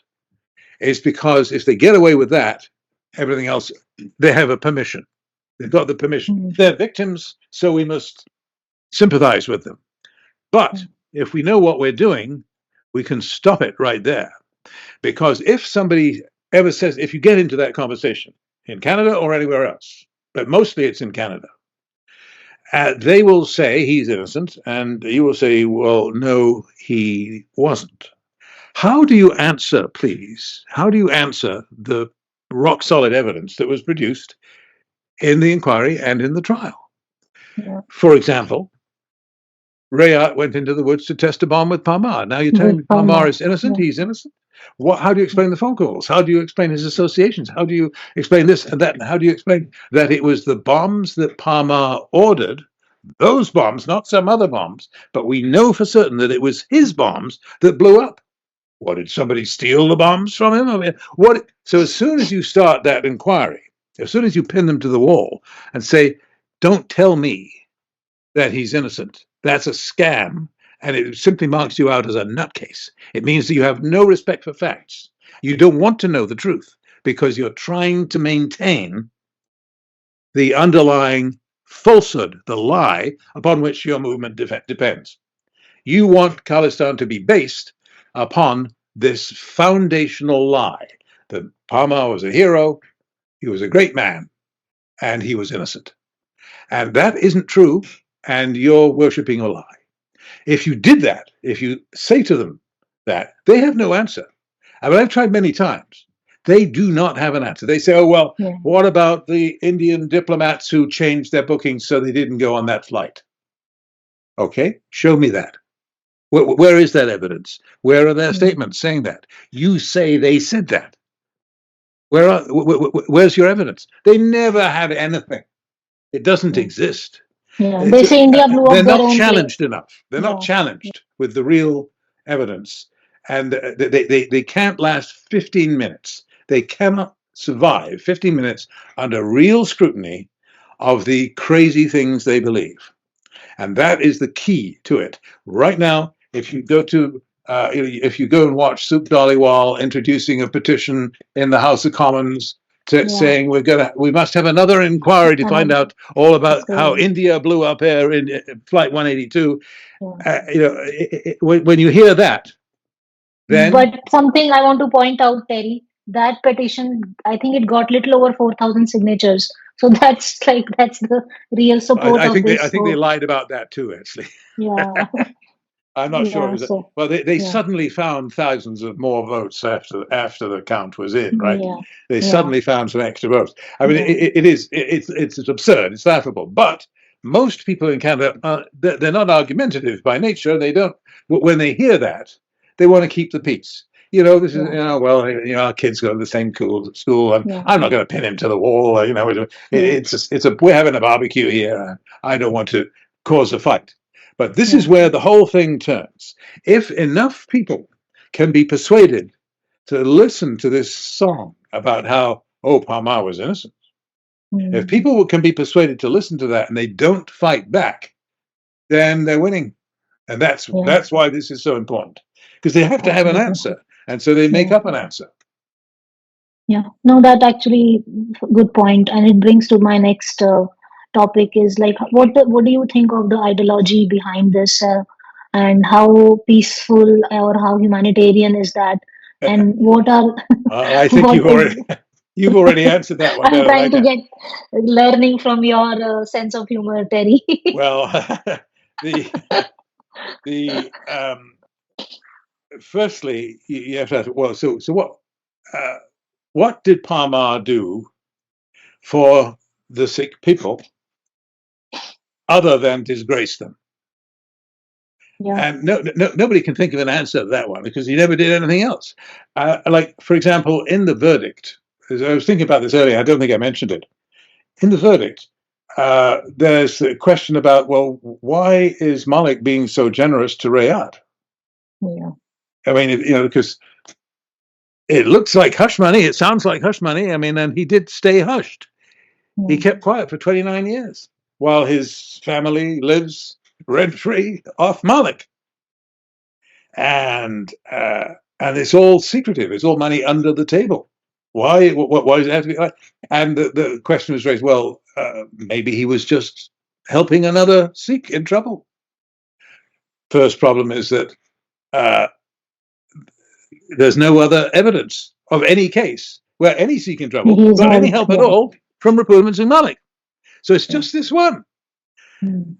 is because if they get away with that, everything else, they have a permission. They've got the permission. Mm. They're victims, so we must sympathize with them. But if we know what we're doing, we can stop it right there. Because if somebody ever says, if you get into that conversation in Canada or anywhere else, but mostly it's in Canada, they will say he's innocent, and you will say, well, no, he wasn't. How do you answer, please? How do you answer the rock solid evidence that was produced in the inquiry and in the trial? Yeah. For example, Rayat went into the woods to test a bomb with Parmar. Now you're telling me With Parmar Parmar. is innocent? Yeah. He's innocent? How do you explain the phone calls? How do you explain his associations? How do you explain this and that? And how do you explain that it was the bombs that Parmar ordered, those bombs, not some other bombs, but we know for certain that it was his bombs that blew up? What, did somebody steal the bombs from him? I mean, what? So as soon as you start that inquiry, as soon as you pin them to the wall and say, don't tell me that he's innocent, that's a scam, and it simply marks you out as a nutcase. It means that you have no respect for facts. You don't want to know the truth because you're trying to maintain the underlying falsehood, the lie upon which your movement depends. You want Khalistan to be based upon this foundational lie that Parmar was a hero, he was a great man, and he was innocent. And that isn't true, and you're worshipping a lie. If you did that, if you say to them that, they have no answer. I mean, I've tried many times. They do not have an answer. They say, oh, well, Yeah. what about the Indian diplomats who changed their bookings so they didn't go on that flight? Okay, show me that. Where is that evidence? Where are their statements saying that? You say they said that. Where's your evidence? They never had anything. It doesn't exist. Yeah. They say India blew They're up their not own plane. challenged enough. They're not Yeah. challenged with the real evidence. And they can't last 15 minutes. They cannot survive 15 minutes under real scrutiny of the crazy things they believe. And that is the key to it. Right now, if you go and watch Sook Dhaliwal introducing a petition in the House of Commons saying we must have another inquiry to find out all about how India blew up air in Flight 182. When you hear that, then. But something I want to point out, Terry, that petition, I think it got little over 4,000 signatures. So that's the real support I of think this. they lied about that too, actually. Yeah. I'm not sure. Well, they yeah. suddenly found thousands of more votes after the count was in, right? Yeah. They suddenly found some extra votes. I mean, it's absurd. It's laughable. But most people in Canada, they're not argumentative by nature. They don't. When they hear that, they want to keep the peace. This is our kids go to the same school, and I'm not going to pin him to the wall. We're having a barbecue here. I don't want to cause a fight. But this is where the whole thing turns. If enough people can be persuaded to listen to this song about how, Parmar was innocent, if people can be persuaded to listen to that and they don't fight back, then they're winning. And that's why this is so important. Because they have to have an answer. And so they make up an answer. Yeah. No, that actually good point. And it brings to my next topic is like, what do you think of the ideology behind this, and how peaceful or how humanitarian is that, and what are I think you've already answered that one. I'm trying to get learning from your sense of humor, Terry. Well, firstly, you have to ask, well, so what did Parmar do for the Sikh people other than disgrace them? Yeah. And nobody can think of an answer to that one because he never did anything else. Like, for example, in the verdict, as I was thinking about this earlier, I don't think I mentioned it. In the verdict, there's a question about, well, why is Malik being so generous to Rayat? Yeah. I mean, because it looks like hush money. It sounds like hush money. I mean, and he did stay hushed. He kept quiet for 29 years while his family lives rent-free off Malik. And it's all secretive. It's all money under the table. Why does it have to be like? And the question was raised, well, maybe he was just helping another Sikh in trouble. First problem is that there's no other evidence of any case where any Sikh in trouble got any help at all from Rapur Singh Malik. So it's just this one.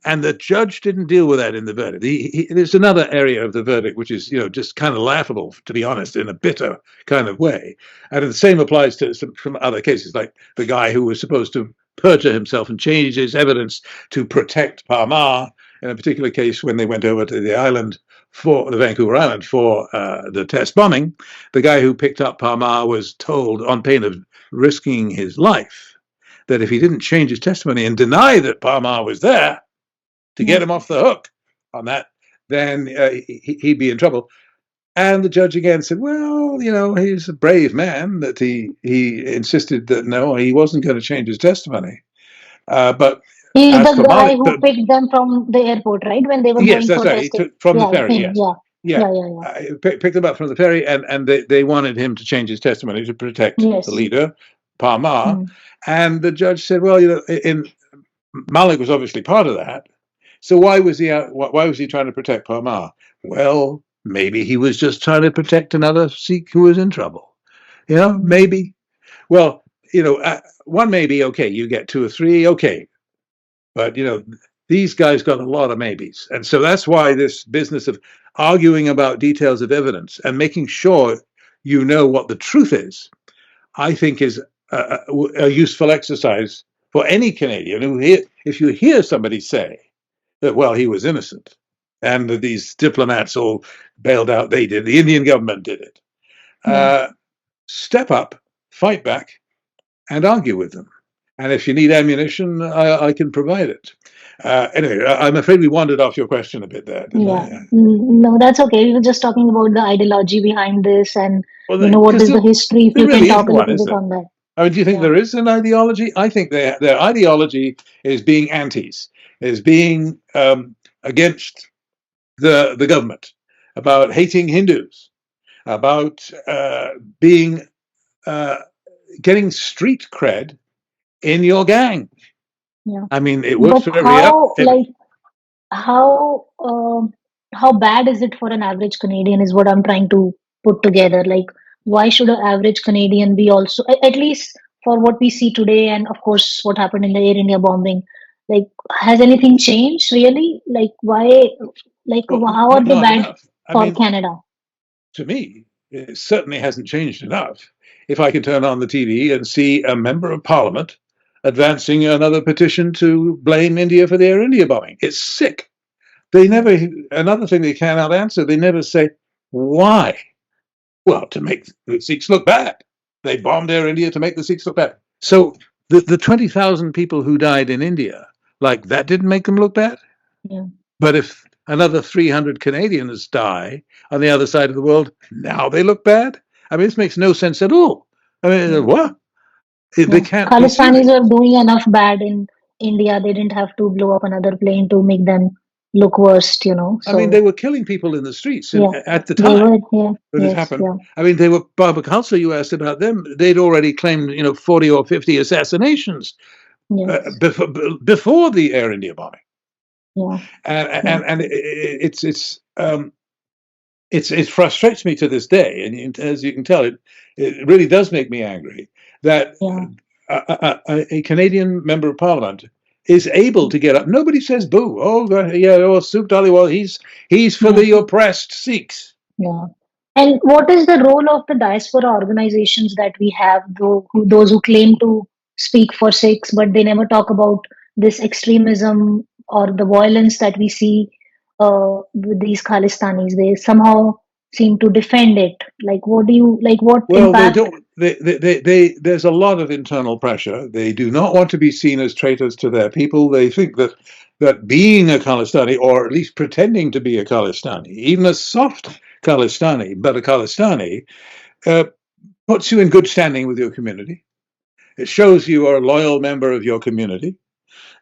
And the judge didn't deal with that in the verdict. There's another area of the verdict which is, just kind of laughable, to be honest, in a bitter kind of way. And the same applies to some other cases, like the guy who was supposed to perjure himself and change his evidence to protect Parmar in a particular case when they went over to the island for the Vancouver Island for the test bombing. The guy who picked up Parmar was told, on pain of risking his life, that if he didn't change his testimony and deny that Parmar was there to get him off the hook on that, then he'd be in trouble. And the judge again said, well, he's a brave man, that he insisted that no, he wasn't going to change his testimony. But he's the guy who picked them from the airport, right? When they were going for testing. He took from the ferry, yes. Yeah. Picked them up from the ferry, and they wanted him to change his testimony to protect the leader, Parmar. And the judge said, well, Malik was obviously part of that. So why was he trying to protect Parmar? Well, maybe he was just trying to protect another Sikh who was in trouble. Maybe. Well, one maybe, okay, you get two or three, okay. But, these guys got a lot of maybes. And so that's why this business of arguing about details of evidence and making sure you know what the truth is I think is a useful exercise for any Canadian who if you hear somebody say that, well, he was innocent and that these diplomats all bailed out, they did, the Indian government did it. Yeah. Step up, fight back, and argue with them. And if you need ammunition, I can provide it. Anyway, I'm afraid we wandered off your question a bit there, didn't Yeah. I? No, that's okay. We were just talking about the ideology behind this and, Well, what because is the history, if there you can really talk isn't a one, little is bit there? on that. I mean, do you think Yeah. there is an ideology? I think their ideology is being antis, is being against the government, about hating Hindus, about being uh, getting street cred in your gang. Yeah. I mean, it works But for every other. how how bad is it for an average Canadian is what I'm trying to put together. Like, why should an average Canadian be also, at least for what we see today, and of course what happened in the Air India bombing? Like, has anything changed really? Like, why? Like, Well, how are they not bad enough. I for mean, Canada? to me, it certainly hasn't changed enough. If I can turn on the TV and see a member of parliament advancing another petition to blame India for the Air India bombing, it's sick. They never, another thing they cannot answer, they never say, why? Well, to make the Sikhs look bad. They bombed Air India to make the Sikhs look bad. So the 20,000 people who died in India, like that didn't make them look bad? Yeah. But if another 300 Canadians die on the other side of the world, now they look bad? I mean, this makes no sense at all. I mean, Yeah. what? They Yeah. can't be Khalistanis serious. are doing enough bad in India. They didn't have to blow up another plane to make them look worst. I mean, they So, were killing people in the streets yeah, at the they time were, yeah, that it yes, happened. yeah, I mean, they were, Barbara Culture, you asked about them, they'd already claimed, 40 or 50 assassinations yes, before the Air India bombing. yeah, And, yeah, and, and it frustrates me to this day. And as you can tell, it really does make me angry that yeah, a Canadian member of parliament is able to get up. Nobody says boo. Oh, yeah, oh, Suk Dhaliwal, he's for yeah, the oppressed Sikhs. yeah. And what is the role of the diaspora organizations that we have, those who claim to speak for Sikhs, but they never talk about this extremism or the violence that we see with these Khalistanis? They somehow seem to defend it. Like, what do you like? What Well, they impact? don't. There's a lot of internal pressure. They do not want to be seen as traitors to their people. They think that being a Khalistani, or at least pretending to be a Khalistani, even a soft Khalistani, but a Khalistani, uh, puts you in good standing with your community. It shows you are a loyal member of your community.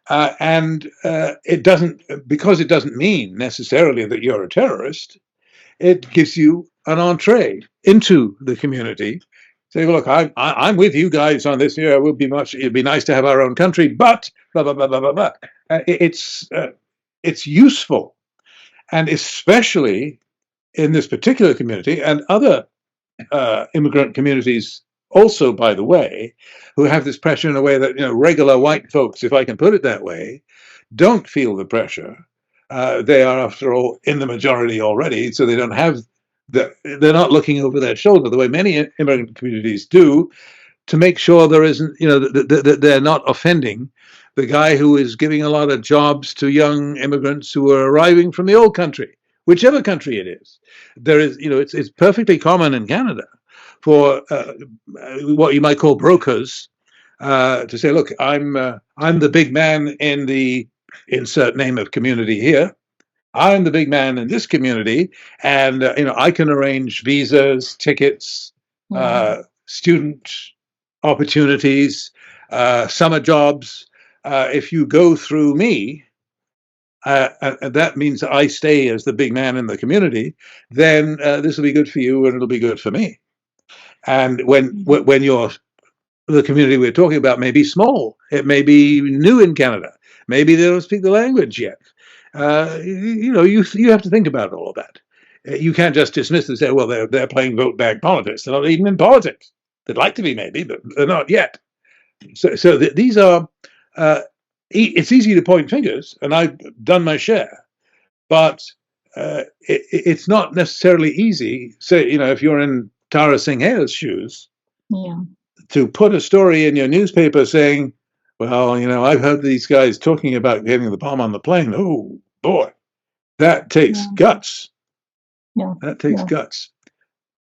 And it doesn't, because it doesn't mean necessarily that you're a terrorist, it gives you an entree into the community. Say, well, look, I'm with you guys on this here. It'd be nice to have our own country, but blah, blah, blah, blah, blah, blah. It's useful. And especially in this particular community and other immigrant communities also, by the way, who have this pressure in a way that, regular white folks, if I can put it that way, don't feel the pressure. They are, after all, in the majority already, so they don't have they're not looking over their shoulder the way many immigrant communities do to make sure there isn't, that they're not offending the guy who is giving a lot of jobs to young immigrants who are arriving from the old country, whichever country it is. There is, it's perfectly common in Canada for what you might call brokers to say, look, I'm the big man in the insert name of community here. I'm the big man in this community, and I can arrange visas, tickets, Yeah, student opportunities, summer jobs. If you go through me, and that means I stay as the big man in the community. Then this will be good for you, and it'll be good for me. And when you're the community we're talking about may be small. It may be new in Canada. Maybe they don't speak the language yet. You have to think about all of that. You can't just dismiss and say, well, they're playing vote bank politics. They're not even in politics. They'd like to be, maybe, but they're not yet. So these are. It's easy to point fingers, and I've done my share, but it's not necessarily easy. Say, if you're in Tara Singh Hayer's shoes, yeah, to put a story in your newspaper saying, well, I've heard these guys talking about getting the bomb on the plane. Oh boy, that takes Yeah, guts. yeah, That takes yeah. guts.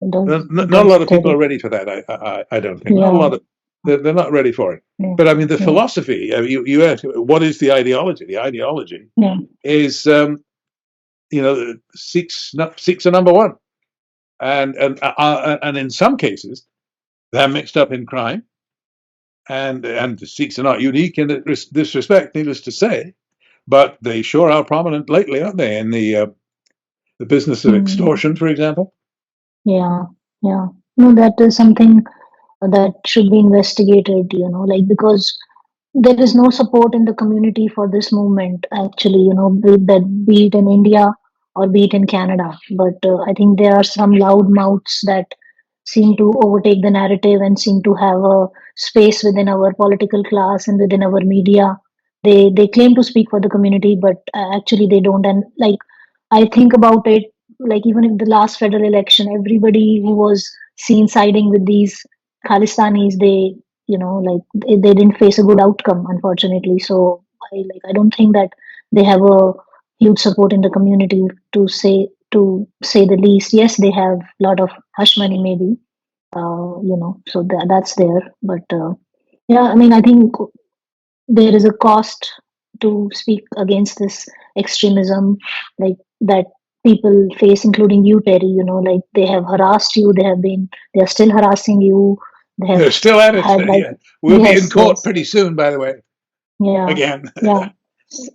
It does. It Not a does, lot of people are Terry. ready for that. I don't think. Not a Yeah, lot of. They're not ready for it. yeah, But I mean, the yeah, philosophy. You asked, what is the ideology? The ideology yeah. is, Sikhs are number one, and in some cases they're mixed up in crime, and the Sikhs are not unique in this respect, needless to say. But they sure are prominent lately, aren't they? In the business of Mm, extortion, for example. yeah, yeah. No, that is something that should be investigated, like because there is no support in the community for this movement, actually, be it in India or be it in Canada. But I think there are some loud mouths that seem to overtake the narrative and seem to have a space within our political class and within our media. They claim to speak for the community, but actually they don't. And like I think about it, like even in the last federal election, everybody who was seen siding with these Khalistanis, like they didn't face a good outcome, unfortunately. So I don't think that they have a huge support in the community, to say the least. Yes, they have a lot of hush money, maybe, so that's there. But yeah, I mean, I think there is a cost to speak against this extremism, like that people face, including you, Terry. Like they have harassed you, they are still harassing you. They have They're still at it. had like, Yeah, we'll be in yes, court yes, pretty soon, by the way. yeah, Again, yeah,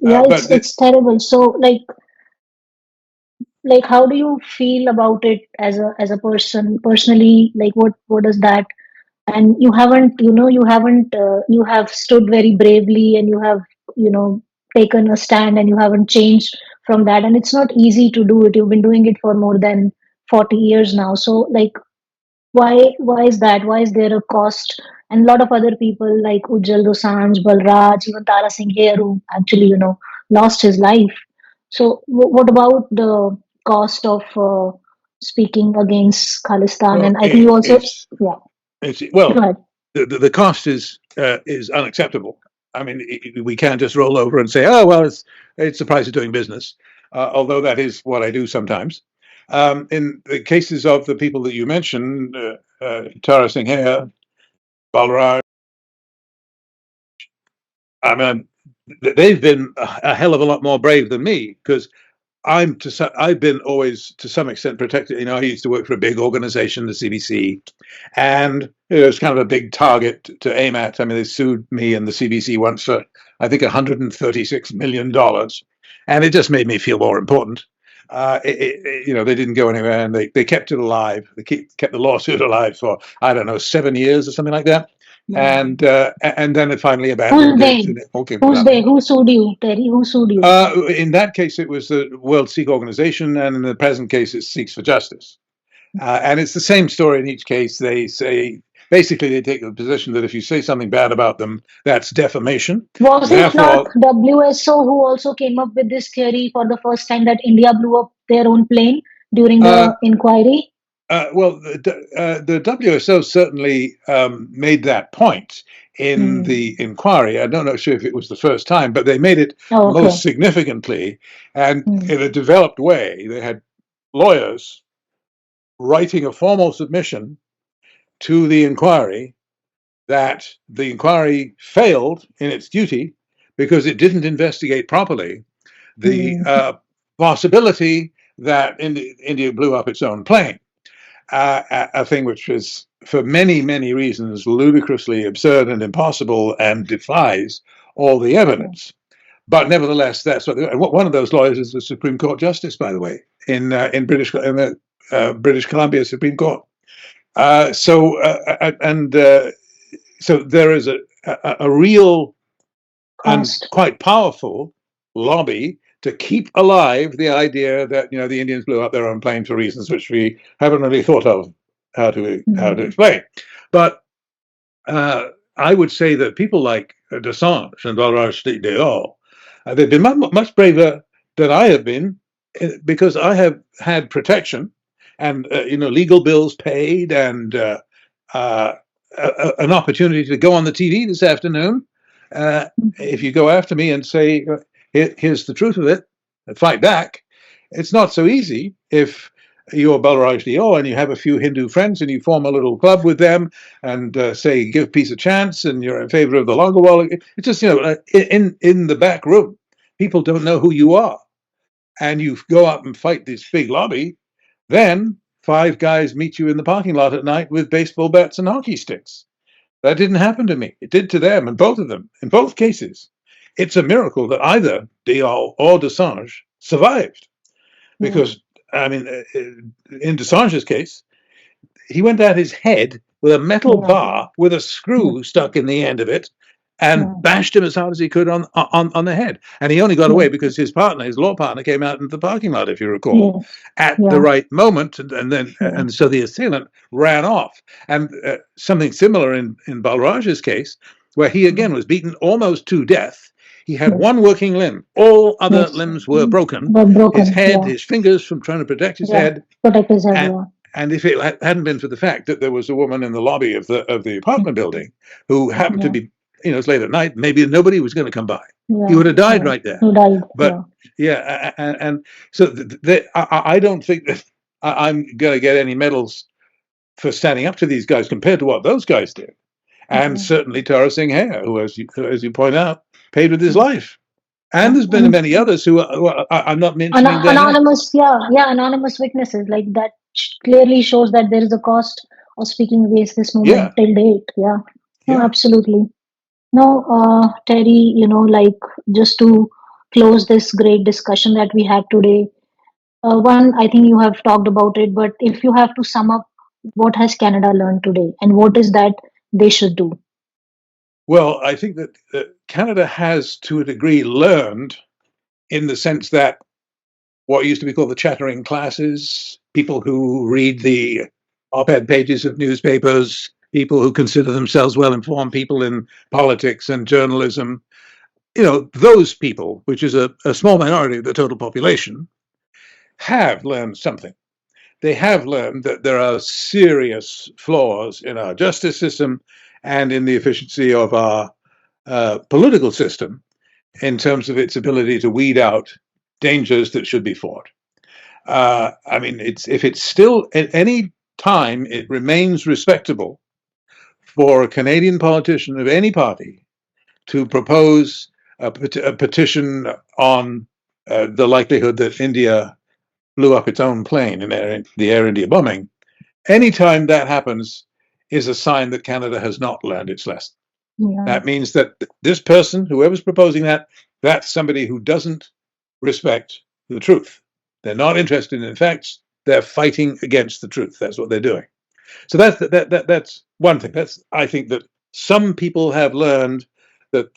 yeah. but It's terrible. So like how do you feel about it as a person personally? Like what does that, and you have stood very bravely, and you have you know taken a stand, and you haven't changed from that, and it's not easy to do it. You've been doing it for more than 40 years now. So like why is that? Why is there a cost? And a lot of other people like Ujjal Dosanjh, Balraj, even Tara Singh here, who actually lost his life. So what about the cost of speaking against Khalistan? well, And I think you also, yeah, it's go well, ahead. the cost is unacceptable. I mean, we can't just roll over and say, oh well, it's the price of doing business. Although that is what I do sometimes. In the cases of the people that you mentioned, Tara Singh, Balraj, I mean, they've been a hell of a lot more brave than me, because I've been always to some extent protected. I used to work for a big organization, the CBC, and it was kind of a big target to aim at. I mean, they sued me and the CBC once for, I think, $136 million, and it just made me feel more important. They didn't go anywhere, and they kept it alive. They kept the lawsuit alive for, I don't know, 7 years or something like that, Yeah. and then it finally Who's abandoned it, they? and it all came Who's they? collapsing. Who sued you, Terry? Who sued you? In that case, it was the World Sikh Organization, and in the present case, it's Sikhs for Justice. And it's the same story in each case. They say, basically, they take the position that if you say something bad about them, that's defamation. Was it not Therefore, WSO who also came up with this theory for the first time that India blew up their own plane during uh, the inquiry? well, the WSO certainly made that point in Hmm. the inquiry. I'm not sure if it was the first time, but they made it Oh, okay. most significantly, and Hmm. in a developed way. They had lawyers writing a formal submission to the inquiry that the inquiry failed in its duty because it didn't investigate properly the Hmm. possibility that India blew up its own plane, a thing which is, for many, many reasons, ludicrously absurd and impossible and defies all the Yeah. evidence. But nevertheless, that's one of those lawyers is the Supreme Court Justice, by the way, in the British Columbia Supreme Court. So there is a real and Cost. quite powerful lobby to keep alive the idea that the Indians blew up their own plane for reasons which we haven't really thought of how to Hmm. explain. But I would say that people like Desange and Balraj Deol, they've been much braver than I have been, because I have had protection and legal bills paid, and uh, an opportunity to go on the TV this afternoon, if you go after me and say, here's the truth of it, and fight back, it's not so easy if you're Balraj Dior and you have a few Hindu friends and you form a little club with them and say, give peace a chance and you're in favor of the Longowal. It's just, in the back room, people don't know who you are. And you go out and fight this big lobby, then 5 guys meet you in the parking lot at night with baseball bats and hockey sticks. That didn't happen to me. It did to them, and both of them, in both cases. It's a miracle that either Dior or Desange survived. Because, I mean, in Desange's case, he went at his head with a metal bar with a screw stuck in the end of it and bashed him as hard as he could on the head. And he only got away because his law partner, came out into the parking lot, if you recall, at the right moment, and so the assailant ran off. And something similar in Balraj's case, where he again was beaten almost to death. He had one working limb; all other limbs were broken. His head, his fingers, from trying to protect his head. And if it hadn't been for the fact that there was a woman in the lobby of the apartment building who happened to be, it's late at night, maybe nobody was going to come by. He would have died right there. He died. But and so I don't think that I'm going to get any medals for standing up to these guys compared to what those guys did. And certainly Tara Singh Hare, who, as you point out, paid with his life. And there's been many others who I'm not mentioning. Anonymous, anonymous witnesses like that clearly shows that there is a cost of speaking against this movement till date. No, absolutely. No, Terry, like just to close this great discussion that we had today, one, I think you have talked about it, but if you have to sum up, what has Canada learned today and what is that they should do? Well, I think that Canada has, to a degree, learned in the sense that what used to be called the chattering classes, people who read the op-ed pages of newspapers, people who consider themselves well-informed, people in politics and journalism, those people, which is a small minority of the total population, have learned something. They have learned that there are serious flaws in our justice system and in the efficiency of our political system in terms of its ability to weed out dangers that should be fought. I mean, if it's still at any time it remains respectable for a Canadian politician of any party to propose a petition on the likelihood that India blew up its own plane in the Air India bombing, anytime that happens is a sign that Canada has not learned its lesson. That means that this person, whoever's proposing that, that's somebody who doesn't respect the truth. They're not interested in facts. They're fighting against the truth. That's what they're doing. So that's one thing. I think that some people have learned that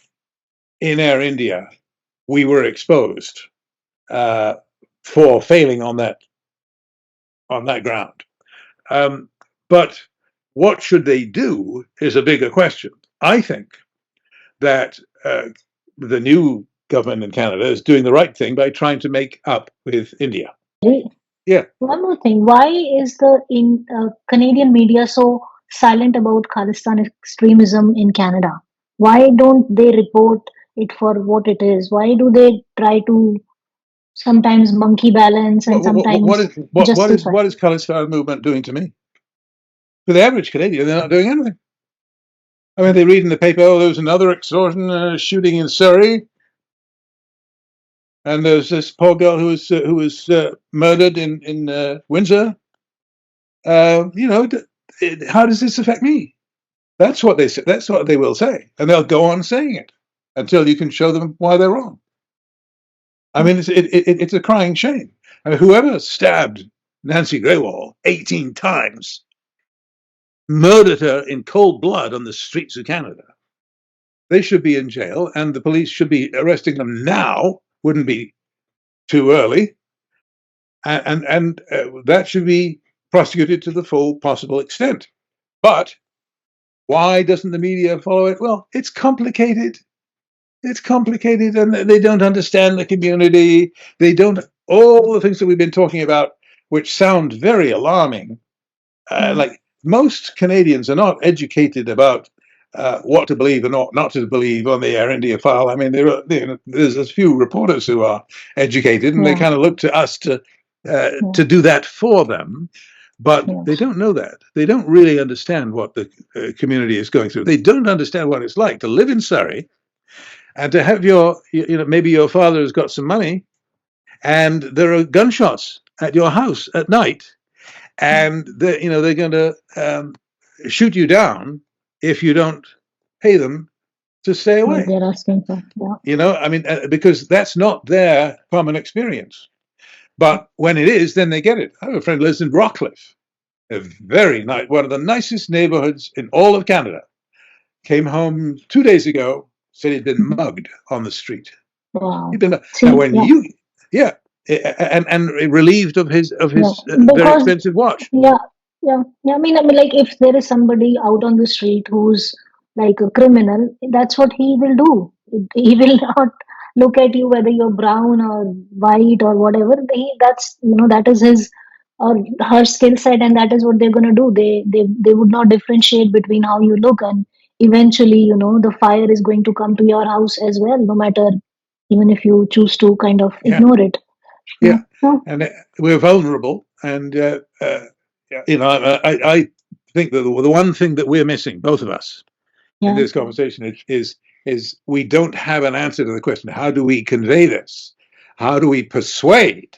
in Air India we were exposed for failing on that ground. But what should they do is a bigger question. I think that the new government in Canada is doing the right thing by trying to make up with India. Yeah. One more thing. Why is the Canadian media so silent about Khalistan extremism in Canada? Why don't they report it for what it is? Why do they try to sometimes monkey balance and sometimes what is Khalistan movement doing to me? For the average Canadian, they're not doing anything. I mean, they read in the paper, oh, there was another extortion shooting in Surrey, and there's this poor girl who was murdered in Windsor. How does this affect me? That's what they say. That's what they will say, and they'll go on saying it until you can show them why they're wrong. I mean, it's a crying shame. I mean, whoever stabbed Nancy Grewal 18 times, murdered her in cold blood on the streets of Canada, they should be in jail, and the police should be arresting them now. Wouldn't be too early, and that should be prosecuted to the full possible extent. But why doesn't the media follow it? Well, it's complicated. It's complicated, and they don't understand the community. They don't, all the things that we've been talking about, which sound very alarming, like most Canadians are not educated about what to believe and not to believe on the Air India file. I mean, there's a few reporters who are educated, and they Yeah. kind of look to us to Yeah. do that for them. But they Yes. don't know that. They don't really understand what the community is going through. They don't understand what it's like to live in Surrey and to have maybe your father has got some money and there are gunshots at your house at night, and they're going to shoot you down if you don't pay them to stay What away. they're asking for. Yeah. I mean, because that's not their common experience. But when it is, then they get it. I have a friend who lives in Rockcliffe, a very nice, one of the nicest neighborhoods in all of Canada. Came home 2 days ago, said he'd been Mhm. mugged on the street. He'd Wow. been now See, when yeah, yeah, and relieved of yeah. his very Because expensive watch. yeah, yeah, yeah. I mean, like if there is somebody out on the street who's like a criminal, that's what he will do. He will not look at you whether you're brown or white or whatever. That's that is his or her skill set, and that is what they're gonna do. They would not differentiate between how you look, and eventually, the fire is going to come to your house as well, no matter even if you choose to kind of Yeah, ignore it. Yeah. yeah, No. and we're vulnerable, and I think that the one thing that we're missing, both of us, in Yeah. this conversation is we don't have an answer to the question: how do we convey this? How do we persuade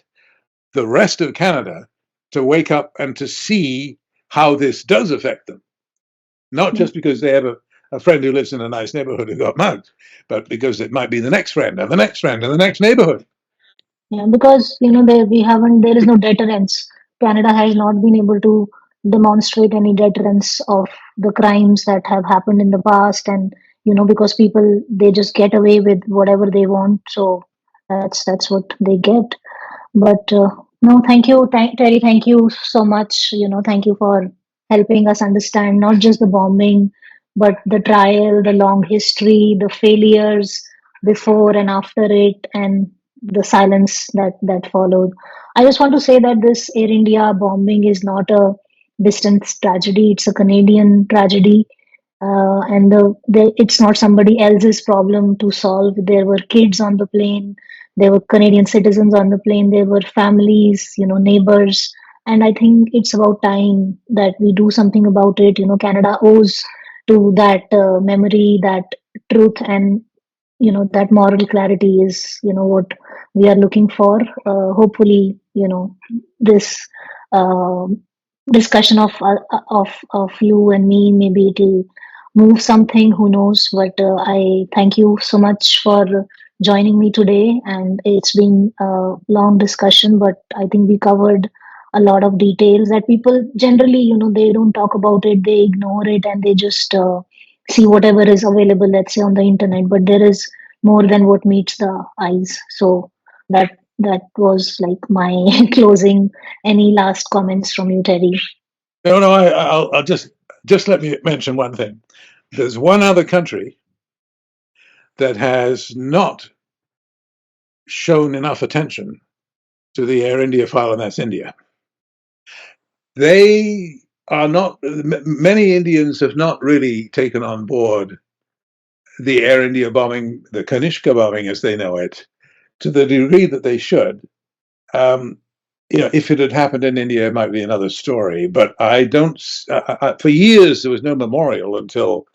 the rest of Canada to wake up and to see how this does affect them? Not Yeah. just because they have a friend who lives in a nice neighborhood who got mugged, but because it might be the next friend and the next friend and the next neighborhood. Yeah, because there is no deterrence. Canada has not been able to demonstrate any deterrence of the crimes that have happened in the past, and because people they just get away with whatever they want, so that's what they get. But no, thank you, Terry. Thank you so much. Thank you for helping us understand not just the bombing, but the trial, the long history, the failures before and after it, and the silence that followed. I just want to say that this Air India bombing is not a distant tragedy; it's a Canadian tragedy, and it's not somebody else's problem to solve. There were kids on the plane, there were Canadian citizens on the plane, there were families, neighbors, and I think it's about time that we do something about it. Canada owes to that memory, that truth, and that moral clarity is what we are looking for. Hopefully, this uh, discussion of you and me, maybe it'll move something, who knows. But I thank you so much for joining me today, and it's been a long discussion, but I think we covered a lot of details that people generally, they don't talk about it, they ignore it, and they just see whatever is available, let's say, on the internet. But there is more than what meets the eyes. So that was like my closing. Any last comments from you, Terry? No, no, I'll just let me mention one thing. There's one other country that has not shown enough attention to the Air India file, and that's India. They are not. Many Indians have not really taken on board the Air India bombing, the Kanishka bombing, as they know it, to the degree that they should. Um, if it had happened in India, it might be another story. But I don't. For years, there was no memorial until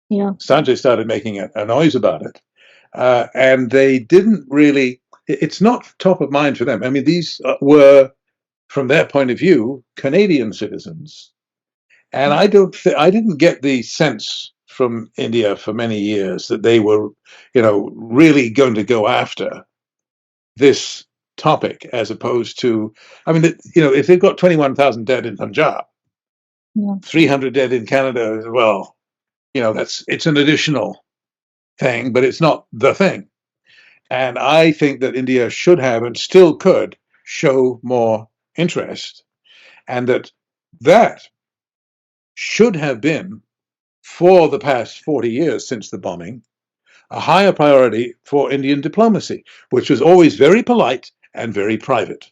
Yeah. Sanjay started making a noise about it, and they didn't really. It's not top of mind for them. I mean, these were, from their point of view, Canadian citizens, and I didn't get the sense from India for many years that they were, really going to go after this topic as opposed to, I mean, if they've got 21,000 dead in Punjab, Yeah. 300 dead in Canada as well, it's an additional thing, but it's not the thing. And I think that India should have and still could show more interest, and that should have been, for the past 40 years since the bombing, a higher priority for Indian diplomacy, which was always very polite and very private.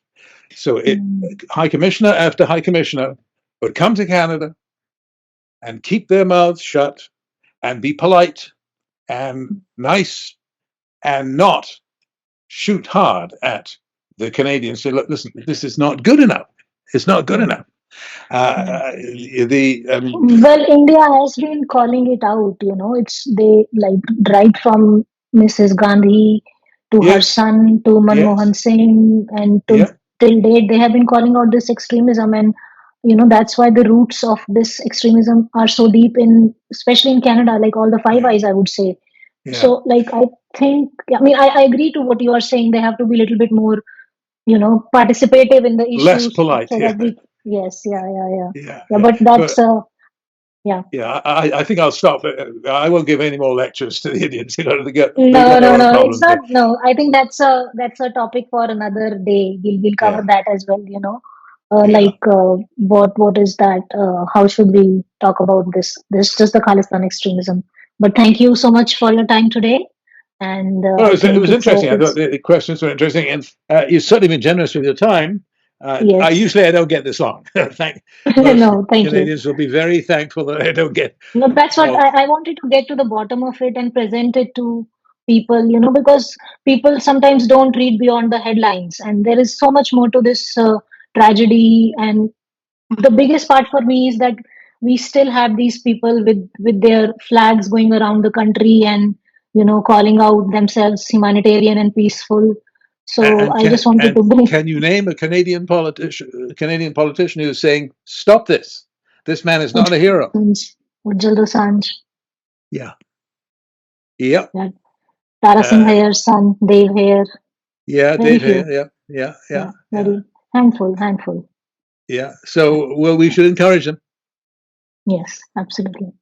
So Mm. High Commissioner after High Commissioner would come to Canada, and keep their mouths shut and be polite and nice and not shoot hard at the Canadians. Say, look, listen, this is not good enough. It's not good Yeah. enough. Yeah. The Well, India has been calling it out, it's they like right from Mrs. Gandhi to her Yes, son to yes, Manmohan Singh and to yeah, till date they have been calling out this extremism, and that's why the roots of this extremism are so deep in, especially in Canada, like all the Five yeah, Eyes, I would say. yeah. So like I think, I mean, I agree to what you are saying. They have to be a little bit more, participative in the Less issues polite. so Yeah, that we, yes, yeah, yeah, yeah. yeah, Yeah, yeah. but that's But yeah. yeah, I think I'll stop. I won't give any more lectures to the Indians. They've No, got their no, own no. It's problems not. there. No, I think that's a topic for another day. We'll cover Yeah, that as well. yeah. Like what is that? How should we talk about this? This just the Khalistan extremism. But thank you so much for your time today, and Well, I it think was it's interesting. I thought it's the questions were interesting, and you've certainly been generous with your time. yes. I don't get this long. Thank most No, thank you. Canadians will be very thankful that I don't get No, that's what all. I wanted to get to the bottom of it and present it to people, because people sometimes don't read beyond the headlines, and there is so much more to this tragedy. And the biggest part for me is that we still have these people with their flags going around the country and calling out themselves humanitarian and peaceful. So I just wanted to bring Can you name Canadian politician who's saying stop this? This man is not a Ujjwal hero. Dosanjh, Ujjwal Dosanjh, Yeah, yeah, yeah, Tara Singh uh, Hayer's son, Dave Hayer, yeah. very Dave few. Hay. Yeah, yeah, yeah, Yeah, yeah, very handful. yeah. Yeah, So, well, we should encourage them. yes, absolutely.